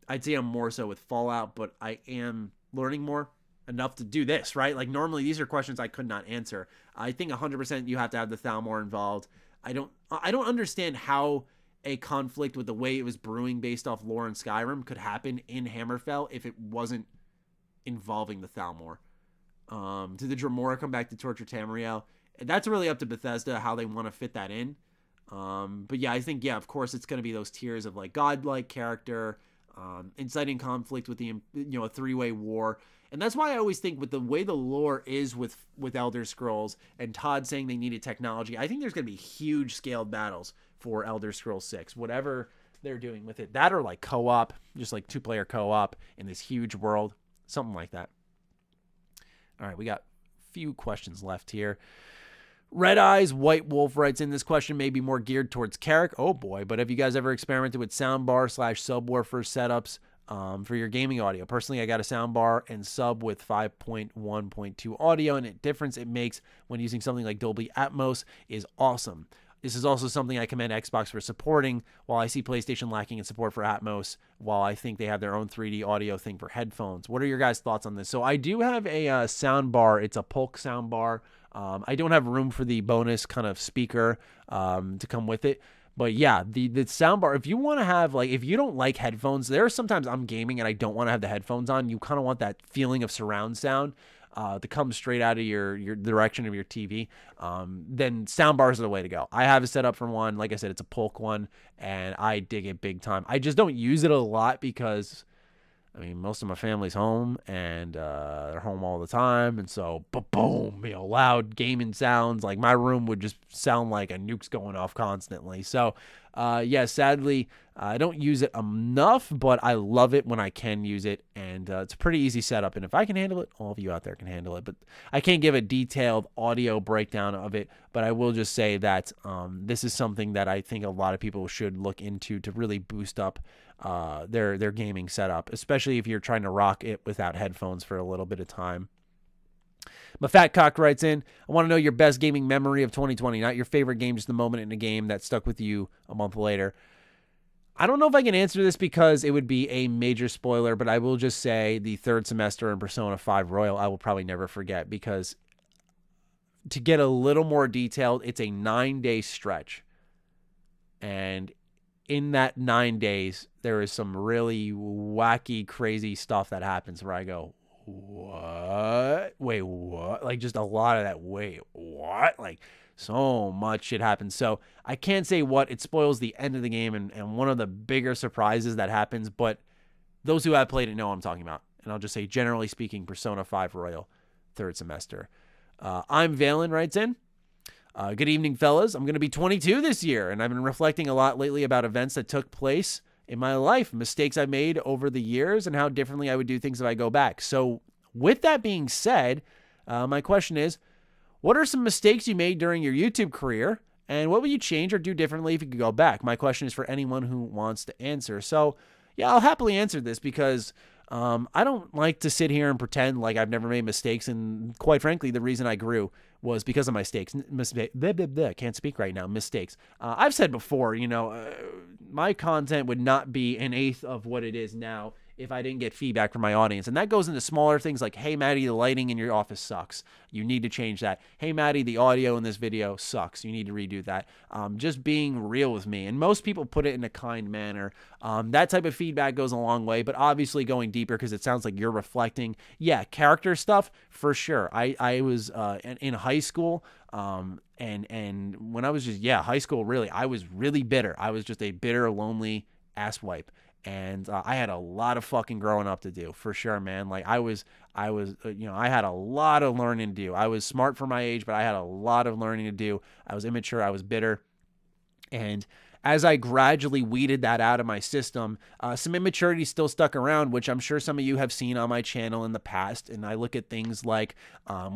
I'd say I'm more so with Fallout, but I am learning more enough to do this, right? Like, normally these are questions I could not answer. I think 100% you have to have the Thalmor involved. I don't understand how a conflict with the way it was brewing based off lore in Skyrim could happen in Hammerfell if it wasn't involving the Thalmor. Did the Dremora come back to torture Tamriel? That's really up to Bethesda how they want to fit that in. But yeah, I think, of course it's going to be those tiers of like godlike character, inciting conflict with the, a three-way war. And that's why I always think, with the way the lore is with Elder Scrolls, and Todd saying they needed technology, I think there's going to be huge scaled battles for Elder Scrolls 6, whatever they're doing with it. That, or like co-op, just like 2-player co-op in this huge world, something like that. All right, we got a few questions left here. Red Eyes White Wolf writes in, this question may be more geared towards Karak. Oh boy, but have you guys ever experimented with soundbar/subwoofer setups for your gaming audio? Personally, I got a soundbar and sub with 5.1.2 audio, and the difference it makes when using something like Dolby Atmos is awesome. This is also something I commend Xbox for supporting, while I see PlayStation lacking in support for Atmos, while I think they have their own 3D audio thing for headphones. What are your guys' thoughts on this? So I do have a soundbar. It's a Polk soundbar. I don't have room for the bonus kind of speaker to come with it. But yeah, the soundbar, if you want to have, like, if you don't like headphones, there are sometimes I'm gaming and I don't want to have the headphones on. You kind of want that feeling of surround sound to come straight out of your direction of your TV. Then soundbars are the way to go. I have a setup for one. Like I said, it's a Polk one, and I dig it big time. I just don't use it a lot because I mean, most of my family's home, and they're home all the time, and so boom, loud gaming sounds. Like my room would just sound like a nuke's going off constantly. So, yeah, sadly, I don't use it enough, but I love it when I can use it, and it's a pretty easy setup. And if I can handle it, all of you out there can handle it. But I can't give a detailed audio breakdown of it, but I will just say that this is something that I think a lot of people should look into to really boost up their gaming setup, especially if you're trying to rock it without headphones for a little bit of time. My Fat Cock writes in, I want to know your best gaming memory of 2020, not your favorite game, just the moment in a game that stuck with you a month later. I don't know if I can answer this because it would be a major spoiler, but I will just say the third semester in Persona 5 Royal, I will probably never forget, because to get a little more detailed, it's a 9-day stretch. And in that 9 days, there is some really wacky, crazy stuff that happens where I go, what? Wait, what? Like, just a lot of that, wait, what? Like, so much shit happens. So I can't say what. It spoils the end of the game and one of the bigger surprises that happens, but those who have played it know what I'm talking about. And I'll just say, generally speaking, Persona 5 Royal, third semester. I'm Valen writes in, good evening, fellas. I'm going to be 22 this year, and I've been reflecting a lot lately about events that took place in my life, mistakes I made over the years, and how differently I would do things if I go back. So with that being said, my question is, what are some mistakes you made during your YouTube career, and what would you change or do differently if you could go back? My question is for anyone who wants to answer. So, yeah, I'll happily answer this because I don't like to sit here and pretend like I've never made mistakes, and quite frankly, the reason I grew was because of my can't speak right now. Mistakes. I've said before, my content would not be an eighth of what it is now if I didn't get feedback from my audience. And that goes into smaller things like, hey, Matty, the lighting in your office sucks. You need to change that. Hey, Matty, the audio in this video sucks. You need to redo that. Just being real with me. And most people put it in a kind manner. That type of feedback goes a long way, but obviously going deeper because it sounds like you're reflecting. Yeah, character stuff, for sure. I was in high school, and when I was just, high school, really, I was really bitter. I was just a bitter, lonely asswipe. And I had a lot of fucking growing up to do, for sure, man. Like I had a lot of learning to do. I was smart for my age, but I had a lot of learning to do. I was immature. I was bitter. And as I gradually weeded that out of my system, some immaturity still stuck around, which I'm sure some of you have seen on my channel in the past. And I look at things like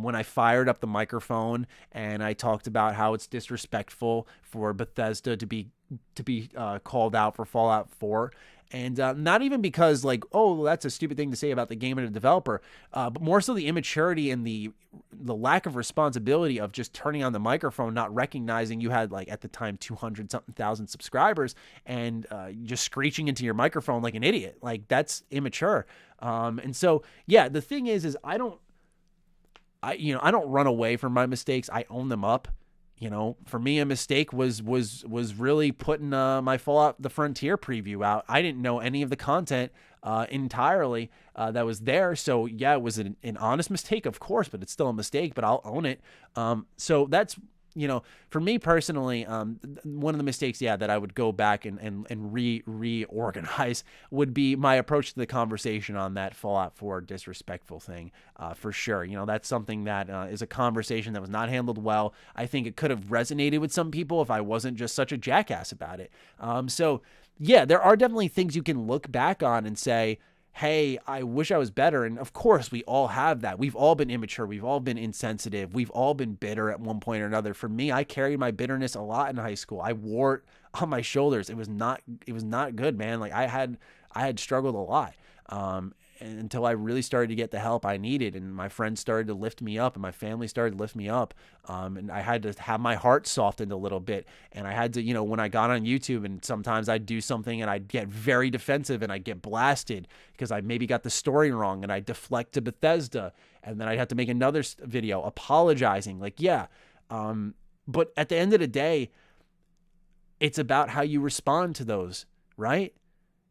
when I fired up the microphone and I talked about how it's disrespectful for Bethesda to be called out for Fallout 4. And not even because like, oh, that's a stupid thing to say about the game and the developer, but more so the immaturity and the lack of responsibility of just turning on the microphone, not recognizing you had like at the time 200-something thousand subscribers and just screeching into your microphone like an idiot. Like that's immature. And so, yeah, the thing is I don't run away from my mistakes. I own them up. For me, a mistake was really putting my Fallout the Frontier preview out. I didn't know any of the content entirely that was there. So, yeah, it was an honest mistake, of course, but it's still a mistake, but I'll own it. So that's, for me personally, one of the mistakes, that I would go back and reorganize would be my approach to the conversation on that Fallout 4 disrespectful thing, for sure. That's something that is a conversation that was not handled well. I think it could have resonated with some people if I wasn't just such a jackass about it. So, yeah, there are definitely things you can look back on and say, hey, I wish I was better. And of course, we all have that. We've all been immature. We've all been insensitive. We've all been bitter at one point or another. For me, I carried my bitterness a lot in high school. I wore it on my shoulders. It was not good, man. Like I had struggled a lot. Until I really started to get the help I needed, and my friends started to lift me up, and my family started to lift me up, and I had to have my heart softened a little bit, and I had to, when I got on YouTube, and sometimes I'd do something, and I'd get very defensive, and I'd get blasted, because I maybe got the story wrong, and I'd deflect to Bethesda, and then I'd have to make another video apologizing, but at the end of the day, it's about how you respond to those, right?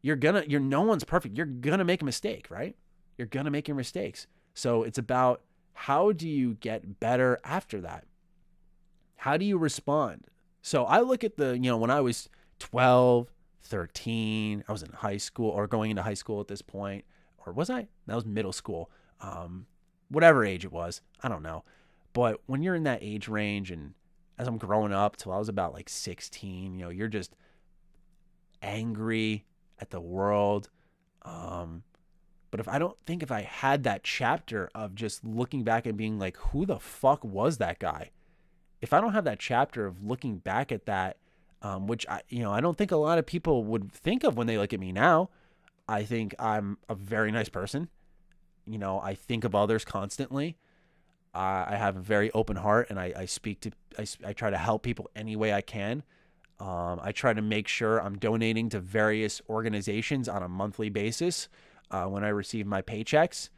No one's perfect. You're going to make a mistake, right? You're going to make your mistakes. So it's about how do you get better after that? How do you respond? So I look at when I was 12, 13, I was in high school or going into high school at this point, or or was I? That was middle school. Whatever age it was, I don't know. But when you're in that age range, and as I'm growing up till I was about like 16, you're just angry at the world. But if I had that chapter of just looking back and being like, who the fuck was that guy? If I don't have that chapter of looking back at that, which I don't think a lot of people would think of when they look at me now. I think I'm a very nice person. I think of others constantly. I have a very open heart, and I try to help people any way I can. I try to make sure I'm donating to various organizations on a monthly basis when I receive my paychecks.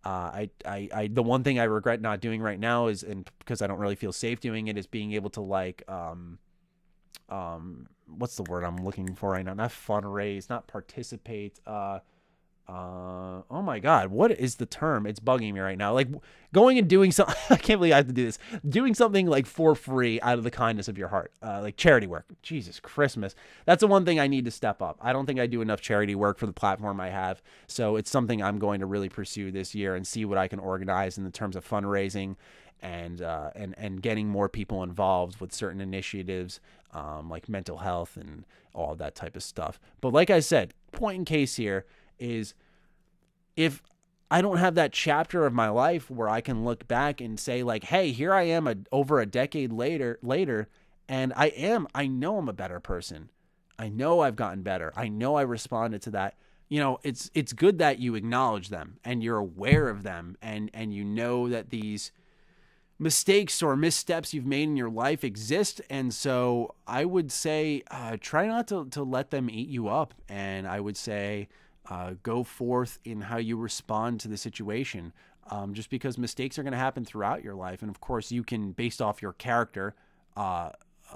The one thing I regret not doing right now is, and because I don't really feel safe doing it, is being able to what's the word I'm looking for right now? Not fundraise, not participate. Oh my God, what is the term? It's bugging me right now. Like going and doing something, I can't believe I have to do this. Doing something like for free out of the kindness of your heart, like charity work. Jesus Christmas. That's the one thing I need to step up. I don't think I do enough charity work for the platform I have. So it's something I'm going to really pursue this year and see what I can organize in the terms of fundraising and getting more people involved with certain initiatives, like mental health and all that type of stuff. But like I said, point in case here is if I don't have that chapter of my life where I can look back and say like, hey, here I am over a decade later, and I know I'm a better person. I know I've gotten better. I know I responded to that. It's good that you acknowledge them and you're aware of them and you know that these mistakes or missteps you've made in your life exist. And so I would say, try not to let them eat you up. And I would say, go forth in how you respond to the situation, just because mistakes are going to happen throughout your life. And of course you can, based off your character,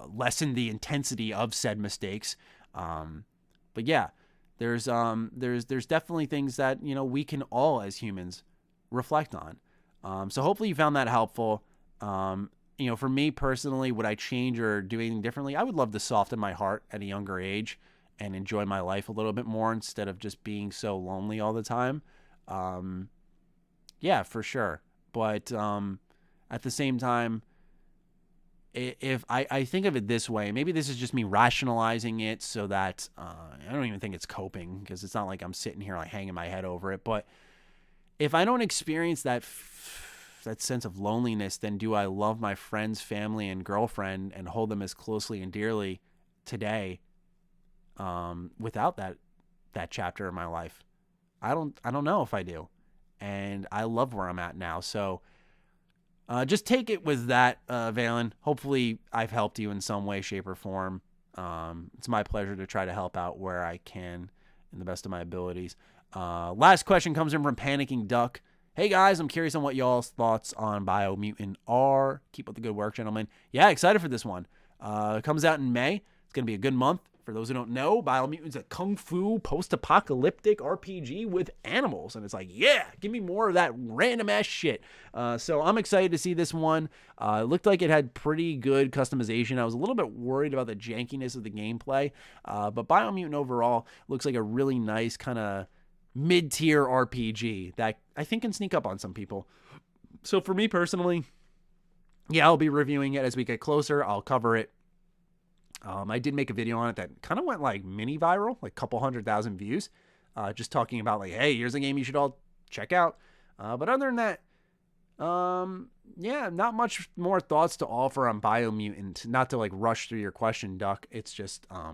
lessen the intensity of said mistakes. But yeah, there's definitely things that, we can all as humans reflect on. So hopefully you found that helpful. For me personally, would I change or do anything differently? I would love to soften my heart at a younger age and enjoy my life a little bit more instead of just being so lonely all the time. Yeah, for sure. But at the same time, if I think of it this way, maybe this is just me rationalizing it so that I don't even think it's coping, because it's not like I'm sitting here like hanging my head over it. But if I don't experience that sense of loneliness, then do I love my friends, family, and girlfriend and hold them as closely and dearly today without that chapter in my life? I don't know if I do. And I love where I'm at now. So just take it with that, Valen. Hopefully I've helped you in some way, shape, or form. It's my pleasure to try to help out where I can in the best of my abilities. Last question comes in from Panicking Duck. Hey guys, I'm curious on what y'all's thoughts on Biomutant are. Keep up the good work, gentlemen. Yeah, excited for this one. It comes out in May. It's going to be a good month. For those who don't know, Biomutant's a kung fu post-apocalyptic RPG with animals. And it's like, yeah, give me more of that random ass shit. So I'm excited to see this one. It looked like it had pretty good customization. I was a little bit worried about the jankiness of the gameplay. But Biomutant overall looks like a really nice kind of mid-tier RPG that I think can sneak up on some people. So for me personally, yeah, I'll be reviewing it as we get closer. I'll cover it. I did make a video on it that kind of went like mini viral, like a couple 100,000 views, just talking about like, hey, here's a game you should all check out. But other than that, yeah, not much more thoughts to offer on Biomutant. Not to like rush through your question, Duck. It's just, I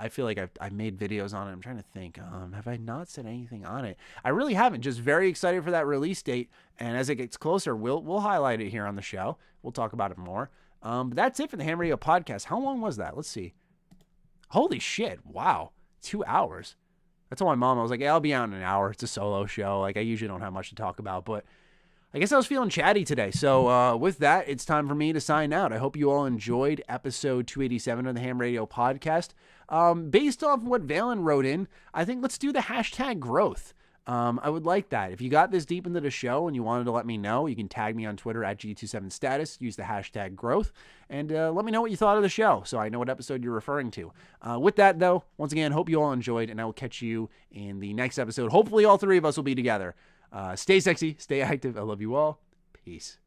feel like I've made videos on it. I'm trying to think, have I not said anything on it? I really haven't. Just very excited for that release date. And as it gets closer, we'll highlight it here on the show. We'll talk about it more. But that's it for the H.A.M Radio Podcast. How long was that? Let's see. Holy shit. Wow. 2 hours. I told my mom, I was like, yeah, I'll be out in an hour. It's a solo show. Like, I usually don't have much to talk about, but I guess I was feeling chatty today. So with that, it's time for me to sign out. I hope you all enjoyed episode 287 of the H.A.M Radio Podcast. Based off what Valen wrote in, I think let's do the hashtag growth. I would like that. If you got this deep into the show and you wanted to let me know, you can tag me on Twitter at G27status, use the hashtag growth, and let me know what you thought of the show so I know what episode you're referring to. With that, though, once again, hope you all enjoyed, and I will catch you in the next episode. Hopefully all three of us will be together. Stay sexy, stay active. I love you all. Peace.